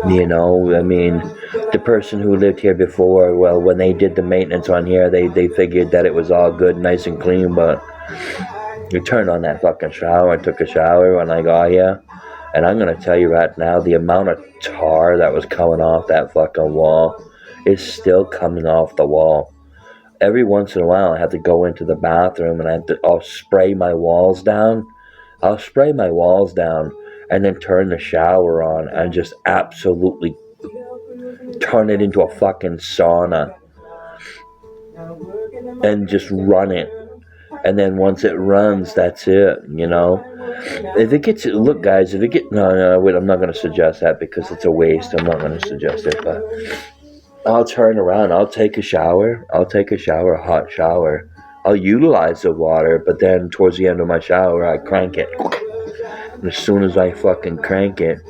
You know, I mean, the person who lived here before, well, when they did the maintenance on here, they figured that it was all good, nice and clean, but you turned on that fucking shower, I took a shower when I got here, and I'm gonna tell you right now, the amount of tar that was coming off that fucking wall is still coming off the wall. Every once in a while, I have to go into the bathroom and I'll spray my walls down. I'll spray my walls down and then turn the shower on and just absolutely turn it into a fucking sauna and just run it. And then once it runs, that's it, you know. If it gets, look, guys, if it get, no, wait, I'm not going to suggest that because it's a waste. I'm not going to suggest it, but I'll turn around. I'll take a shower, a hot shower. I'll utilize the water, but then towards the end of my shower, I crank it. And as soon as I fucking crank it,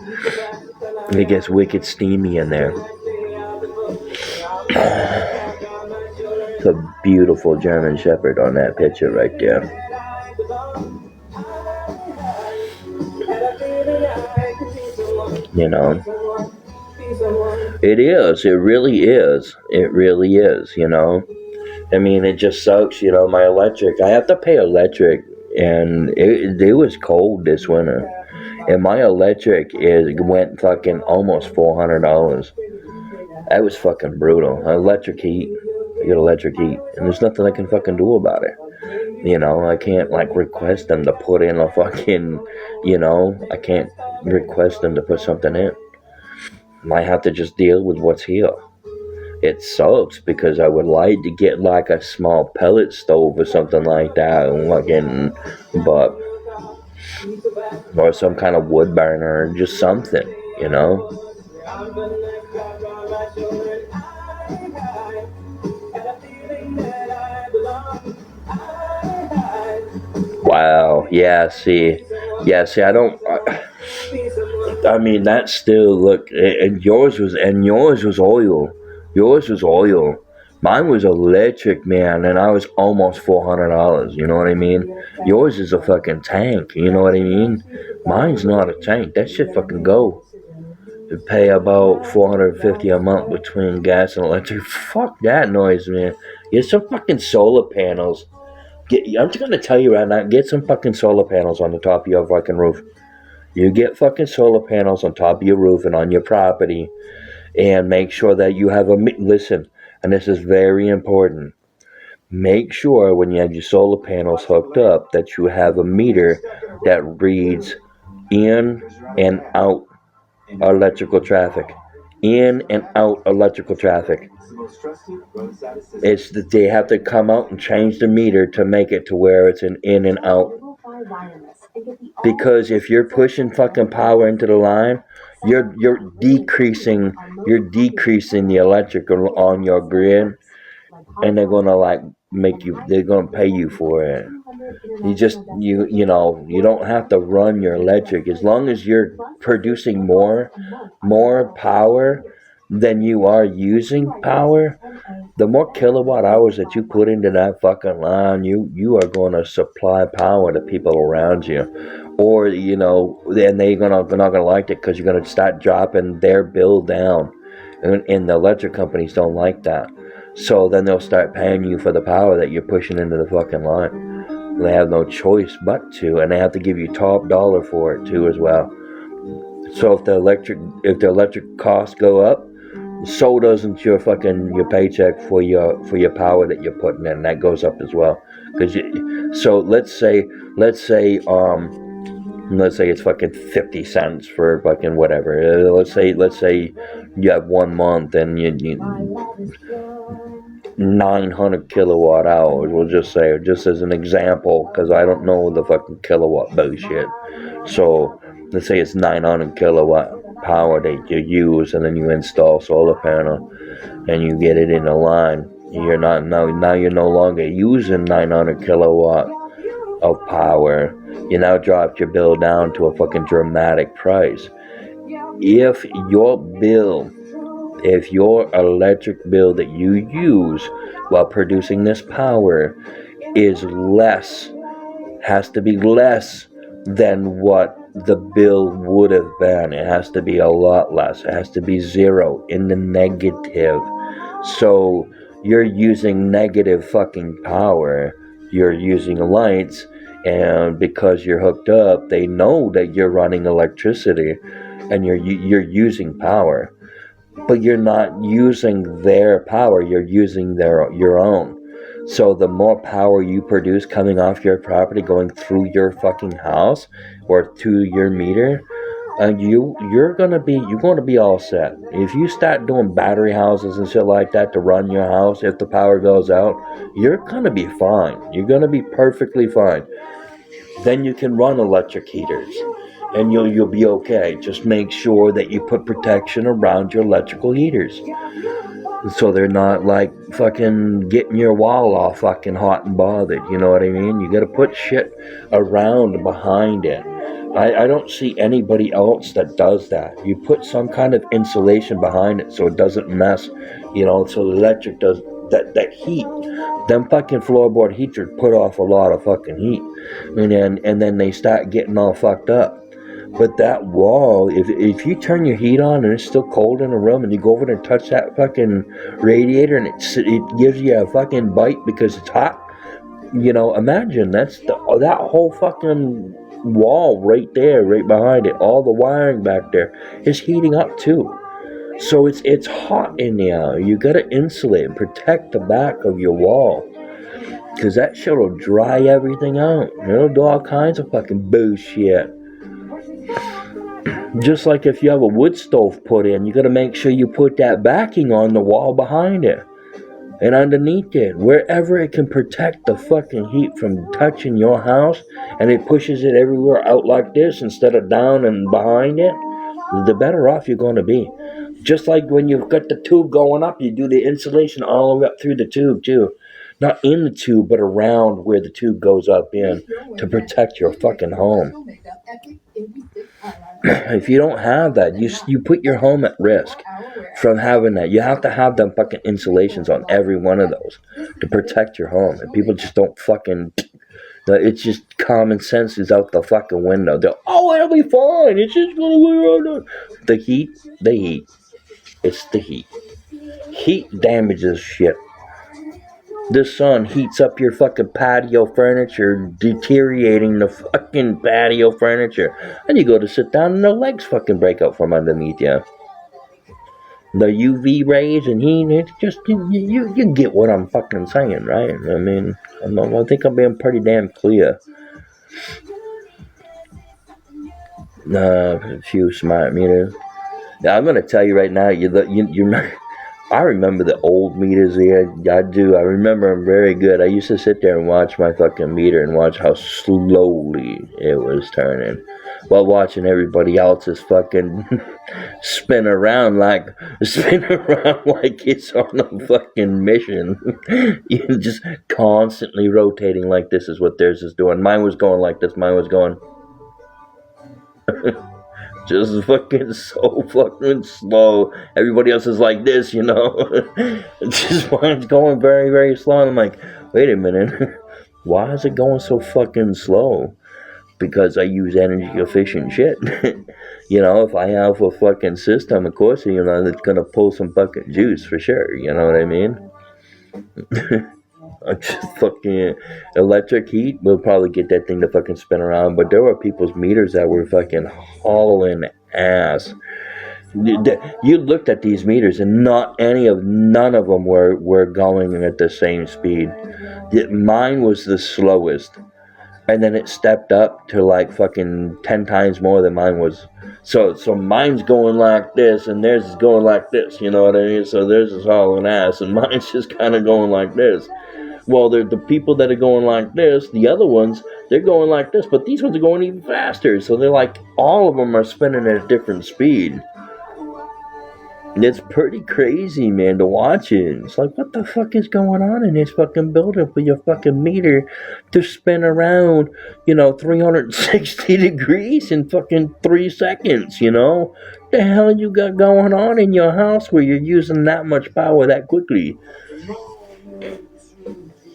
it gets wicked steamy in there. It's a beautiful German Shepherd on that picture right there. You know, it is. It really is. It really is. You know, I mean, it just sucks. You know, my electric. I have to pay electric, and it was cold this winter, and my electric went fucking almost $400. That was fucking brutal. Electric heat. I get electric heat, and there's nothing I can fucking do about it. You know, I can't like request them to put in a fucking, you know, I can't request them to put something in. I have to just deal with what's here. It sucks because I would like to get like a small pellet stove or something like that, but or some kind of wood burner, just something, you know. Wow. Yeah. See. I mean, that still look. And yours was oil. Yours was oil. Mine was electric, man, and I was almost $400. You know what I mean? Yours is a fucking tank. You know what I mean? Mine's not a tank. That shit fucking go. You pay about $450 a month between gas and electric. Fuck that noise, man. Get some fucking solar panels. I'm just gonna tell you right now, get some fucking solar panels on the top of your fucking roof. You get fucking solar panels on top of your roof and on your property, and make sure that you have listen, and this is very important. Make sure when you have your solar panels hooked up that you have a meter that reads in and out electrical traffic. In and out electrical traffic. It's that they have to come out and change the meter to make it to where it's an in and out. Because if you're pushing fucking power into the line, you're decreasing the electric on your grid, and they're gonna they're gonna pay you for it. You know, you don't have to run your electric as long as you're producing more power than you are using power. The more kilowatt hours that you put into that fucking line, you are going to supply power to people around you, or you know, then they're not gonna like it because you're gonna start dropping their bill down, and the electric companies don't like that. So then they'll start paying you for the power that you're pushing into the fucking line. They have no choice but to, and they have to give you top dollar for it too as well. So if the electric costs go up, so doesn't your paycheck for your power that you're putting in. That goes up as well. So let's say it's fucking 50 cents for fucking whatever. Let's say you have 1 month and you 900 kilowatt hours. We'll just say, just as an example, because I don't know the fucking kilowatt bullshit. So let's say it's 900 kilowatt power that you use, and then you install solar panel and you get it in the line. You're not now you're no longer using 900 kilowatt of power. You now dropped your bill down to a fucking dramatic price. If your electric bill that you use while producing this power has to be less than what the bill would have been. It has to be a lot less. It has to be zero, in the negative. So you're using negative fucking power. You're using lights, and because you're hooked up, they know that you're running electricity and you're using power. But you're not using their power, you're using your own. So the more power you produce coming off your property, going through your fucking house or to your meter, you're gonna be all set. If you start doing battery houses and shit like that to run your house, if the power goes out, you're gonna be fine. You're gonna be perfectly fine. then you can run electric heaters, and you'll be okay. Just make sure that you put protection around your electrical heaters, so they're not like fucking getting your wall all fucking hot and bothered. You know what I mean? You gotta put shit around behind it. I don't see anybody else that does that. You put some kind of insulation behind it so it doesn't mess, so the electric does that heat. Them fucking floorboard heaters put off a lot of fucking heat. And then they start getting all fucked up. But that wall, if you turn your heat on and it's still cold in a room and you go over there and touch that fucking radiator and it gives you a fucking bite because it's hot, imagine that whole fucking wall right there, right behind it, all the wiring back there is heating up too. So it's hot in there. You gotta insulate and protect the back of your wall, because that shit will dry everything out. It'll do all kinds of fucking bullshit. Just like if you have a wood stove put in, you gotta make sure you put that backing on the wall behind it and underneath it, wherever it can protect the fucking heat from touching your house, and it pushes it everywhere out like this instead of down and behind it, the better off you're going to be. Just like when you've got the tube going up, you do the insulation all the way up through the tube too. Not in the tube, but around where the tube goes up in, to protect your fucking home. If you don't have that, you put your home at risk from having that. You have to have them fucking insulations on every one of those to protect your home. And people just don't fucking... It's just common sense is out the fucking window. It'll be fine. It's just gonna go around. The heat. It's the heat. Heat damages shit. The sun heats up your fucking patio furniture, deteriorating the fucking patio furniture. And you go to sit down and the legs fucking break out from underneath you. The UV rays and heat, it's just, you get what I'm fucking saying, right? I mean, I think I'm being pretty damn clear. A few smart meters. Now, I'm going to tell you right now, I remember the old meters there. I do. I remember them very good. I used to sit there and watch my fucking meter and watch how slowly it was turning, while watching everybody else's fucking spin around like it's on a fucking mission. You're just constantly rotating like this is what theirs is doing. Mine was going like this. Mine was going just fucking so fucking slow. Everybody else is like this, Just mine's going very, very slow. And I'm like, wait a minute. Why is it going so fucking slow? Because I use energy efficient shit. If I have a fucking system, of course, that's gonna pull some fucking juice for sure. You know what I mean? Just fucking electric heat will probably get that thing to fucking spin around. But there were people's meters that were fucking hauling ass. You looked at these meters and none of them were going at the same speed. Mine was the slowest, and then it stepped up to like fucking 10 times more than mine was. So mine's going like this and theirs is going like this, you know what I mean? So theirs is hauling ass and mine's just kind of going like this. Well, the people that are going like this, the other ones, they're going like this, but these ones are going even faster. So they're like, all of them are spinning at a different speed. And it's pretty crazy, man, to watch it. It's like, what the fuck is going on in this fucking building for your fucking meter to spin around, 360 degrees in fucking 3 seconds, The hell you got going on in your house where you're using that much power that quickly?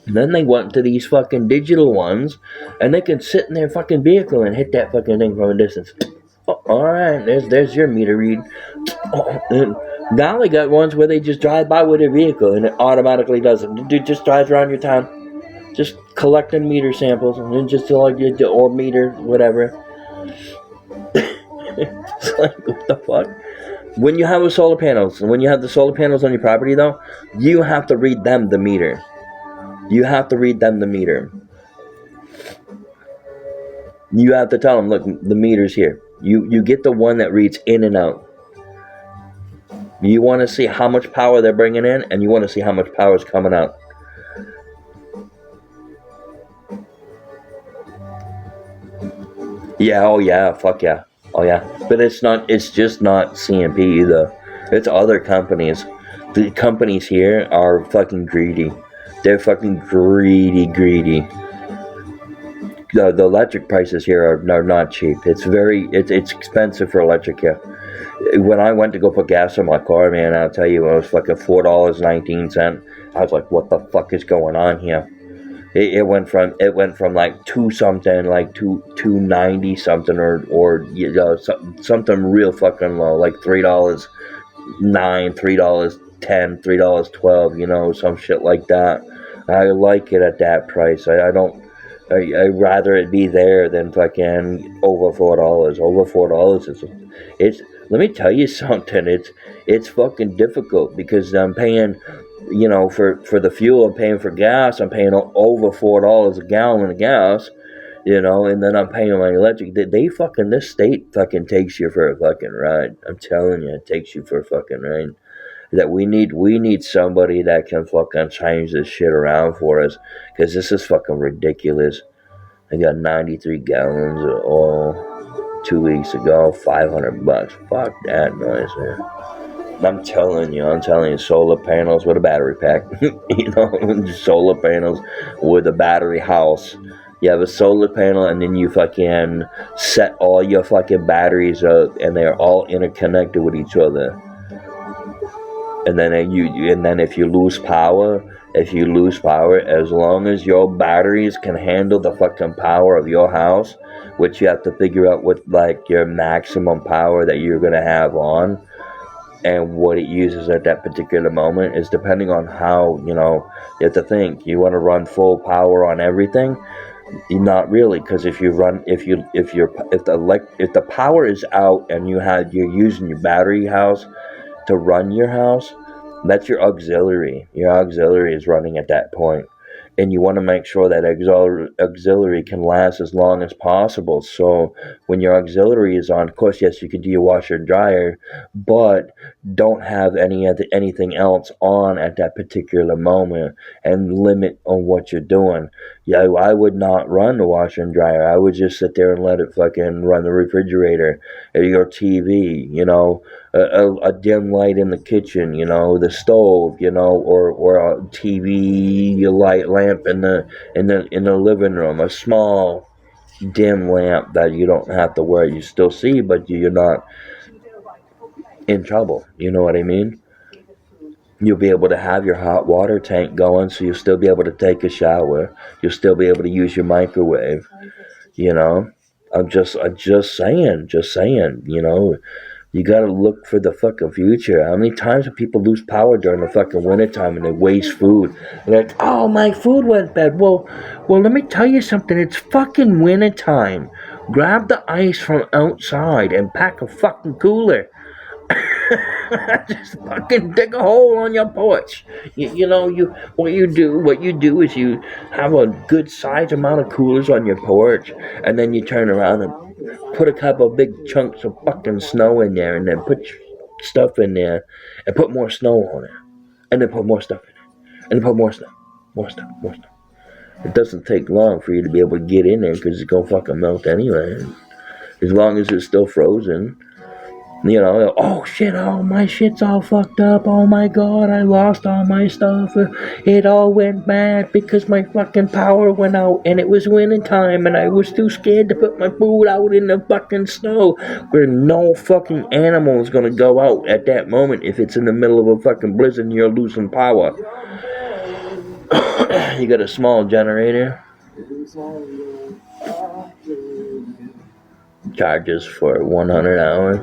And then they went to these fucking digital ones, and they can sit in their fucking vehicle and hit that fucking thing from a distance. Oh, alright, there's your meter read. And now they got ones where they just drive by with their vehicle and it automatically does it. Dude just drives around your town, just collecting meter samples, and then just like or meter, whatever. It's like, what the fuck? When you have the solar panels on your property though, you have to read them the meter. You have to read them the meter. You have to tell them, look, the meter's here. You get the one that reads in and out. You want to see how much power they're bringing in, and you want to see how much power is coming out. Yeah, oh yeah, fuck yeah. Oh yeah. But it's just not CMP either. It's other companies. The companies here are fucking greedy. They're fucking greedy. The electric prices here are not cheap. It's expensive for electric here. When I went to go put gas in my car, man, I'll tell you, it was fucking $4.19. I was like, what the fuck is going on here? It went from like two something, like $2.90 something, or you know, something real fucking low, like $3.09, $3.10, $3.12, you know, some shit like that. I like it at that price. I'd rather it be there than fucking over $4. Over $4 it's. Let me tell you something. It's fucking difficult because I'm paying, you know, for the fuel. I'm paying for gas. I'm paying over $4 a gallon of gas, you know, and then I'm paying my electric. This state fucking takes you for a fucking ride. I'm telling you, it takes you for a fucking ride. That we need somebody that can fucking change this shit around for us, because this is fucking ridiculous. I got 93 gallons of oil 2 weeks ago, $500. Fuck that noise, man. I'm telling you, solar panels with a battery pack. You know, solar panels with a battery house. You have a solar panel, and then you fucking set all your fucking batteries up, and they're all interconnected with each other. And then if you lose power, as long as your batteries can handle the fucking power of your house, which you have to figure out what like your maximum power that you're gonna have on, and what it uses at that particular moment is depending on how, you know, you have to think. You want to run full power on everything? Not really, because if the power is out and you're using your battery house to run your house, that's your auxiliary. Your auxiliary is running at that point. And you want to make sure that auxiliary can last as long as possible. So when your auxiliary is on, of course, yes, you can do your washer and dryer, but don't have anything else on at that particular moment, and limit on what you're doing. Yeah, I would not run the washer and dryer. I would just sit there and let it fucking run the refrigerator, or your TV, you know, a dim light in the kitchen, you know, the stove, you know, or a TV lamp in the living room, a small dim lamp that you don't have to wear. You still see, but you're not in trouble. You know what I mean? You'll be able to have your hot water tank going, so you'll still be able to take a shower. You'll still be able to use your microwave. You know, I'm just saying, you know, you gotta look for the fucking future. How many times do people lose power during the fucking wintertime and they waste food? They're like, oh, my food went bad. Well, let me tell you something. It's fucking wintertime. Grab the ice from outside and pack a fucking cooler. Just fucking dig a hole on your porch. You know, what you do is you have a good size amount of coolers on your porch, and then you turn around and put a couple of big chunks of fucking snow in there, and then put stuff in there, and put more snow on it, and then put more stuff in it, and then put more stuff. It doesn't take long for you to be able to get in there, because it's gonna fucking melt anyway, as long as it's still frozen. You know, oh shit, oh my shit's all fucked up, oh my god, I lost all my stuff, it all went bad because my fucking power went out, and it was winter time, and I was too scared to put my food out in the fucking snow, where no fucking animal is gonna go out at that moment if it's in the middle of a fucking blizzard and you're losing power. You got a small generator. Charges for 100 hours.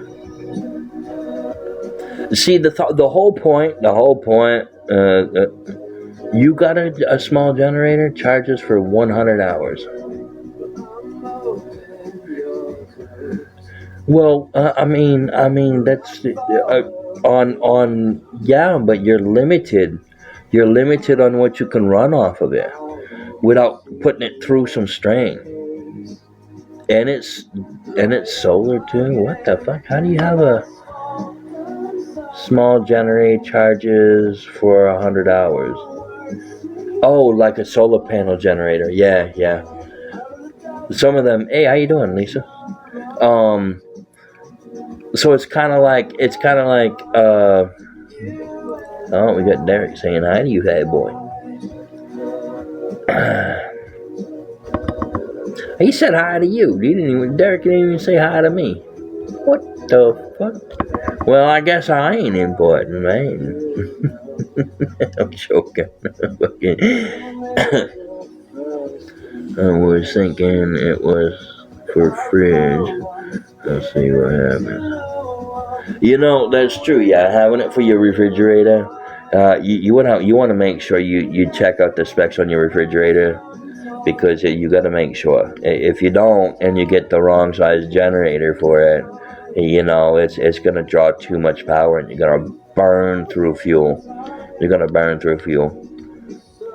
See, the whole point, you got a small generator, charges for 100 hours. Well, I mean, that's but you're limited. You're limited on what you can run off of it without putting it through some strain. And it's solar too. What the fuck? How do you have a small generator charges for 100 hours? Oh, like a solar panel generator. Yeah. Some of them. Hey, how you doing, Lisa? So it's kind of like oh, we got Derek saying hi to you, hey boy. He said hi to you. Derek didn't even say hi to me. What the fuck? Well, I guess I ain't important, man. I'm joking. I was thinking it was for fridge. Let's see what happens. You know, that's true. Yeah, having it for your refrigerator. You want to make sure you check out the specs on your refrigerator, because you got to make sure. If you don't and you get the wrong size generator for it, you know, it's gonna draw too much power and you're gonna burn through fuel. You're gonna burn through fuel,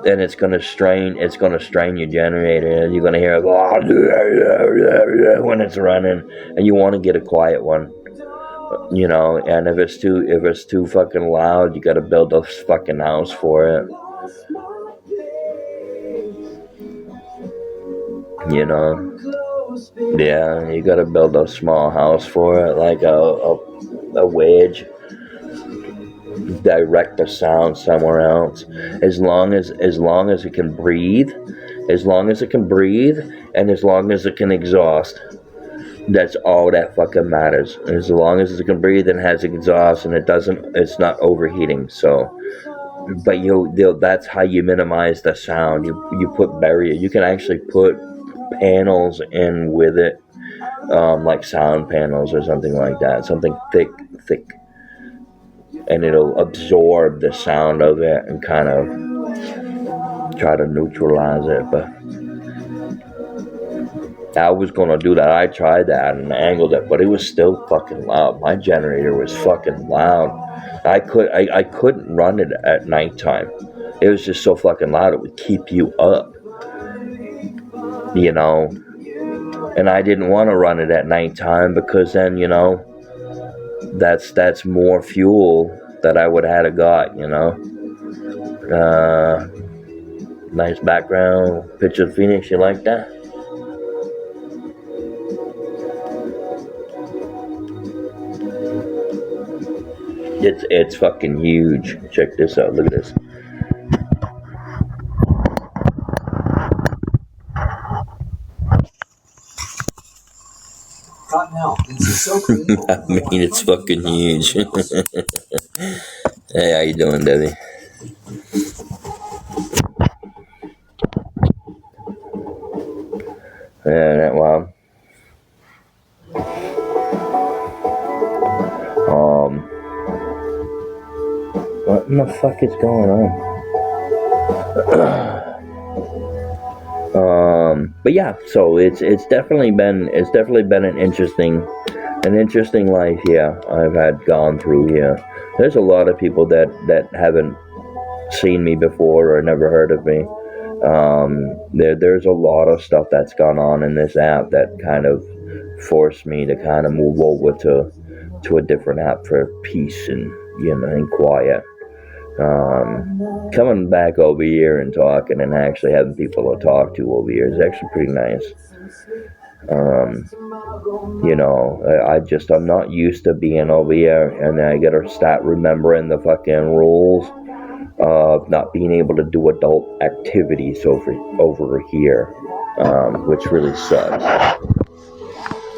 and it's gonna strain your generator, and you're gonna hear it when it's running, and you want to get a quiet one. You know, and if it's too fucking loud, you gotta build a fucking house for it. You know, yeah, you gotta build a small house for it, like a wedge. Direct the sound somewhere else. As long as it can breathe, and as long as it can exhaust. That's all that fucking matters. As long as it can breathe and has exhaust and it's not overheating. So, but that's how you minimize the sound. You put barrier. You can actually put panels in with it, like sound panels or something like that. Something thick, and it'll absorb the sound of it and kind of try to neutralize it. But I was gonna do that. I tried that and angled it, but it was still fucking loud. My generator was fucking loud. I couldn't run it at nighttime. It was just so fucking loud. It would keep you up, you know. And I didn't want to run it at nighttime because then, you know, that's more fuel that I would have got, you know. Nice background picture of Phoenix. You like that? It's fucking huge. Check this out. Look at this. I mean, it's fucking huge. Hey, how you doing, Debbie? Yeah, that wild. What in the fuck is going on? But yeah, so it's definitely been an interesting life here I've had gone through here. There's a lot of people that haven't seen me before or never heard of me. There's a lot of stuff that's gone on in this app that kind of forced me to kind of move over to a different app for peace and, you know, and quiet. Coming back over here and talking and actually having people to talk to over here is actually pretty nice. You know, I'm not used to being over here, and I gotta start remembering the fucking rules of not being able to do adult activities over here, which really sucks.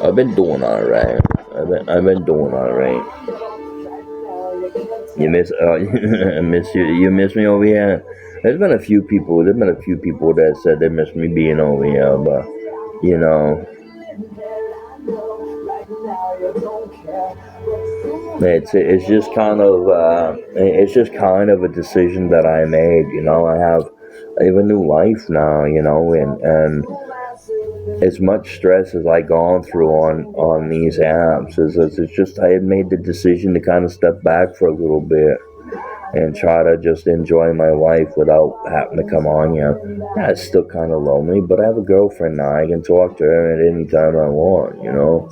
I've been doing alright. I've been doing alright. You miss me over here. There's been a few people that said they miss me being over here, but you know, it's just kind of a decision that I made. You know, I have a new life now. You know, and as much stress as I gone through on these apps, it's just I had made the decision to kind of step back for a little bit and try to just enjoy my life without having to come on here. Yeah, it's still kind of lonely, but I have a girlfriend now. I can talk to her at any time I want, you know.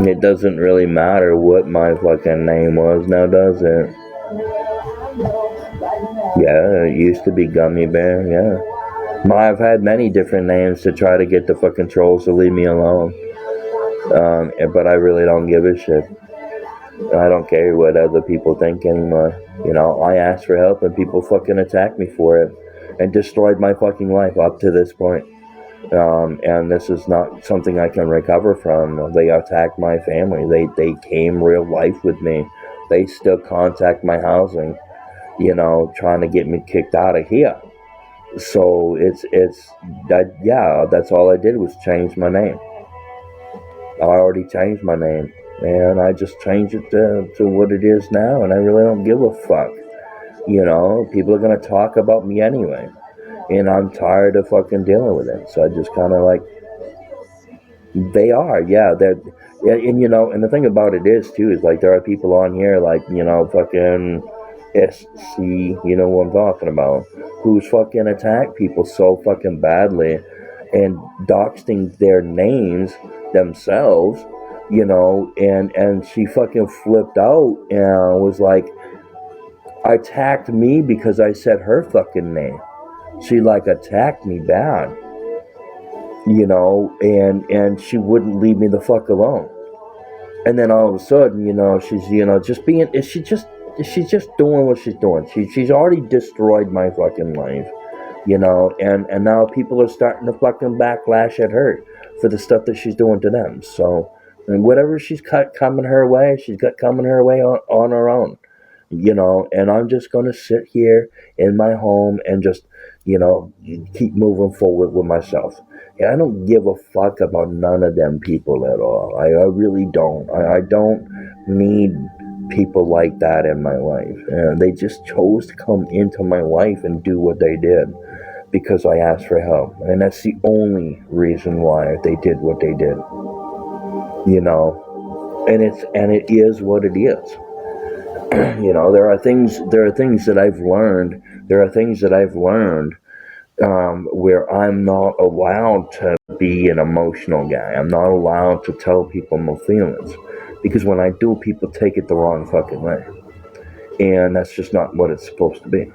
It doesn't really matter what my fucking name was now, does it? Yeah, it used to be Gummy Bear, yeah. I've had many different names to try to get the fucking trolls to leave me alone. But I really don't give a shit. I don't care what other people think anymore. You know, I asked for help and people fucking attacked me for it and destroyed my fucking life up to this point. And this is not something I can recover from. They attacked my family. They came real life with me. They still contact my housing, you know, trying to get me kicked out of here. So it's that, yeah, that's all I did was change my name. I already changed my name, and I just changed it to what it is now, and I really don't give a fuck. You know, people are gonna talk about me anyway, and I'm tired of fucking dealing with it. So I just kind of like, they're, and you know, and the thing about it is too is like there are people on here like, you know, fucking SC, you know what I'm talking about, who's fucking attack people so fucking badly and doxing their names themselves, you know, and she fucking flipped out and was like, attacked me because I said her fucking name. She like attacked me bad, you know, and she wouldn't leave me the fuck alone. And then all of a sudden, you know, she's, you know, just being, she's just doing what she's doing. She's already destroyed my fucking life, you know, and now people are starting to fucking backlash at her for the stuff that she's doing to them. So, and whatever she's got coming her way, she's got coming her way on her own, you know, and I'm just going to sit here in my home and just, you know, keep moving forward with myself. And I don't give a fuck about none of them people at all. I really don't. I don't need people like that in my life. And they just chose to come into my life and do what they did because I asked for help. And that's the only reason why they did what they did. You know, and it is what it is. You know, there are things that I've learned. There are things that I've learned where I'm not allowed to be an emotional guy. I'm not allowed to tell people my feelings. Because when I do, people take it the wrong fucking way. And that's just not what it's supposed to be.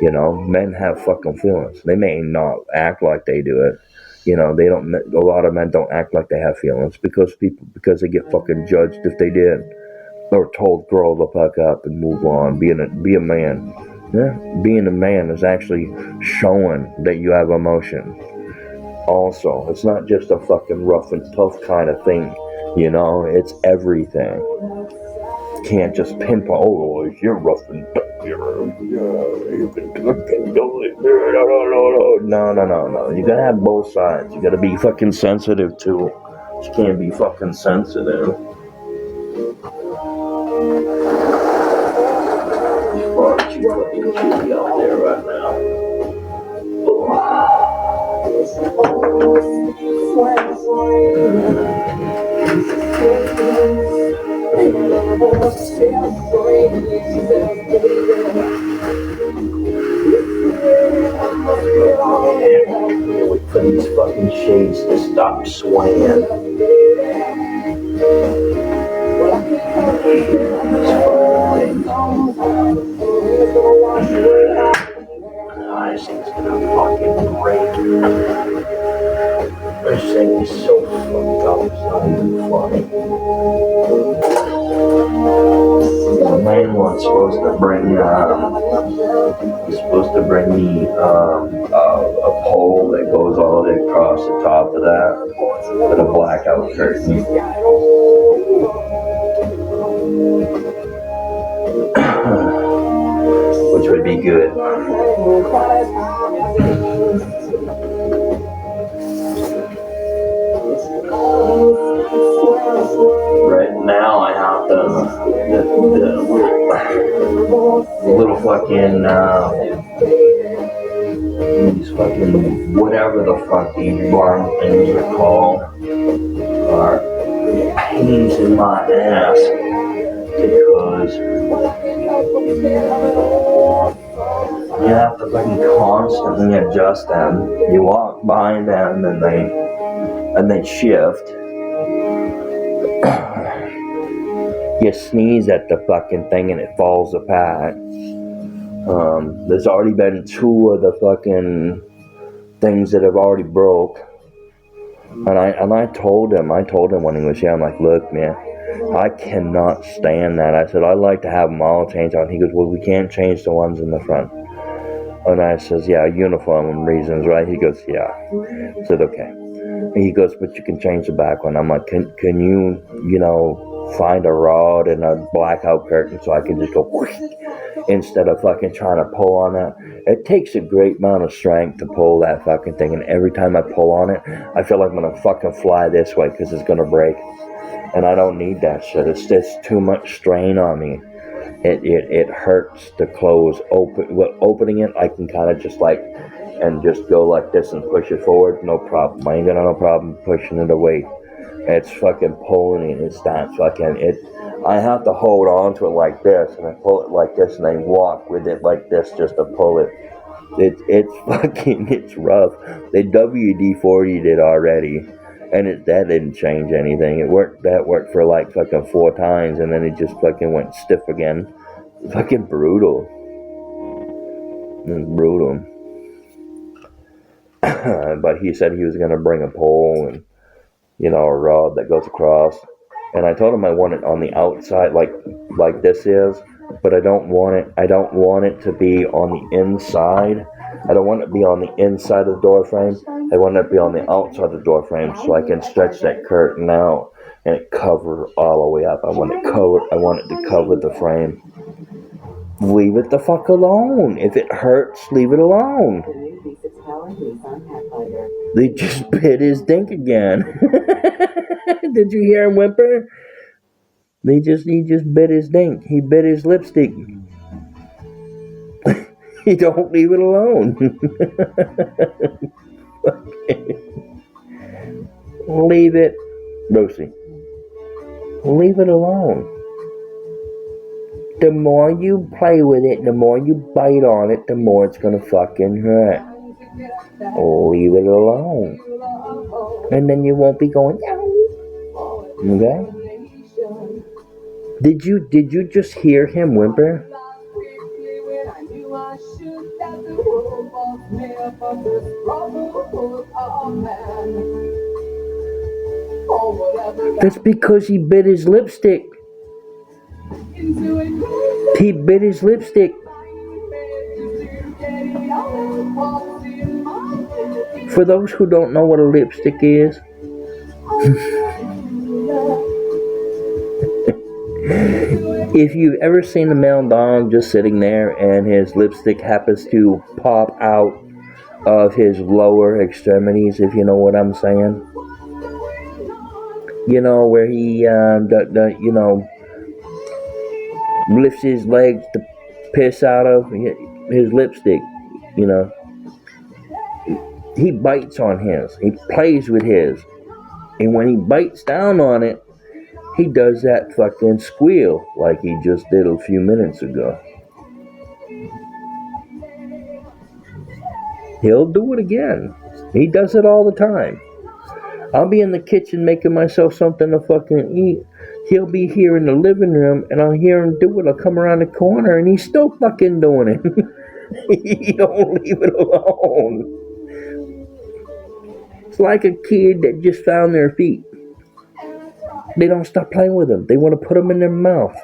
You know, men have fucking feelings. They may not act like they do it. You know, they don't. A lot of men don't act like they have feelings because they get fucking judged if they did. Or told grow the fuck up and move on. Be a man. Yeah, being a man is actually showing that you have emotion. Also, it's not just a fucking rough and tough kind of thing. You know, it's everything. Can't just pinpoint, oh, you're rough and tough. You can fucking do it. No. You gotta have both sides. You gotta be fucking sensitive too. You can't be fucking sensitive. Fuck, you fucking kitty out there right now. Wait for these fucking shades to stop swaying. This thing's gonna fucking break. This thing is so fucked up, it's not even funny. The man was supposed to bring me a pole that goes all the way across the top of that with a blackout curtain. Which would be good. Right now I have the little fucking these fucking whatever the fuck these barn things are called are pains in my ass because you have to fucking constantly adjust them. You walk behind them and they shift. You sneeze at the fucking thing and it falls apart. There's already been 2 of the fucking things that have already broke. And I told him when he was here, I'm like, look, man, I cannot stand that. I said, I'd like to have them all changed out. He goes, well, we can't change the ones in the front. And I says, yeah, uniform reasons, right? He goes, yeah. I said, okay. And he goes, but you can change the back one. I'm like, can you, find a rod and a blackout curtain so I can just go whoosh, instead of fucking trying to pull on that. It takes a great amount of strength to pull that fucking thing, and every time I pull on it, I feel like I'm gonna fucking fly this way because it's gonna break. And I don't need that shit. It's just too much strain on me. It hurts to close. Opening it, I can kind of just just go like this and push it forward. No problem. I ain't got no problem pushing it away. It's fucking pulling it. It's not fucking it. I have to hold on to it like this, and I pull it like this, and I walk with it like this just to pull it. It's rough. They WD-40'd it already, and that didn't change anything. That worked for like fucking 4 times, and then it just fucking went stiff again. Fucking brutal. It's brutal. But he said he was gonna bring a pole and a rod that goes across. And I told him I want it on the outside, like this is, but I don't want it to be on the inside. I don't want it to be on the inside of the door frame. I want it to be on the outside of the door frame so I can stretch that curtain out and it cover all the way up. I want it to cover the frame. Leave it the fuck alone. If it hurts, leave it alone. They just bit his dink again. Did you hear him whimper? He just bit his dink. He bit his lipstick. He don't leave it alone. Leave it, Rosie. Leave it alone. The more you play with it, the more you bite on it, the more it's gonna fucking hurt. Leave it alone. And then you won't be going, okay? Did you just hear him whimper? That's because he bit his lipstick. He bit his lipstick. For those who don't know what a lipstick is, if you've ever seen a male dog just sitting there and his lipstick happens to pop out of his lower extremities, if you know what I'm saying, where he lifts his legs to piss out of his lipstick, he bites on his. He plays with his. And when he bites down on it, he does that fucking squeal like he just did a few minutes ago. He'll do it again. He does it all the time. I'll be in the kitchen making myself something to fucking eat. He'll be here in the living room and I'll hear him do it. I'll come around the corner and he's still fucking doing it. He don't leave it alone. It's like a kid that just found their feet. They don't stop playing with them. They want to put them in their mouth.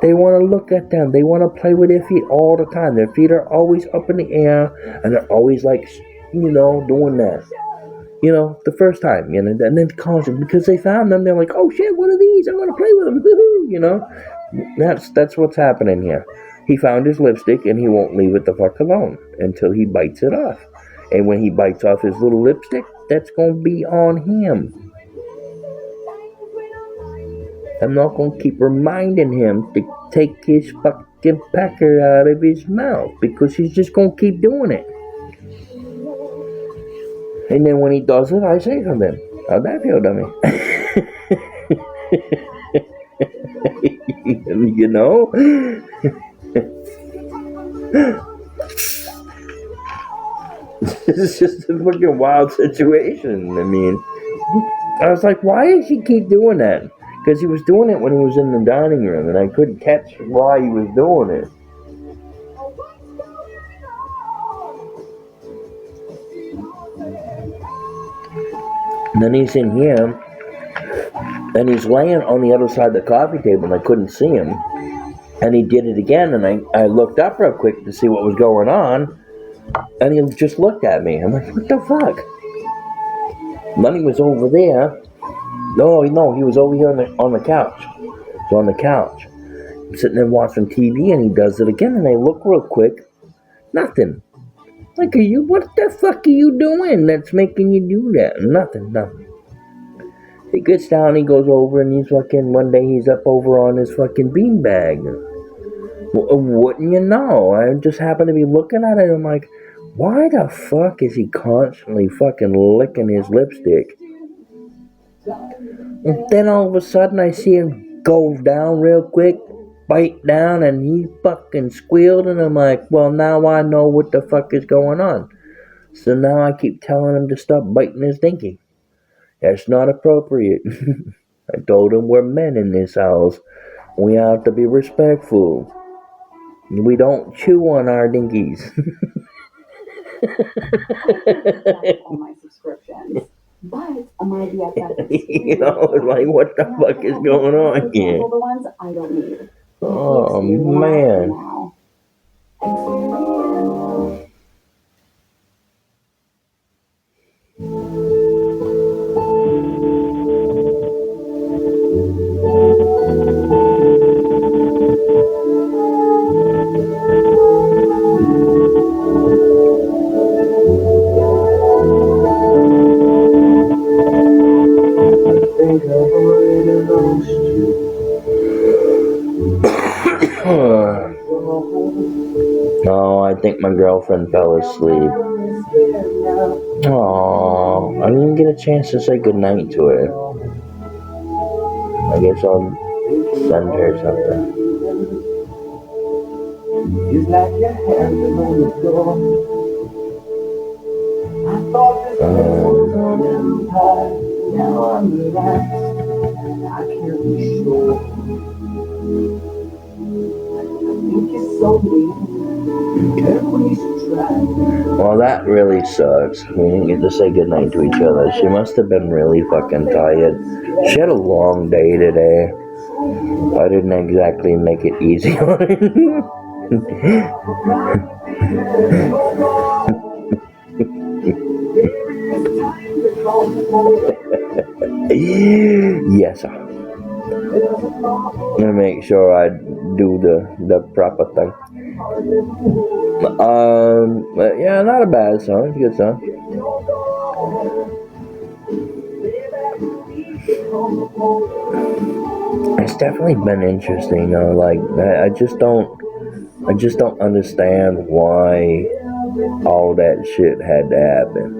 They want to look at them. They want to play with their feet all the time. Their feet are always up in the air and they're always like, doing that. The first time, and then constantly, because they found them, they're like, oh shit, what are these? I want to play with them. That's what's happening here. He found his lipstick and he won't leave it the fuck alone until he bites it off. And when he bites off his little lipstick, that's going to be on him. I'm not going to keep reminding him to take his fucking pecker out of his mouth because he's just going to keep doing it. And then when he does it, I say something. How'd that feel, dummy? This is just a fucking wild situation. I mean, I was like, why does he keep doing that? Because he was doing it when he was in the dining room, and I couldn't catch why he was doing it. And then he's in here, and he's laying on the other side of the coffee table, and I couldn't see him. And he did it again, and I looked up real quick to see what was going on, and he just looked at me. I'm like, what the fuck? And then he was over there. No, he was over here on the couch. He's on the couch. I'm sitting there watching TV, and he does it again, and I look real quick. Nothing. Like, what the fuck are you doing that's making you do that? Nothing. He gets down, he goes over, and one day he's up over on his fucking beanbag. Wouldn't you know? I just happened to be looking at it, and I'm like, why the fuck is he constantly fucking licking his lipstick? And then all of a sudden I see him go down real quick, bite down, and he fucking squealed, and I'm like, well, now I know what the fuck is going on. So now I keep telling him to stop biting his dinky. That's not appropriate. I told him we're men in this house. We have to be respectful. We don't chew on our dinkies. all my subscriptions. But my BFF You know, like, what the fuck is going on here? The ones I don't need. Oh, man. No, I think my girlfriend fell asleep. Oh, I didn't get a chance to say goodnight to her. I guess I'll send her something. It's like your hand is on the door. I thought this was on empire. Now I'm relaxed. I can't be sure. I think it's so mean. Every strike. Well, that really sucks. We didn't get to say goodnight to each other. She must have been really fucking tired. She had a long day today. I didn't exactly make it easy on her. Yes, sir. I'm gonna make sure I do the proper thing. But yeah, not a bad song. It's a good song. It's definitely been interesting, though. Like, I just don't understand why all that shit had to happen.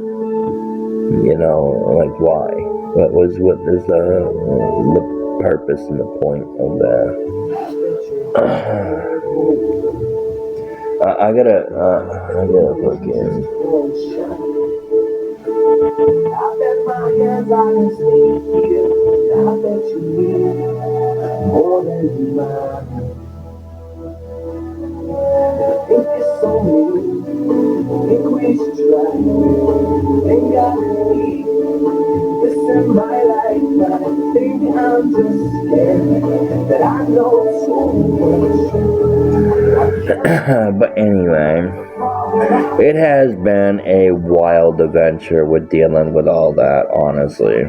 You know, like, why? What is the purpose and the point of that? I gotta fucking. I bet my hands on your sleeve here. I bet you need more than you mind. I think it's so mean. I think we should try. Think I can leave this in my life, but I think I'm just scared that I know so much. But anyway, it has been a wild adventure with dealing with all that, honestly.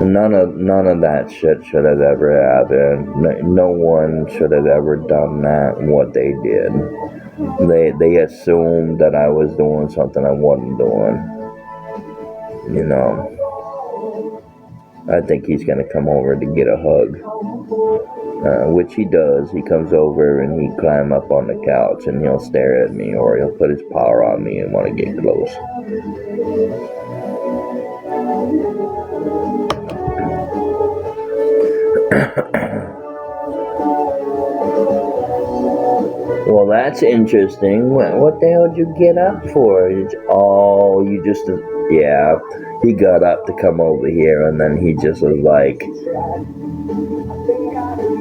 None of that shit should have ever happened. No one should have ever done that, what they did. They assumed that I was doing something I wasn't doing. You know. I think he's gonna come over to get a hug. Which he does. He comes over and he climb up on the couch and he'll stare at me, or he'll put his paw on me and want to get close. Well, that's interesting. What the hell did you get up for? Yeah. He got up to come over here, and then he just was like,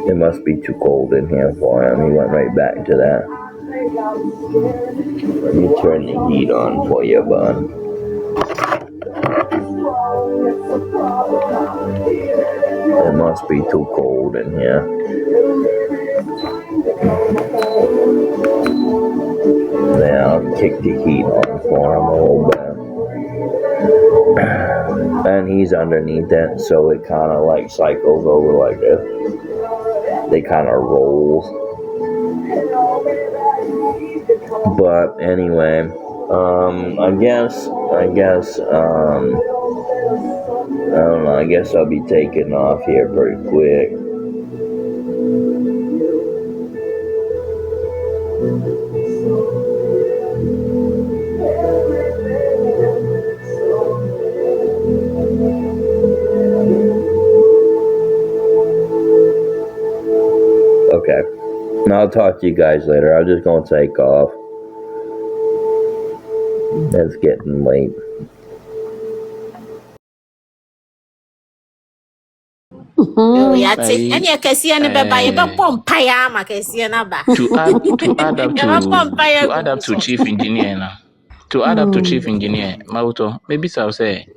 It must be too cold in here for him. He went right back to that. Let me turn the heat on for you, bud. It must be too cold in here. Yeah, I'll kick the heat on for him a little bit. And he's underneath it, so it kind of like cycles over like this. They kind of roll. But anyway, I guess, I don't know, I guess I'll be taking off here pretty quick. Okay. I'll talk to you guys later. I'm just gonna take off. It's getting late. Yate any kesiye ne beba ye be pompa ya ma kesiye na ba. To add up to So. chief engineer now. To add up to chief engineer, Mauto, maybe so say,